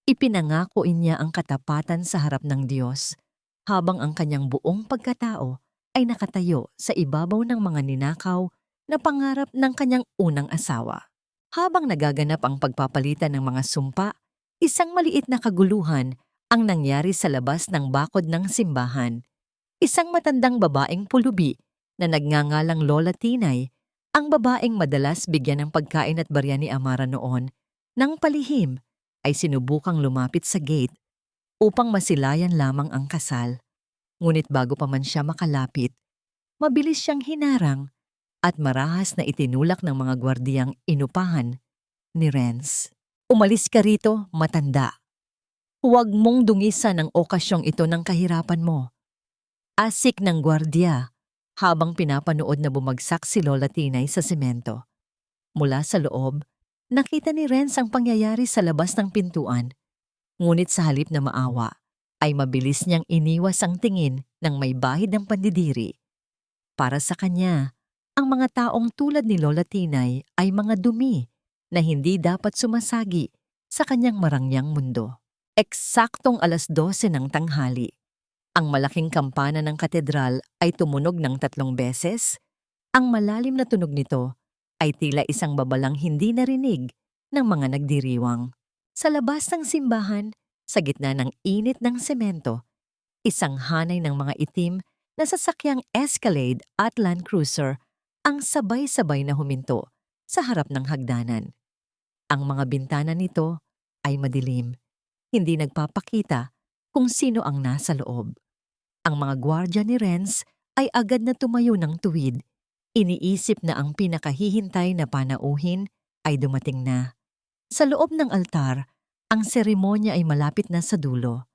Ipinangako niya ang katapatan sa harap ng Diyos habang ang kanyang buong pagkatao ay nakatayo sa ibabaw ng mga ninakaw na pangarap ng kanyang unang asawa. Habang nagaganap ang pagpapalitan ng mga sumpa, isang maliit na kaguluhan ang nangyari sa labas ng bakod ng simbahan. Isang matandang babaeng pulubi na nagngangalang Lola Tinay, ang babaeng madalas bigyan ng pagkain at barya ni Amara noon, nang palihim ay sinubukang lumapit sa gate upang masilayan lamang ang kasal. Ngunit bago pa man siya makalapit, mabilis siyang hinarang at marahas na itinulak ng mga gwardiyang inupahan ni Renz. Umalis ka rito, matanda. Huwag mong dungisan ang okasyong ito ng kahirapan mo. Asik ng gwardiya habang pinapanood na bumagsak si Lola Tinay sa semento. Mula sa loob, nakita ni Renz ang pangyayari sa labas ng pintuan. Ngunit sa halip na maawa, ay mabilis niyang iniwas ang tingin ng may bahid ng pandidiri. Para sa kanya, ang mga taong tulad ni Lola Tinay ay mga dumi na hindi dapat sumasagi sa kanyang marangyang mundo. Eksaktong 12:00 ng tanghali. Ang malaking kampana ng katedral ay tumunog ng 3 beses. Ang malalim na tunog nito ay tila isang babalang hindi narinig ng mga nagdiriwang. Sa labas ng simbahan, sa gitna ng init ng semento, isang hanay ng mga itim na sasakyang Escalade at Land Cruiser ang sabay-sabay na huminto sa harap ng hagdanan. Ang mga bintana nito ay madilim, hindi nagpapakita kung sino ang nasa loob. Ang mga gwardya ni Renz ay agad na tumayo ng tuwid. Iniisip na ang pinakahihintay na panauhin ay dumating na. Sa loob ng altar, ang seremonya ay malapit na sa dulo.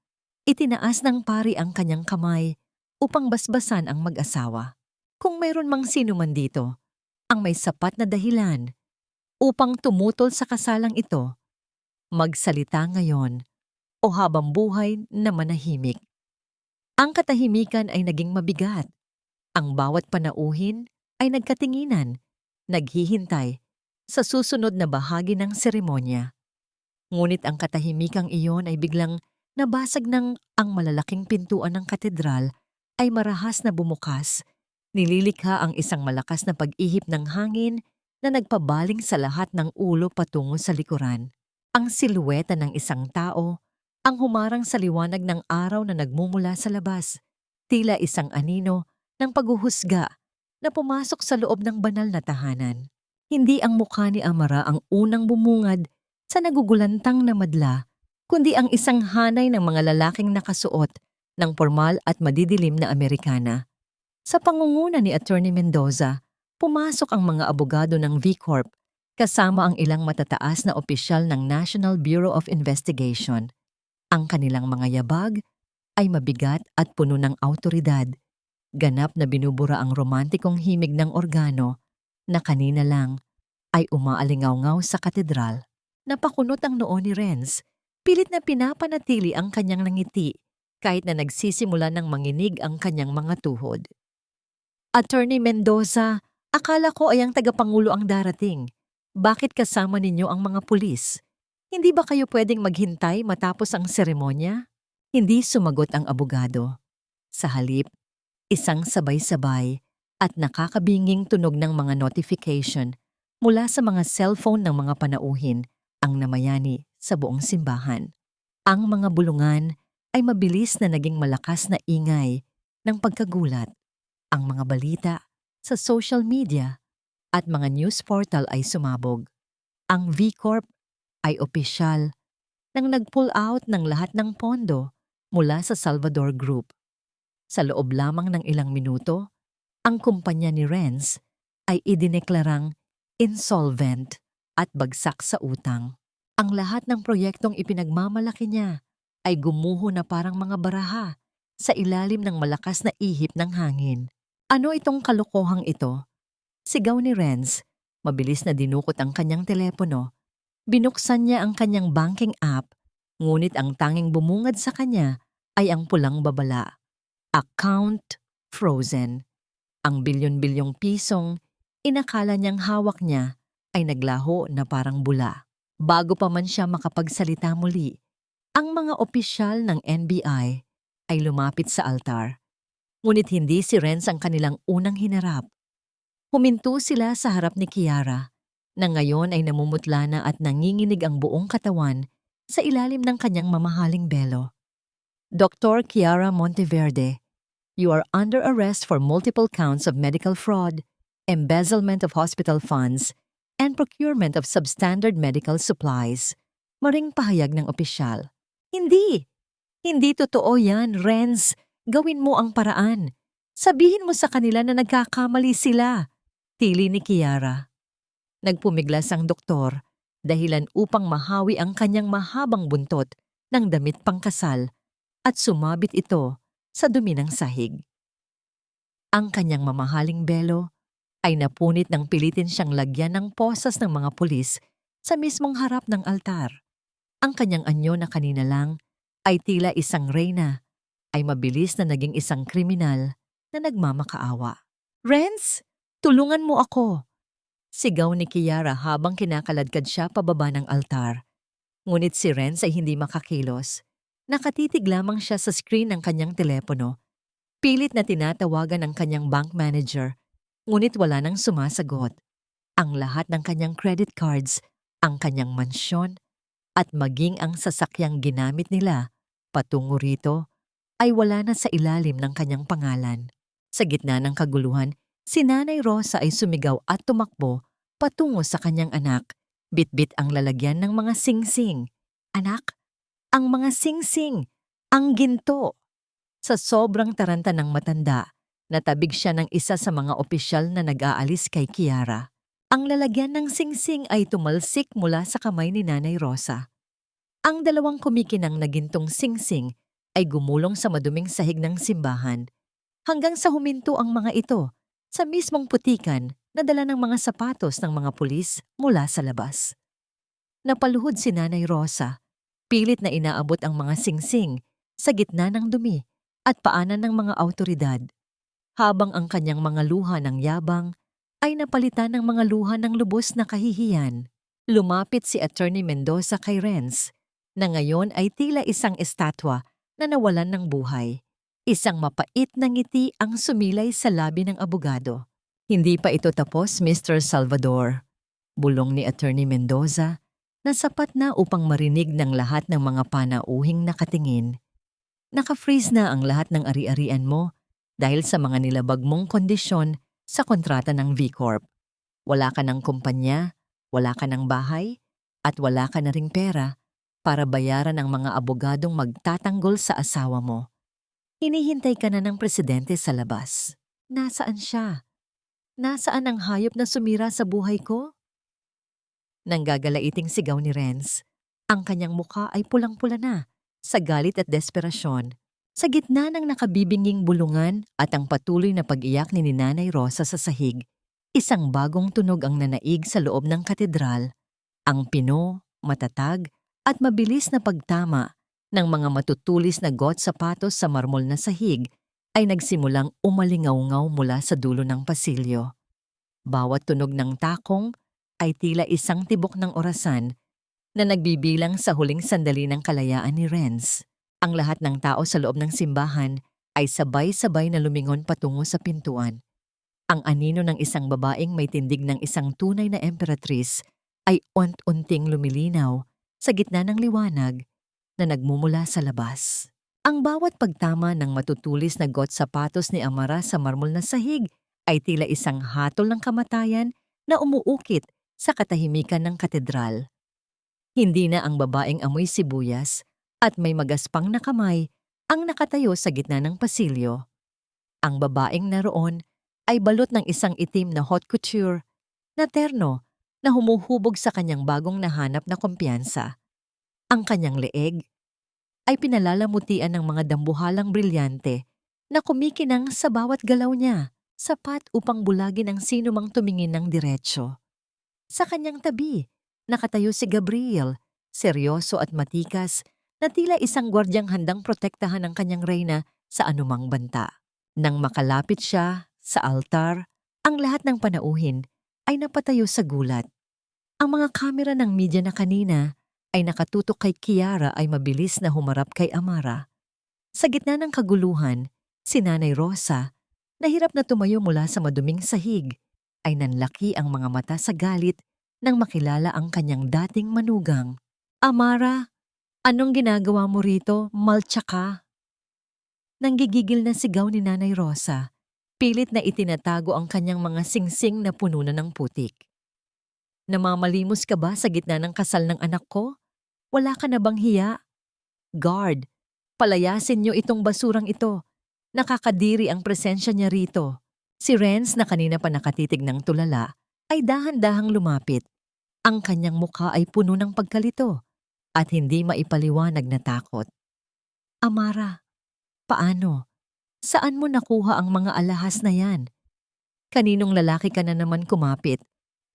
Itinaas ng pari ang kanyang kamay upang basbasan ang mag-asawa. Kung mayroon mang sino man dito, ang may sapat na dahilan upang tumutol sa kasalang ito, magsalita ngayon o habang buhay na manahimik. Ang katahimikan ay naging mabigat. Ang bawat panauhin ay nagkatinginan, naghihintay sa susunod na bahagi ng seremonya. Ngunit ang katahimikang iyon ay biglang nabasag ng ang malalaking pintuan ng katedral ay marahas na bumukas. Nililikha ang isang malakas na pag-ihip ng hangin na nagpabaling sa lahat ng ulo patungo sa likuran. Ang siluweta ng isang tao ang humarang sa liwanag ng araw na nagmumula sa labas, tila isang anino ng paghuhusga na pumasok sa loob ng banal na tahanan. Hindi ang mukha ni Amara ang unang bumungad sa nagugulantang na madla, kundi ang isang hanay ng mga lalaking nakasuot ng formal at madidilim na Amerikana. Sa pangunguna ni Attorney Mendoza, pumasok ang mga abogado ng V-Corp kasama ang ilang matataas na opisyal ng National Bureau of Investigation. Ang kanilang mga yabag ay mabigat at puno ng awtoridad. Ganap na binubura ang romantikong himig ng organo na kanina lang ay umaalingaw-ngaw sa katedral. Napakunot ang noo ni Renz, pilit na pinapanatili ang kanyang ngiti kahit na nagsisimula ng manginig ang kanyang mga tuhod. Attorney Mendoza, akala ko ay ang tagapangulo ang darating. Bakit kasama ninyo ang mga pulis? Hindi ba kayo pwedeng maghintay matapos ang seremonya? Hindi sumagot ang abogado. Sa halip, isang sabay-sabay at nakakabinging tunog ng mga notification mula sa mga cellphone ng mga panauhin ang namayani sa buong simbahan. Ang mga bulungan ay mabilis na naging malakas na ingay ng pagkagulat. Ang mga balita sa social media at mga news portal ay sumabog. Ang V Corp ay opisyal nang nag-pull out ng lahat ng pondo mula sa Salvador Group. Sa loob lamang ng ilang minuto, ang kumpanya ni Renz ay idineklarang insolvent at bagsak sa utang. Ang lahat ng proyektong ipinagmamalaki niya ay gumuho na parang mga baraha sa ilalim ng malakas na ihip ng hangin. Ano itong kalokohang ito? Sigaw ni Renz, mabilis na dinukot ang kanyang telepono. Binuksan niya ang kanyang banking app, ngunit ang tanging bumungad sa kanya ay ang pulang babala. Account frozen. Ang bilyon-bilyong pisong inakala niyang hawak niya ay naglaho na parang bula. Bago pa man siya makapagsalita muli, ang mga opisyal ng NBI ay lumapit sa altar. Ngunit hindi si Renz ang kanilang unang hinarap. Huminto sila sa harap ni Kiara, na ngayon ay namumutla na at nanginginig ang buong katawan sa ilalim ng kanyang mamahaling belo. Dr. Kiara Monteverde, you are under arrest for multiple counts of medical fraud, embezzlement of hospital funds, and procurement of substandard medical supplies. Maring pahayag ng opisyal. Hindi! Hindi totoo yan, Renz. Gawin mo ang paraan. Sabihin mo sa kanila na nagkakamali sila. Tili ni Kiara. Nagpumiglas ang doktor, dahilan upang mahawi ang kanyang mahabang buntot ng damit pangkasal at sumabit ito sa dumi ng sahig. Ang kanyang mamahaling belo ay napunit ng pilitin siyang lagyan ng posas ng mga pulis sa mismong harap ng altar. Ang kanyang anyo na kanina lang ay tila isang reyna, ay mabilis na naging isang kriminal na nagmamakaawa. Renz, tulungan mo ako! Sigaw ni Kiara habang kinakaladkad siya pababa ng altar. Ngunit si Renz ay hindi makakilos. Nakatitig lamang siya sa screen ng kanyang telepono. Pilit na tinatawagan ang kanyang bank manager, ngunit wala nang sumasagot. Ang lahat ng kanyang credit cards, ang kanyang mansyon, at maging ang sasakyang ginamit nila patungo rito ay wala na sa ilalim ng kanyang pangalan. Sa gitna ng kaguluhan, si Nanay Rosa ay sumigaw at tumakbo patungo sa kanyang anak. Bitbit ang lalagyan ng mga singsing. Anak, ang mga singsing, ang ginto. Sa sobrang taranta ng matanda, natabig siya ng isa sa mga opisyal na nag-aalis kay Kiara. Ang lalagyan ng singsing ay tumalsik mula sa kamay ni Nanay Rosa. Ang dalawang kumikinang na gintong singsing ay gumulong sa maduming sahig ng simbahan hanggang sa huminto ang mga ito sa mismong putikan na dala ng mga sapatos ng mga pulis mula sa labas. Napaluhod si Nanay Rosa, pilit na inaabot ang mga singsing sa gitna ng dumi at paanan ng mga awtoridad, habang ang kanyang mga luha ng yabang ay napalitan ng mga luha ng lubos na kahihiyan. Lumapit si Attorney Mendoza kay Renz, na ngayon ay tila isang estatwa na nawalan ng buhay. Isang mapait na ngiti ang sumilay sa labi ng abogado. Hindi pa ito tapos, Mr. Salvador. Bulong ni Attorney Mendoza na sapat na upang marinig ng lahat ng mga panauhing nakatingin. Naka-freeze na ang lahat ng ari-arian mo dahil sa mga nilabag mong kondisyon sa kontrata ng V Corp. Wala ka ng kumpanya, wala ka ng bahay, at wala ka na ring pera para bayaran ang mga abogadong magtatanggol sa asawa mo. Hinihintay ka na ng presidente sa labas. Nasaan siya? Nasaan ang hayop na sumira sa buhay ko? Nanggagalaiting sigaw ni Renz. Ang kanyang muka ay pulang-pula na sa galit at desperasyon. Sa gitna ng nakabibinging bulungan at ang patuloy na pag-iyak ni Nanay Rosa sa sahig, isang bagong tunog ang nanaig sa loob ng katedral. Ang pino, matatag, at mabilis na pagtama ng mga matutulis na got sapatos sa marmol na sahig ay nagsimulang umalingaw-ngaw mula sa dulo ng pasilyo. Bawat tunog ng takong ay tila isang tibok ng orasan na nagbibilang sa huling sandali ng kalayaan ni Renz. Ang lahat ng tao sa loob ng simbahan ay sabay-sabay na lumingon patungo sa pintuan. Ang anino ng isang babaeng may tindig ng isang tunay na emperatris ay unt-unting lumilinaw sa gitna ng liwanag na nagmumula sa labas. Ang bawat pagtama ng matutulis na got sapatos ni Amara sa marmol na sahig ay tila isang hatol ng kamatayan na umuukit sa katahimikan ng katedral. Hindi na ang babaeng amoy sibuyas at may magaspang na kamay ang nakatayo sa gitna ng pasilyo. Ang babaeng naroon ay balot ng isang itim na haute couture na terno na humuhubog sa kanyang bagong nahanap na kumpiyansa. Ang kanyang leeg ay pinalalamutian ng mga dambuhalang brilyante na kumikinang sa bawat galaw niya, sapat upang bulagin ang sino mang tumingin ng diretsyo. Sa kanyang tabi, nakatayo si Gabriel, seryoso at matikas, na tila isang gwardyang handang protektahan ang kanyang reyna sa anumang banta. Nang makalapit siya sa altar, ang lahat ng panauhin ay napatayo sa gulat. Ang mga kamera ng media na kanina ay nakatutok kay Kiara ay mabilis na humarap kay Amara. Sa gitna ng kaguluhan, si Nanay Rosa, na hirap na tumayo mula sa maduming sahig, ay nanlaki ang mga mata sa galit nang makilala ang kanyang dating manugang. Amara, anong ginagawa mo rito? Maltsa ka? Nanggigigil na sigaw ni Nanay Rosa, pilit na itinatago ang kanyang mga singsing na puno na ng putik. Namamalimos ka ba sa gitna ng kasal ng anak ko? Wala ka na bang hiya? Guard, palayasin niyo itong basurang ito. Nakakadiri ang presensya niya rito. Si Renz na kanina pa nakatitig ng tulala ay dahan-dahang lumapit. Ang kanyang mukha ay puno ng pagkalito at hindi maipaliwanag na takot. Amara, paano? Saan mo nakuha ang mga alahas na yan? Kaninong lalaki ka na naman kumapit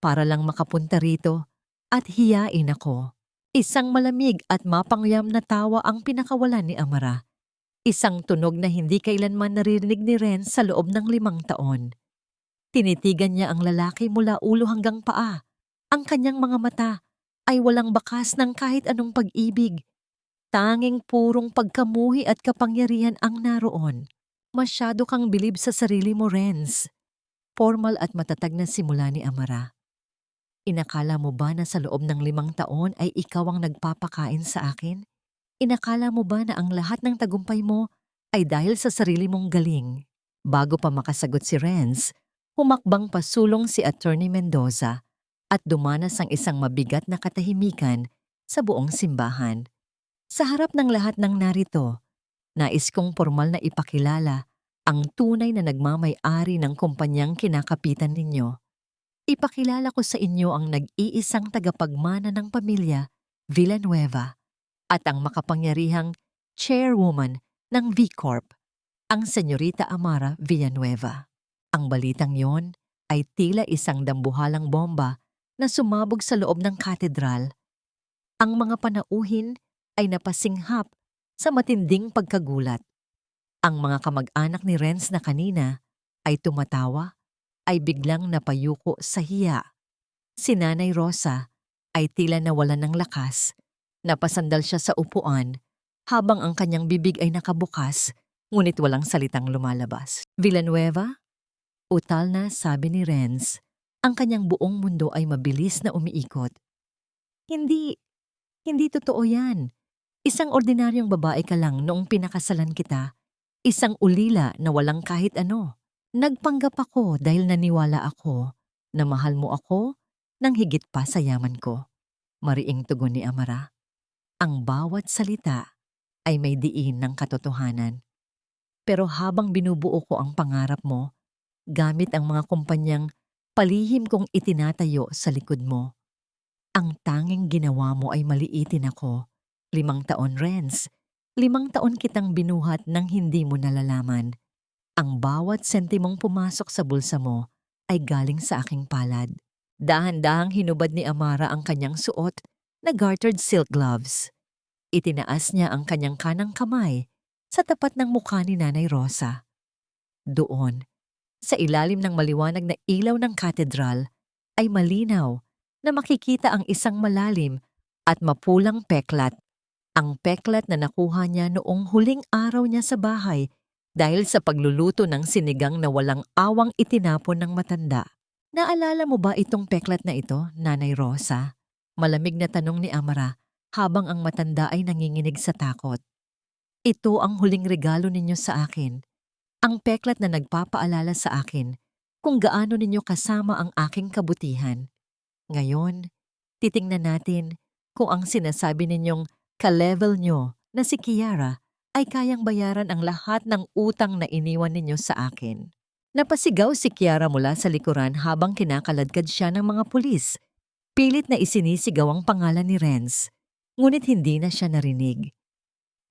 para lang makapunta rito at hiyain ako? Isang malamig at mapangyam na tawa ang pinakawalan ni Amara. Isang tunog na hindi kailanman naririnig ni Renz sa loob ng 5 taon. Tinitigan niya ang lalaki mula ulo hanggang paa. Ang kanyang mga mata ay walang bakas ng kahit anong pag-ibig. Tanging purong pagkamuhi at kapangyarihan ang naroon. Masyado kang bilib sa sarili mo, Renz. Formal at matatag na simula ni Amara. Inakala mo ba na sa loob ng 5 taon ay ikaw ang nagpapakain sa akin? Inakala mo ba na ang lahat ng tagumpay mo ay dahil sa sarili mong galing? Bago pa makasagot si Renz, humakbang pasulong si Attorney Mendoza at dumanas ang isang mabigat na katahimikan sa buong simbahan. Sa harap ng lahat ng narito, nais kong formal na ipakilala ang tunay na nagmamay-ari ng kumpanyang kinakapitan ninyo. Ipakilala ko sa inyo ang nag-iisang tagapagmana ng pamilya, Villanueva, at ang makapangyarihang chairwoman ng V-Corp, ang Senyorita Amara Villanueva. Ang balitang yon ay tila isang dambuhalang bomba na sumabog sa loob ng katedral. Ang mga panauhin ay napasinghap sa matinding pagkagulat. Ang mga kamag-anak ni Renz na kanina ay tumatawa, ay biglang napayuko sa hiya. Si Nanay Rosa ay tila nawalan ng lakas. Napasandal siya sa upuan habang ang kanyang bibig ay nakabukas, ngunit walang salitang lumalabas. Villanueva? Utal na sabi ni Renz, ang kanyang buong mundo ay mabilis na umiikot. Hindi totoo yan. Isang ordinaryong babae ka lang noong pinakasalan kita. Isang ulila na walang kahit ano. Nagpanggap ako dahil naniwala ako na mahal mo ako nang higit pa sa yaman ko. Mariing tugon ni Amara. Ang bawat salita ay may diin ng katotohanan. Pero habang binubuo ko ang pangarap mo, gamit ang mga kumpanyang palihim kong itinatayo sa likod mo, ang tanging ginawa mo ay maliitin ako. 5 taon, Renz. 5 taon kitang binuhat nang hindi mo nalalaman. Ang bawat sentimong pumasok sa bulsa mo ay galing sa aking palad. Dahan-dahang hinubad ni Amara ang kanyang suot na gartered silk gloves. Itinaas niya ang kanyang kanang kamay sa tapat ng mukha ni Nanay Rosa. Doon, sa ilalim ng maliwanag na ilaw ng katedral, ay malinaw na makikita ang isang malalim at mapulang peklat. Ang peklat na nakuha niya noong huling araw niya sa bahay dahil sa pagluluto ng sinigang na walang awang itinapon ng matanda. Naalala mo ba itong peklat na ito, Nanay Rosa? Malamig na tanong ni Amara habang ang matanda ay nanginginig sa takot. Ito ang huling regalo ninyo sa akin. Ang peklat na nagpapaalala sa akin kung gaano ninyo kasama ang aking kabutihan. Ngayon, titingnan natin kung ang sinasabi ninyong ka-level nyo na si Kiara ay kayang bayaran ang lahat ng utang na iniwan ninyo sa akin. Napasigaw si Kiara mula sa likuran habang kinakaladkad siya ng mga pulis. Pilit na isinisigaw ang pangalan ni Renz, ngunit hindi na siya narinig.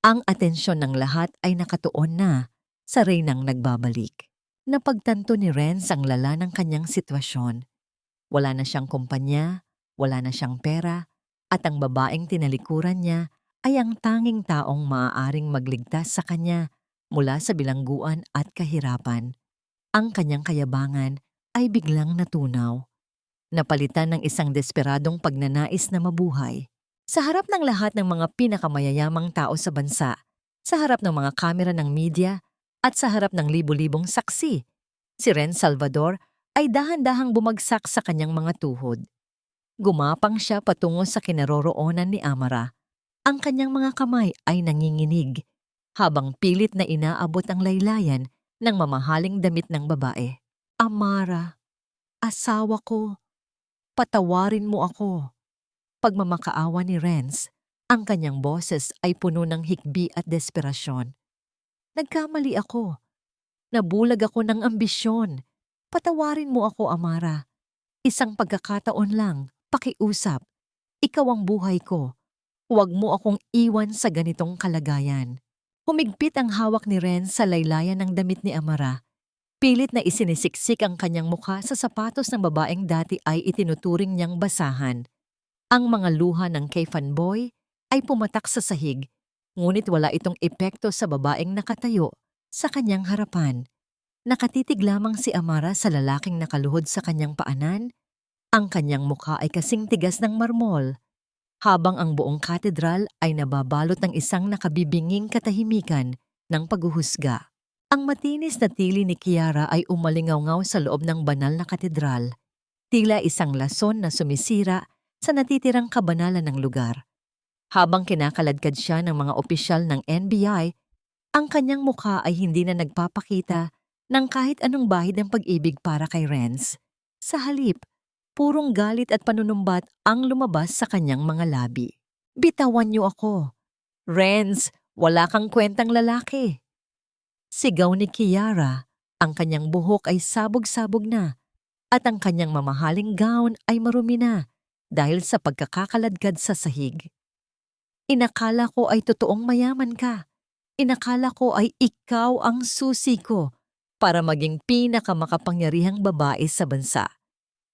Ang atensyon ng lahat ay nakatuon na sa Reynang nagbabalik. Napagtanto ni Renz ang lala ng kanyang sitwasyon. Wala na siyang kumpanya, wala na siyang pera, at ang babaeng tinalikuran niya ay ang tanging taong maaaring magligtas sa kanya mula sa bilangguan at kahirapan. Ang kanyang kayabangan ay biglang natunaw. Napalitan ng isang desperadong pagnanais na mabuhay. Sa harap ng lahat ng mga pinakamayayamang tao sa bansa, sa harap ng mga kamera ng media, at sa harap ng libu-libong saksi, si Renz Salvador ay dahan-dahang bumagsak sa kanyang mga tuhod. Gumapang siya patungo sa kinaroroonan ni Amara. Ang kanyang mga kamay ay nanginginig, habang pilit na inaabot ang laylayan ng mamahaling damit ng babae. Amara, asawa ko, patawarin mo ako. Pagmamakaawa ni Renz, ang kanyang boses ay puno ng hikbi at desperasyon. Nagkamali ako. Nabulag ako ng ambisyon. Patawarin mo ako, Amara. Isang pagkakataon lang, pakiusap. Ikaw ang buhay ko. Huwag mo akong iwan sa ganitong kalagayan. Humigpit ang hawak ni Renz sa laylayan ng damit ni Amara. Pilit na isinisiksik ang kanyang mukha sa sapatos ng babaeng dati ay itinuturing niyang basahan. Ang mga luha ng kay-fanboy ay pumatak sa sahig, ngunit wala itong epekto sa babaeng nakatayo sa kanyang harapan. Nakatitig lamang si Amara sa lalaking nakaluhod sa kanyang paanan. Ang kanyang mukha ay kasing tigas ng marmol, habang ang buong katedral ay nababalot ng isang nakabibinging katahimikan ng paghuhusga. Ang matinis na tili ni Kiara ay umalingaw-ngaw sa loob ng banal na katedral, tila isang lason na sumisira sa natitirang kabanalan ng lugar. Habang kinakaladkad siya ng mga opisyal ng NBI, ang kanyang mukha ay hindi na nagpapakita ng kahit anong bahid ng pag-ibig para kay Renz. Sa halip, purong galit at panunumbat ang lumabas sa kanyang mga labi. Bitawan niyo ako. Renz, wala kang kwentang lalaki. Sigaw ni Kiara, ang kanyang buhok ay sabog-sabog na at ang kanyang mamahaling gown ay marumi na dahil sa pagkakakaladkad sa sahig. Inakala ko ay totoong mayaman ka. Inakala ko ay ikaw ang susi ko para maging pinakamakapangyarihang babae sa bansa.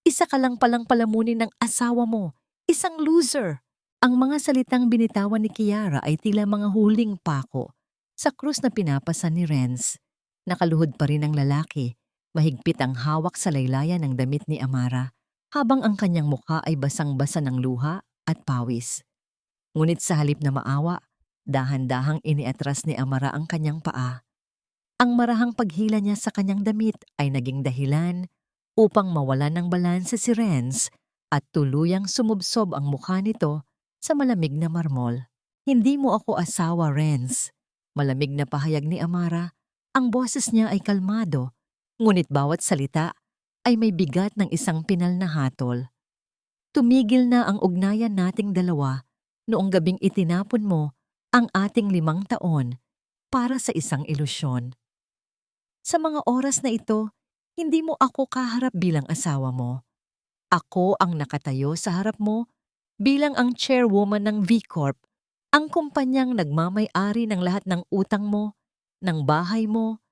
Isa ka lang palang palamunin ng asawa mo, isang loser. Ang mga salitang binitawan ni Kiara ay tila mga huling pako sa krus na pinapasan ni Renz. Nakaluhod pa rin ang lalaki, mahigpit ang hawak sa laylayan ng damit ni Amara, habang ang kanyang mukha ay basang-basa ng luha at pawis. Ngunit sa halip na maawa, dahan-dahang iniatras ni Amara ang kanyang paa. Ang marahang paghila niya sa kanyang damit ay naging dahilan upang mawalan ng balanse si Renz at tuluyang sumubsob ang mukha nito sa malamig na marmol. Hindi mo ako asawa, Renz. Malamig na pahayag ni Amara. Ang boses niya ay kalmado, ngunit bawat salita ay may bigat ng isang pinal na hatol. Tumigil na ang ugnayan nating dalawa noong gabing itinapon mo ang ating 5 taon para sa isang ilusyon. Sa mga oras na ito, hindi mo ako kaharap bilang asawa mo. Ako ang nakatayo sa harap mo bilang ang chairwoman ng V Corp, ang kumpanyang nagmamay-ari ng lahat ng utang mo, ng bahay mo,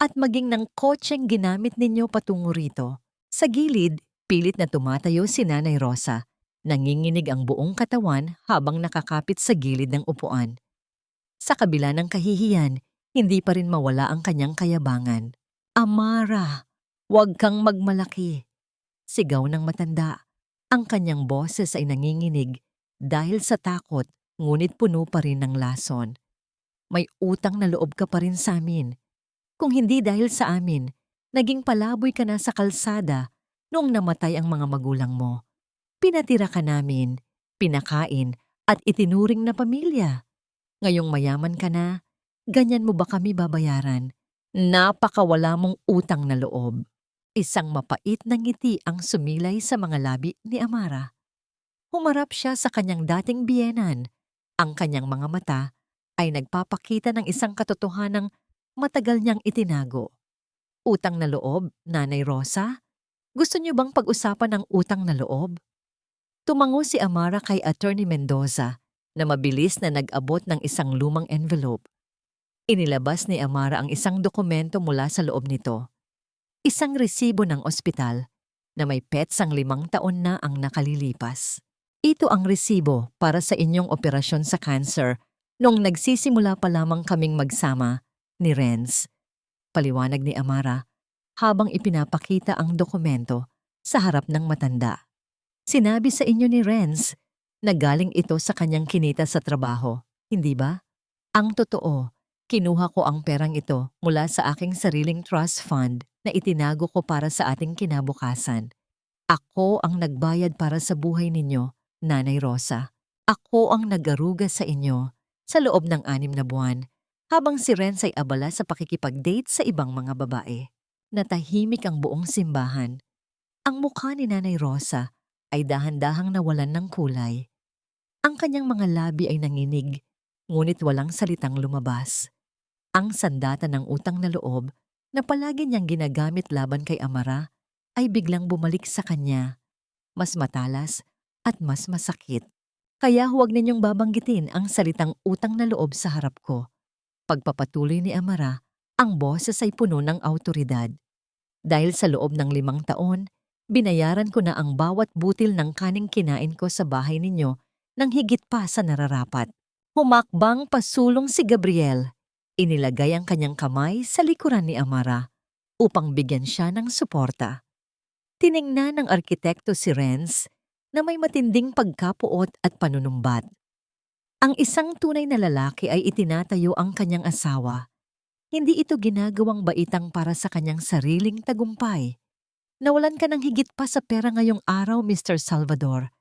at maging ng kotseng ginamit ninyo patungo rito. Sa gilid, pilit na tumatayo si Nanay Rosa. Nanginginig ang buong katawan habang nakakapit sa gilid ng upuan. Sa kabila ng kahihiyan, hindi pa rin mawala ang kanyang kayabangan. Amara, huwag kang magmalaki. Sigaw ng matanda. Ang kanyang boses ay nanginginig dahil sa takot, ngunit puno pa rin ng lason. May utang na loob ka pa rin sa amin. Kung hindi dahil sa amin, naging palaboy ka na sa kalsada noong namatay ang mga magulang mo. Pinatira ka namin, pinakain at itinuring na pamilya. Ngayong mayaman ka na, ganyan mo ba kami babayaran? Napakawala mong utang na loob. Isang mapait na ngiti ang sumilay sa mga labi ni Amara. Humarap siya sa kanyang dating biyenan. Ang kanyang mga mata ay nagpapakita ng isang katotohanang matagal niyang itinago. Utang na loob, Nanay Rosa? Gusto niyo bang pag-usapan ang utang na loob? Tumango si Amara kay Attorney Mendoza na mabilis na nag-abot ng isang lumang envelope. Inilabas ni Amara ang isang dokumento mula sa loob nito. Isang resibo ng ospital na may petsang 5 taon na ang nakalilipas. Ito ang resibo para sa inyong operasyon sa cancer noong nagsisimula pa lamang kaming magsama ni Renz. Paliwanag ni Amara habang ipinapakita ang dokumento sa harap ng matanda. Sinabi sa inyo ni Renz na galing ito sa kanyang kinita sa trabaho, hindi ba? Ang totoo, kinuha ko ang perang ito mula sa aking sariling trust fund na itinago ko para sa ating kinabukasan. Ako ang nagbayad para sa buhay ninyo, Nanay Rosa. Ako ang nagaruga sa inyo sa loob ng 6 na buwan habang si Renz ay abala sa pakikipag-date sa ibang mga babae. Natahimik ang buong simbahan. Ang mukha ni Nanay Rosa ay dahan-dahang nawalan ng kulay. Ang kanyang mga labi ay nanginig, ngunit walang salitang lumabas. Ang sandata ng utang na loob na palagi niyang ginagamit laban kay Amara ay biglang bumalik sa kanya, mas matalas at mas masakit. Kaya huwag ninyong babanggitin ang salitang utang na loob sa harap ko. Pagpapatuloy ni Amara, ang boses ay puno ng awtoridad. Dahil sa loob ng 5 taon, binayaran ko na ang bawat butil ng kaning kinain ko sa bahay ninyo ng higit pa sa nararapat. Humakbang pasulong si Gabriel. Inilagay ang kanyang kamay sa likuran ni Amara upang bigyan siya ng suporta. Tiningnan ng arkitekto si Renz na may matinding pagkapuot at panunumbat. Ang isang tunay na lalaki ay itinatayo ang kanyang asawa. Hindi ito ginagawang baitang para sa kanyang sariling tagumpay. Nawalan ka ng higit pa sa pera ngayong araw, Mr. Salvador.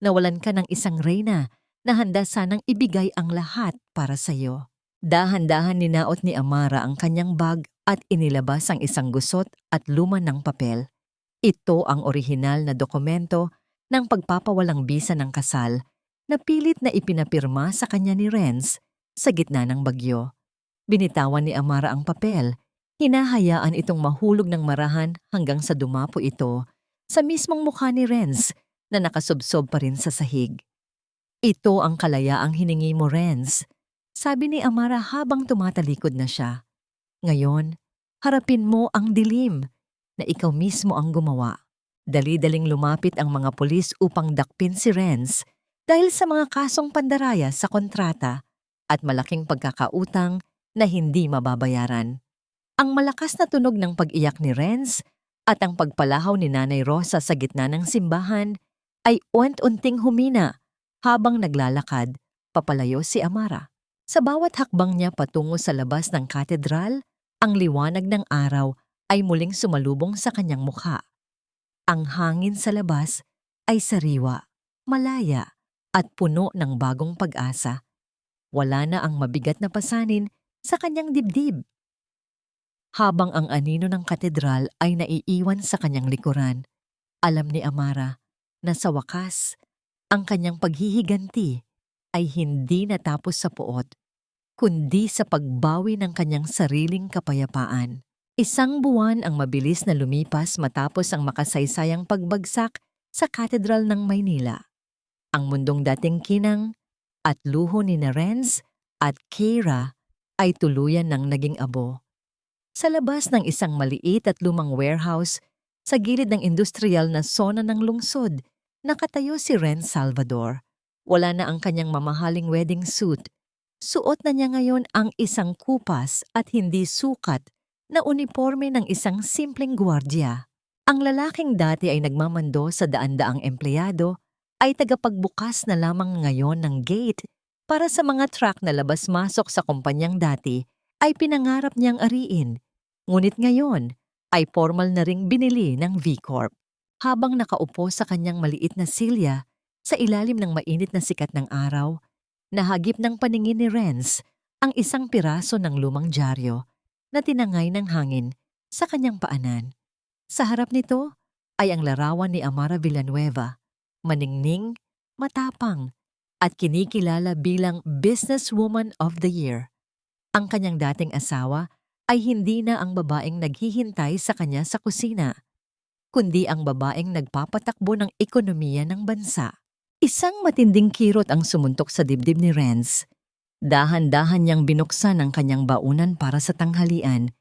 Nawalan ka ng isang reyna na handa sanang ibigay ang lahat para sa iyo. Dahan-dahan ninaot ni Amara ang kanyang bag at inilabas ang isang gusot at luma ng papel. Ito ang orihinal na dokumento ng pagpapawalang bisa ng kasal na pilit na ipinapirma sa kanya ni Renz sa gitna ng bagyo. Binitawan ni Amara ang papel. Hinahayaan itong mahulog ng marahan hanggang sa dumapo ito sa mismong mukha ni Renz na nakasubsob pa rin sa sahig. Ito ang kalayaang hiningi mo, Renz, sabi ni Amara habang tumatalikod na siya. Ngayon, harapin mo ang dilim na ikaw mismo ang gumawa. Dali-daling lumapit ang mga pulis upang dakpin si Renz dahil sa mga kasong pandaraya sa kontrata at malaking pagkakautang na hindi mababayaran. Ang malakas na tunog ng pag-iyak ni Renz at ang pagpalahaw ni Nanay Rosa sa gitna ng simbahan ay unti-unting humina habang naglalakad papalayo si Amara. Sa bawat hakbang niya patungo sa labas ng katedral, ang liwanag ng araw ay muling sumalubong sa kanyang mukha. Ang hangin sa labas ay sariwa, malaya, at puno ng bagong pag-asa. Wala na ang mabigat na pasanin sa kanyang dibdib. Habang ang anino ng katedral ay naiiwan sa kanyang likuran, alam ni Amara na sa wakas, ang kanyang paghihiganti ay hindi natapos sa puot, kundi sa pagbawi ng kanyang sariling kapayapaan. 1 buwan ang mabilis na lumipas matapos ang makasaysayang pagbagsak sa Katedral ng Maynila. Ang mundong dating kinang at luho ni Renz at Keira ay tuluyan ng naging abo. Sa labas ng isang maliit at lumang warehouse, sa gilid ng industrial na zona ng lungsod, nakatayo si Renz Salvador. Wala na ang kanyang mamahaling wedding suit. Suot na niya ngayon ang isang kupas at hindi sukat na uniporme ng isang simpleng gwardiya. Ang lalaking dati ay nagmamando sa daan-daang empleyado ay tagapagbukas na lamang ngayon ng gate para sa mga truck na labas-masok sa kumpanyang dati ay pinangarap niyang ariin. Ngunit ngayon ay formal na ring binili ng V-Corp. Habang nakaupo sa kanyang maliit na silya sa ilalim ng mainit na sikat ng araw, nahagip ng paningin ni Renz ang isang piraso ng lumang dyaryo na tinangay ng hangin sa kanyang paanan. Sa harap nito ay ang larawan ni Amara Villanueva, maningning, matapang, at kinikilala bilang Businesswoman of the Year. Ang kanyang dating asawa ay hindi na ang babaeng naghihintay sa kanya sa kusina, kundi ang babaeng nagpapatakbo ng ekonomiya ng bansa. Isang matinding kirot ang sumuntok sa dibdib ni Renz. Dahan-dahan niyang binuksan ang kanyang baunan para sa tanghalian,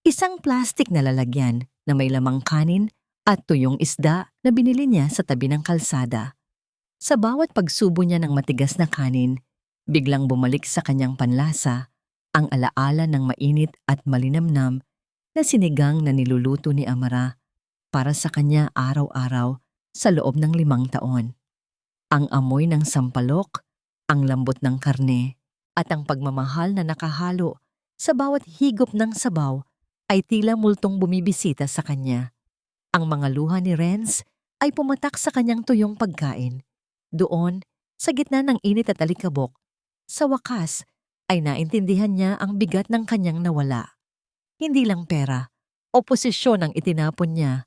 isang plastik na lalagyan na may lamang kanin at tuyong isda na binili niya sa tabi ng kalsada. Sa bawat pagsubo niya ng matigas na kanin, biglang bumalik sa kanyang panlasa ang alaala ng mainit at malinamnam na sinigang na niluluto ni Amara para sa kanya araw-araw sa loob ng 5 taon. Ang amoy ng sampalok, ang lambot ng karne, at ang pagmamahal na nakahalo sa bawat higop ng sabaw ay tila multong bumibisita sa kanya. Ang mga luha ni Renz ay pumatak sa kanyang tuyong pagkain. Doon, sa gitna ng init at alikabok, sa wakas ay naintindihan niya ang bigat ng kanyang nawala. Hindi lang pera o posisyon ang itinapon niya,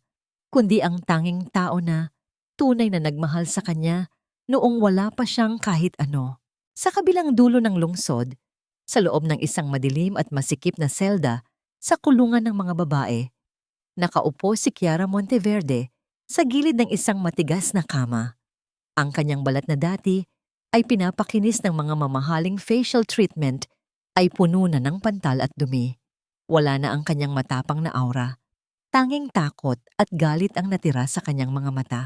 kundi ang tanging tao na tunay na nagmahal sa kanya noong wala pa siyang kahit ano. Sa kabilang dulo ng lungsod, sa loob ng isang madilim at masikip na selda sa kulungan ng mga babae, nakaupo si Kiara Monteverde sa gilid ng isang matigas na kama. Ang kanyang balat na dati ay pinapakinis ng mga mamahaling facial treatment ay puno na ng pantal at dumi. Wala na ang kanyang matapang na aura. Tanging takot at galit ang natira sa kanyang mga mata.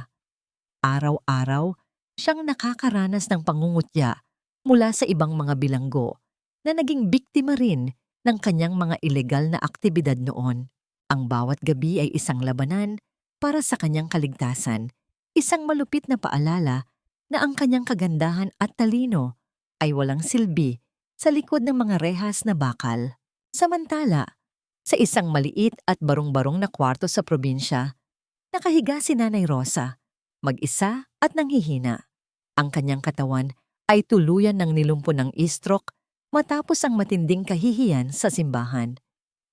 Araw-araw, siyang nakakaranas ng pangungutya mula sa ibang mga bilanggo na naging biktima rin ng kanyang mga ilegal na aktibidad noon. Ang bawat gabi ay isang labanan para sa kanyang kaligtasan, isang malupit na paalala na ang kanyang kagandahan at talino ay walang silbi sa likod ng mga rehas na bakal. Samantala, sa isang maliit at barong-barong na kwarto sa probinsya, nakahiga si Nanay Rosa, mag-isa at nanghihina. Ang kanyang katawan ay tuluyan ng nilumpo ng stroke matapos ang matinding kahihiyan sa simbahan.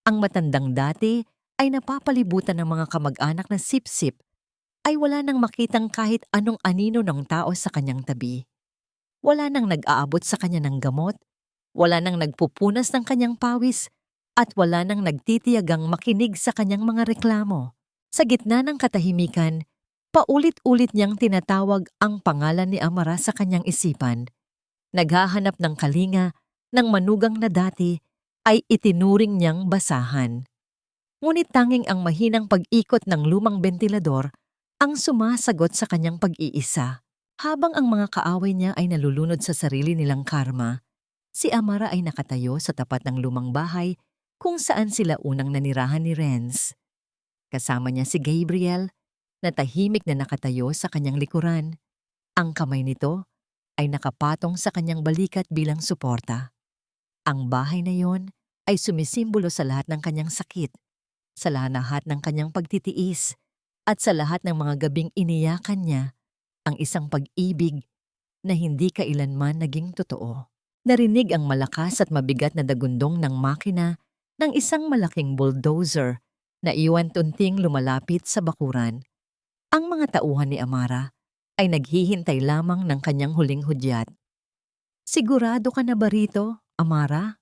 Ang matandang dati ay napapalibutan ng mga kamag-anak na sip-sip ay wala nang makitang kahit anong anino ng tao sa kanyang tabi. Wala nang nag-aabot sa kanya ng gamot, wala nang nagpupunas ng kanyang pawis, at wala nang nagtitiyagang makinig sa kanyang mga reklamo. Sa gitna ng katahimikan, paulit-ulit niyang tinatawag ang pangalan ni Amara sa kanyang isipan. Naghahanap ng kalinga ng manugang na dati ay itinuring niyang basahan. Ngunit tanging ang mahinang pag-ikot ng lumang bentilador ang sumasagot sa kanyang pag-iisa. Habang ang mga kaaway niya ay nalulunod sa sarili nilang karma, si Amara ay nakatayo sa tapat ng lumang bahay kung saan sila unang nanirahan ni Renz. Kasama niya si Gabriel, na tahimik na nakatayo sa kanyang likuran. Ang kamay nito ay nakapatong sa kanyang balikat bilang suporta. Ang bahay na yon ay sumisimbolo sa lahat ng kanyang sakit, sa lahat ng kanyang pagtitiis, at sa lahat ng mga gabing iniyakan niya ang isang pag-ibig na hindi kailanman naging totoo. Narinig ang malakas at mabigat na dagundong ng makina ng isang malaking bulldozer na iwan-tunting lumalapit sa bakuran. Ang mga tauhan ni Amara ay naghihintay lamang ng kanyang huling hudyat. "Sigurado ka na ba rito, Amara?"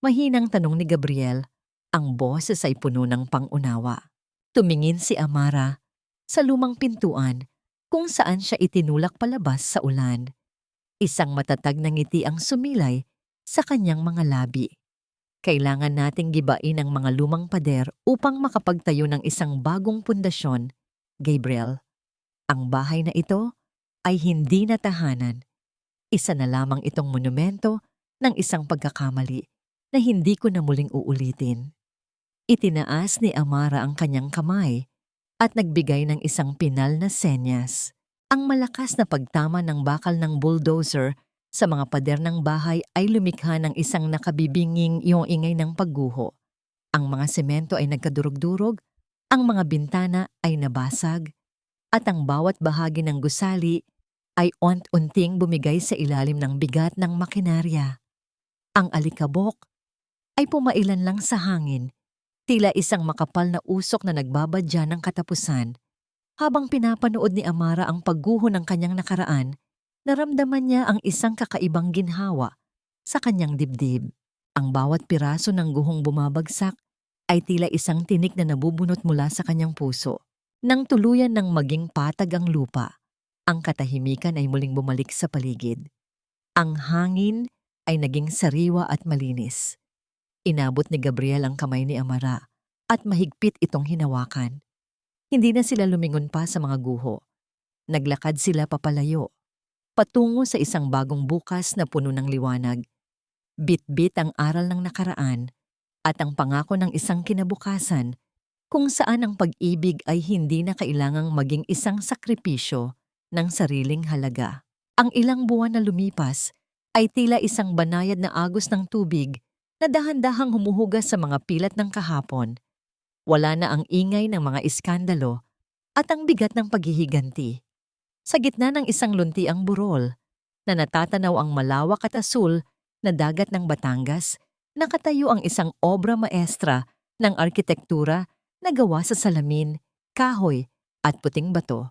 Mahinang tanong ni Gabriel. Ang boses ay puno ng pangunawa. Tumingin si Amara sa lumang pintuan kung saan siya itinulak palabas sa ulan. Isang matatag na ngiti ang sumilay sa kanyang mga labi. "Kailangan nating gibain ang mga lumang pader upang makapagtayo ng isang bagong pundasyon, Gabriel. Ang bahay na ito ay hindi na tahanan. Isa na lamang itong monumento ng isang pagkakamali na hindi ko na muling uulitin." Itinaas ni Amara ang kanyang kamay at nagbigay ng isang pinal na senyas. Ang malakas na pagtama ng bakal ng bulldozer sa mga pader ng bahay ay lumikha ng isang nakabibinging iyong ingay ng pagguho. Ang mga semento ay nagkadurog-durog, ang mga bintana ay nabasag, at ang bawat bahagi ng gusali ay unting bumigay sa ilalim ng bigat ng makinarya. Ang alikabok ay pumailan lang sa hangin, tila isang makapal na usok na nagbabadya ng katapusan. Habang pinapanood ni Amara ang pagguho ng kanyang nakaraan, naramdaman niya ang isang kakaibang ginhawa sa kanyang dibdib. Ang bawat piraso ng guhong bumabagsak ay tila isang tinik na nabubunot mula sa kanyang puso. Nang tuluyan ng maging patag ang lupa, ang katahimikan ay muling bumalik sa paligid. Ang hangin ay naging sariwa at malinis. Inabot ni Gabriel ang kamay ni Amara at mahigpit itong hinawakan. Hindi na sila lumingon pa sa mga guho. Naglakad sila papalayo, patungo sa isang bagong bukas na puno ng liwanag. Bit-bit ang aral ng nakaraan at ang pangako ng isang kinabukasan kung saan ang pag-ibig ay hindi na kailangang maging isang sakripisyo ng sariling halaga. Ang ilang buwan na lumipas ay tila isang banayad na agos ng tubig na dahan-dahang humuhugas sa mga pilat ng kahapon. Wala na ang ingay ng mga iskandalo at ang bigat ng paghihiganti. Sa gitna ng isang luntiang burol na natatanaw ang malawak at asul na dagat ng Batangas, nakatayo ang isang obra maestra ng arkitektura na gawa sa salamin, kahoy at puting bato.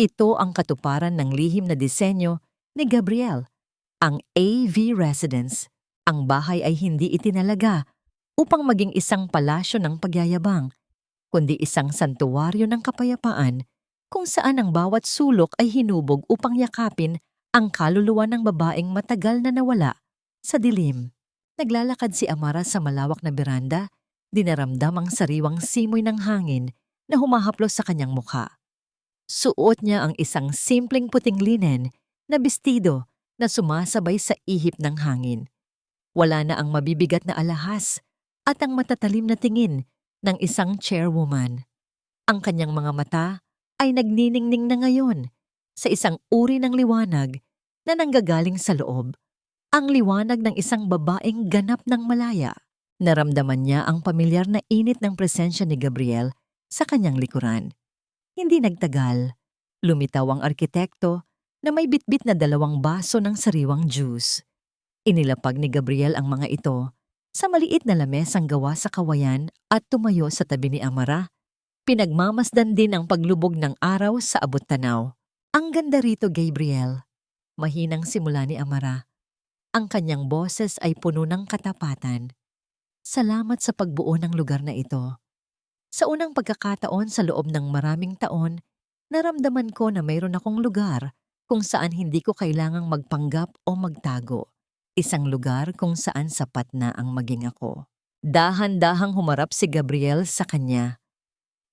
Ito ang katuparan ng lihim na disenyo ni Gabriel, ang AV Residence. Ang bahay ay hindi itinalaga upang maging isang palasyo ng pagyayabang, kundi isang santuwaryo ng kapayapaan kung saan ang bawat sulok ay hinubog upang yakapin ang kaluluwa ng babaeng matagal na nawala sa dilim. Naglalakad si Amara sa malawak na beranda, dinaramdam ang sariwang simoy ng hangin na humahaplos sa kanyang mukha. Suot niya ang isang simpleng puting linen na bestido na sumasabay sa ihip ng hangin. Wala na ang mabibigat na alahas at ang matatalim na tingin ng isang chairwoman. Ang kanyang mga mata ay nagniningning na ngayon sa isang uri ng liwanag na nanggagaling sa loob. Ang liwanag ng isang babaeng ganap ng malaya. Naramdaman niya ang pamilyar na init ng presensya ni Gabriel sa kanyang likuran. Hindi nagtagal, lumitaw ang arkitekto na may bitbit na 2 baso ng sariwang juice. Inilapag ni Gabriel ang mga ito sa maliit na lamesang gawa sa kawayan at tumayo sa tabi ni Amara. Pinagmamasdan din ang paglubog ng araw sa abot tanaw. Ang ganda rito, Gabriel. Mahinang simula ni Amara. Ang kanyang boses ay puno ng katapatan. Salamat sa pagbuo ng lugar na ito. Sa unang pagkakataon sa loob ng maraming taon, naramdaman ko na mayroon akong lugar kung saan hindi ko kailangang magpanggap o magtago. Isang lugar kung saan sapat na ang maging ako. Dahan-dahang humarap si Gabriel sa kanya.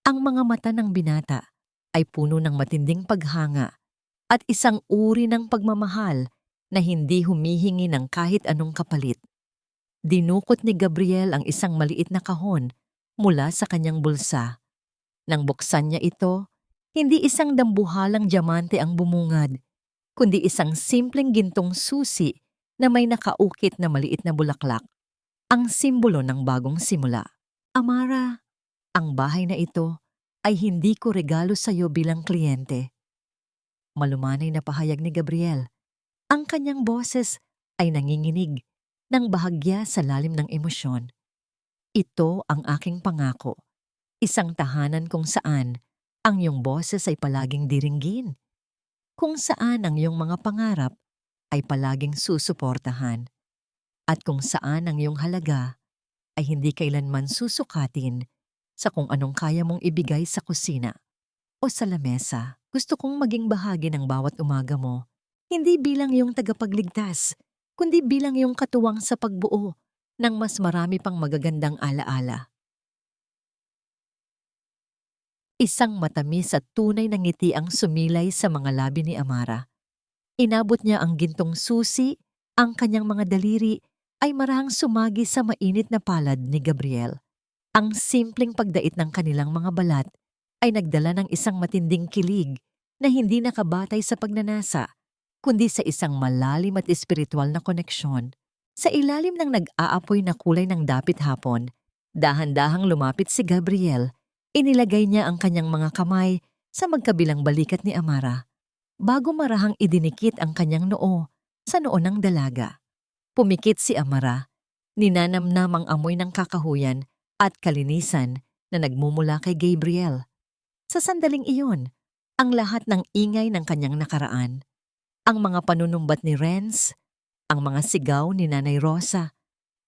Ang mga mata ng binata ay puno ng matinding paghanga at isang uri ng pagmamahal na hindi humihingi ng kahit anong kapalit. Dinukot ni Gabriel ang isang maliit na kahon mula sa kanyang bulsa. Nang buksan niya ito, hindi isang dambuhalang diamante ang bumungad, kundi isang simpleng gintong susi na may nakaukit na maliit na bulaklak, ang simbolo ng bagong simula. Amara, ang bahay na ito ay hindi ko regalo sa iyo bilang kliyente. Malumanay na pahayag ni Gabriel. Ang kanyang boses ay nanginginig ng bahagya sa lalim ng emosyon. Ito ang aking pangako, isang tahanan kung saan ang iyong boses ay palaging diringgin, kung saan ang iyong mga pangarap ay palaging susuportahan, at kung saan ang iyong halaga ay hindi kailanman susukatin sa kung anong kaya mong ibigay sa kusina o sa lamesa. Gusto kong maging bahagi ng bawat umaga mo, hindi bilang iyong tagapagligtas, kundi bilang iyong katuwang sa pagbuo ng mas marami pang magagandang alaala. Isang matamis at tunay na ngiti ang sumilay sa mga labi ni Amara. Inabot niya ang gintong susi, ang kanyang mga daliri ay marahang sumagi sa mainit na palad ni Gabriel. Ang simpleng pagdait ng kanilang mga balat ay nagdala ng isang matinding kilig na hindi nakabatay sa pagnanasa, kundi sa isang malalim at espiritual na koneksyon. Sa ilalim ng nag-aapoy na kulay ng dapit hapon, dahan-dahang lumapit si Gabriel. Inilagay niya ang kanyang mga kamay sa magkabilang balikat ni Amara, bago marahang idinikit ang kanyang noo sa noo ng dalaga. Pumikit si Amara, ninanamnam ang amoy ng kakahuyan at kalinisan na nagmumula kay Gabriel. Sa sandaling iyon, ang lahat ng ingay ng kanyang nakaraan, ang mga panunumbat ni Renz, ang mga sigaw ni Nanay Rosa,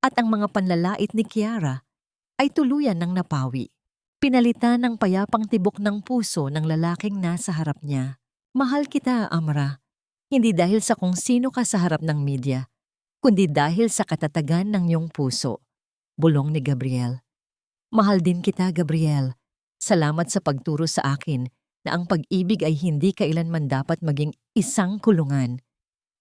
at ang mga panlalait ni Kiara ay tuluyan ng napawi. Pinalitan ng payapang tibok ng puso ng lalaking nasa harap niya. Mahal kita, Amara, hindi dahil sa kung sino ka sa harap ng media, kundi dahil sa katatagan ng iyong puso. Bulong ni Gabriel. Mahal din kita, Gabriel. Salamat sa pagturo sa akin na ang pag-ibig ay hindi kailanman dapat maging isang kulungan.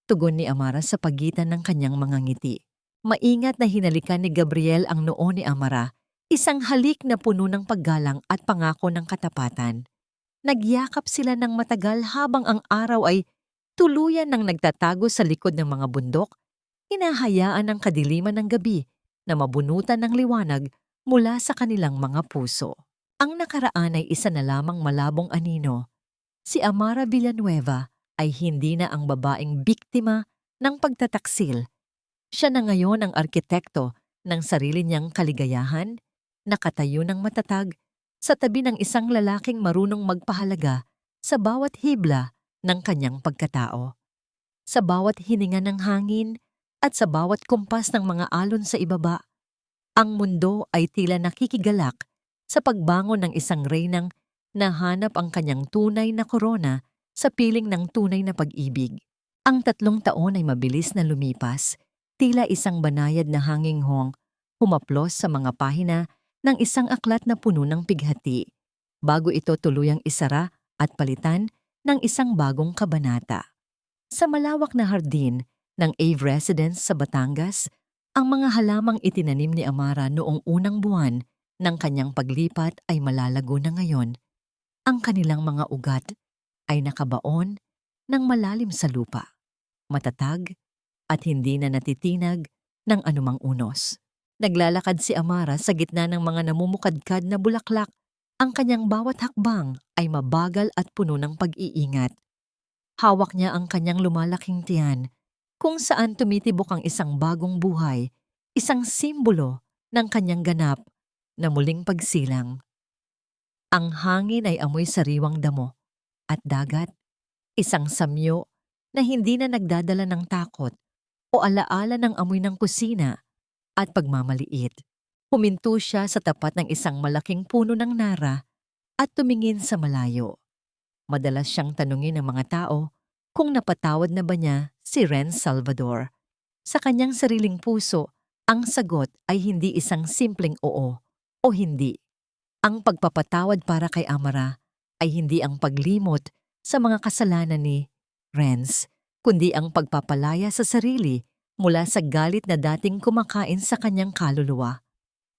Tugon ni Amara sa pagitan ng kanyang mga ngiti. Maingat na hinalikan ni Gabriel ang noo ni Amara, isang halik na puno ng paggalang at pangako ng katapatan. Nagyakap sila ng matagal habang ang araw ay tuluyan ng nagtatago sa likod ng mga bundok, hinahayaan ang kadiliman ng gabi na mabunutan ng liwanag mula sa kanilang mga puso. Ang nakaraan ay isa na lamang malabong anino. Si Amara Villanueva ay hindi na ang babaeng biktima ng pagtataksil. Siya na ngayon ang arkitekto ng sarili niyang kaligayahan, nakatayo ng matatag sa tabi ng isang lalaking marunong magpahalaga sa bawat hibla ng kanyang pagkatao. Sa bawat hininga ng hangin at sa bawat kumpas ng mga alon sa ibaba, ang mundo ay tila nakikigalak sa pagbangon ng isang reynang nahanap ang kanyang tunay na korona sa piling ng tunay na pag-ibig. Ang 3 taon ay mabilis na lumipas, tila isang banayad na hanginghong humaplos sa mga pahina ng isang aklat na puno ng pighati, bago ito tuluyang isara at palitan ng isang bagong kabanata. Sa malawak na hardin ng Ave Residence sa Batangas, ang mga halamang itinanim ni Amara noong unang buwan ng kanyang paglipat ay malalago na ngayon. Ang kanilang mga ugat ay nakabaon ng malalim sa lupa, matatag at hindi na natitinag ng anumang unos. Naglalakad si Amara sa gitna ng mga namumukadkad na bulaklak. Ang kanyang bawat hakbang ay mabagal at puno ng pag-iingat. Hawak niya ang kanyang lumalaking tiyan, kung saan tumitibok ang isang bagong buhay, isang simbolo ng kanyang ganap na muling pagsilang. Ang hangin ay amoy sariwang damo at dagat, isang samyo na hindi na nagdadala ng takot o alaala ng amoy ng kusina at pagmamaliit. Huminto siya sa tapat ng isang malaking puno ng nara at tumingin sa malayo. Madalas siyang tanungin ng mga tao kung napatawad na ba niya si Renz Salvador. Sa kanyang sariling puso, ang sagot ay hindi isang simpleng oo o hindi. Ang pagpapatawad para kay Amara ay hindi ang paglimot sa mga kasalanan ni Renz, kundi ang pagpapalaya sa sarili mula sa galit na dating kumakain sa kanyang kaluluwa.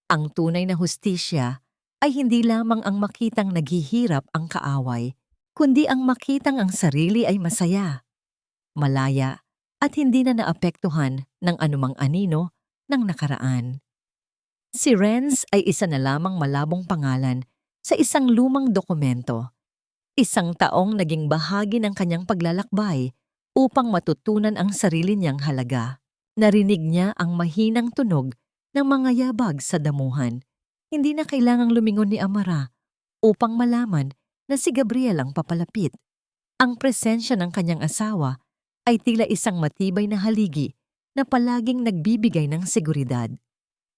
Ang tunay na hustisya ay hindi lamang ang makitang naghihirap ang kaaway, kundi ang makitang ang sarili ay masaya, malaya, at hindi na naapektuhan ng anumang anino ng nakaraan. Si Renz ay isa na lamang malabong pangalan sa isang lumang dokumento. Isang taong naging bahagi ng kanyang paglalakbay upang matutunan ang sarili niyang halaga. Narinig niya ang mahinang tunog ng mga yabag sa damuhan. Hindi na kailangang lumingon ni Amara upang malaman na si Gabriel ang papalapit. Ang presensya ng kanyang asawa ay tila isang matibay na haligi na palaging nagbibigay ng seguridad.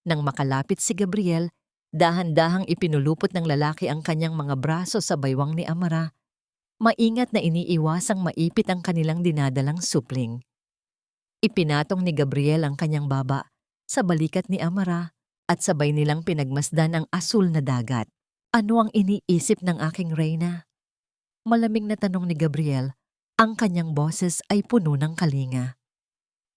Nang makalapit si Gabriel, dahan-dahang ipinulupot ng lalaki ang kanyang mga braso sa baywang ni Amara. Maingat na iniiwasang maipit ang kanilang dinadalang supling. Ipinatong ni Gabriel ang kanyang baba sa balikat ni Amara at sabay nilang pinagmasdan ang asul na dagat. Ano ang iniisip ng aking reyna? Malamig na tanong ni Gabriel, ang kanyang boses ay puno ng kalinga.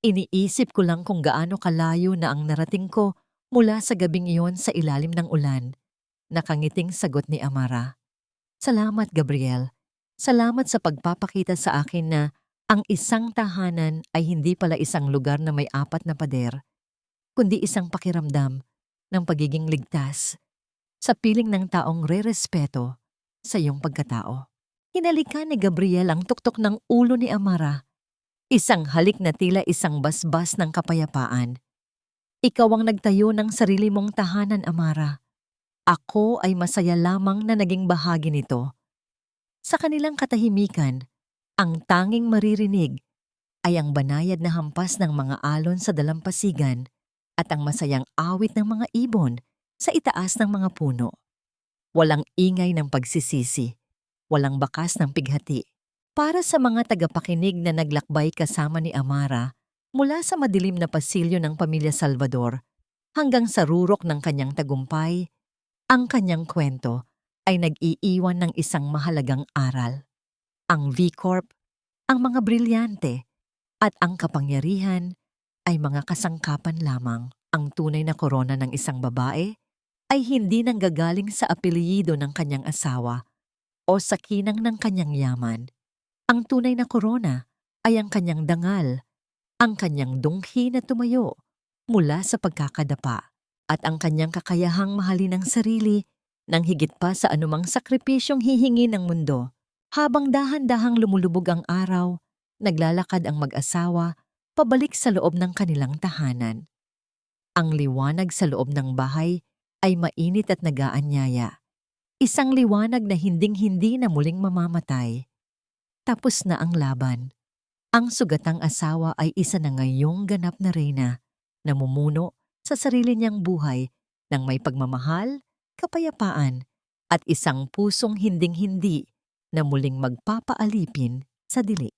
Iniisip ko lang kung gaano kalayo na ang narating ko Mula sa gabing iyon sa ilalim ng ulan, nakangiting sagot ni Amara. Salamat, Gabriel. Salamat sa pagpapakita sa akin na ang isang tahanan ay hindi pala isang lugar na may apat na pader, kundi isang pakiramdam ng pagiging ligtas sa piling ng taong re-respeto sa iyong pagkatao. Hinalikan ni Gabriel ang tuktok ng ulo ni Amara, isang halik na tila isang basbas ng kapayapaan. Ikaw ang nagtayo ng sarili mong tahanan, Amara. Ako ay masaya lamang na naging bahagi nito. Sa kanilang katahimikan, ang tanging maririnig ay ang banayad na hampas ng mga alon sa dalampasigan at ang masayang awit ng mga ibon sa itaas ng mga puno. Walang ingay ng pagsisisi, walang bakas ng pighati. Para sa mga tagapakinig na naglakbay kasama ni Amara mula sa madilim na pasilyo ng pamilya Salvador hanggang sa rurok ng kanyang tagumpay, ang kanyang kwento ay nag-iiwan ng isang mahalagang aral. Ang V Corp, ang mga brilyante, at ang kapangyarihan ay mga kasangkapan lamang. Ang tunay na korona ng isang babae ay hindi nanggagaling sa apelyido ng kanyang asawa o sa kinang ng kanyang yaman. Ang tunay na korona ay ang kanyang dangal, ang kanyang dunghi na tumayo mula sa pagkakadapa, at ang kanyang kakayahang mahalin ang sarili nang higit pa sa anumang sakripisyong hihingi ng mundo. Habang dahan-dahang lumulubog ang araw, naglalakad ang mag-asawa pabalik sa loob ng kanilang tahanan. Ang liwanag sa loob ng bahay ay mainit at nagaanyaya. Isang liwanag na hinding-hindi na muling mamamatay. Tapos na ang laban. Ang sugatang asawa ay isa na ngayong ganap na reyna, namumuno sa sarili niyang buhay ng may pagmamahal, kapayapaan, at isang pusong hinding-hindi na muling magpapaalipin sa dilim.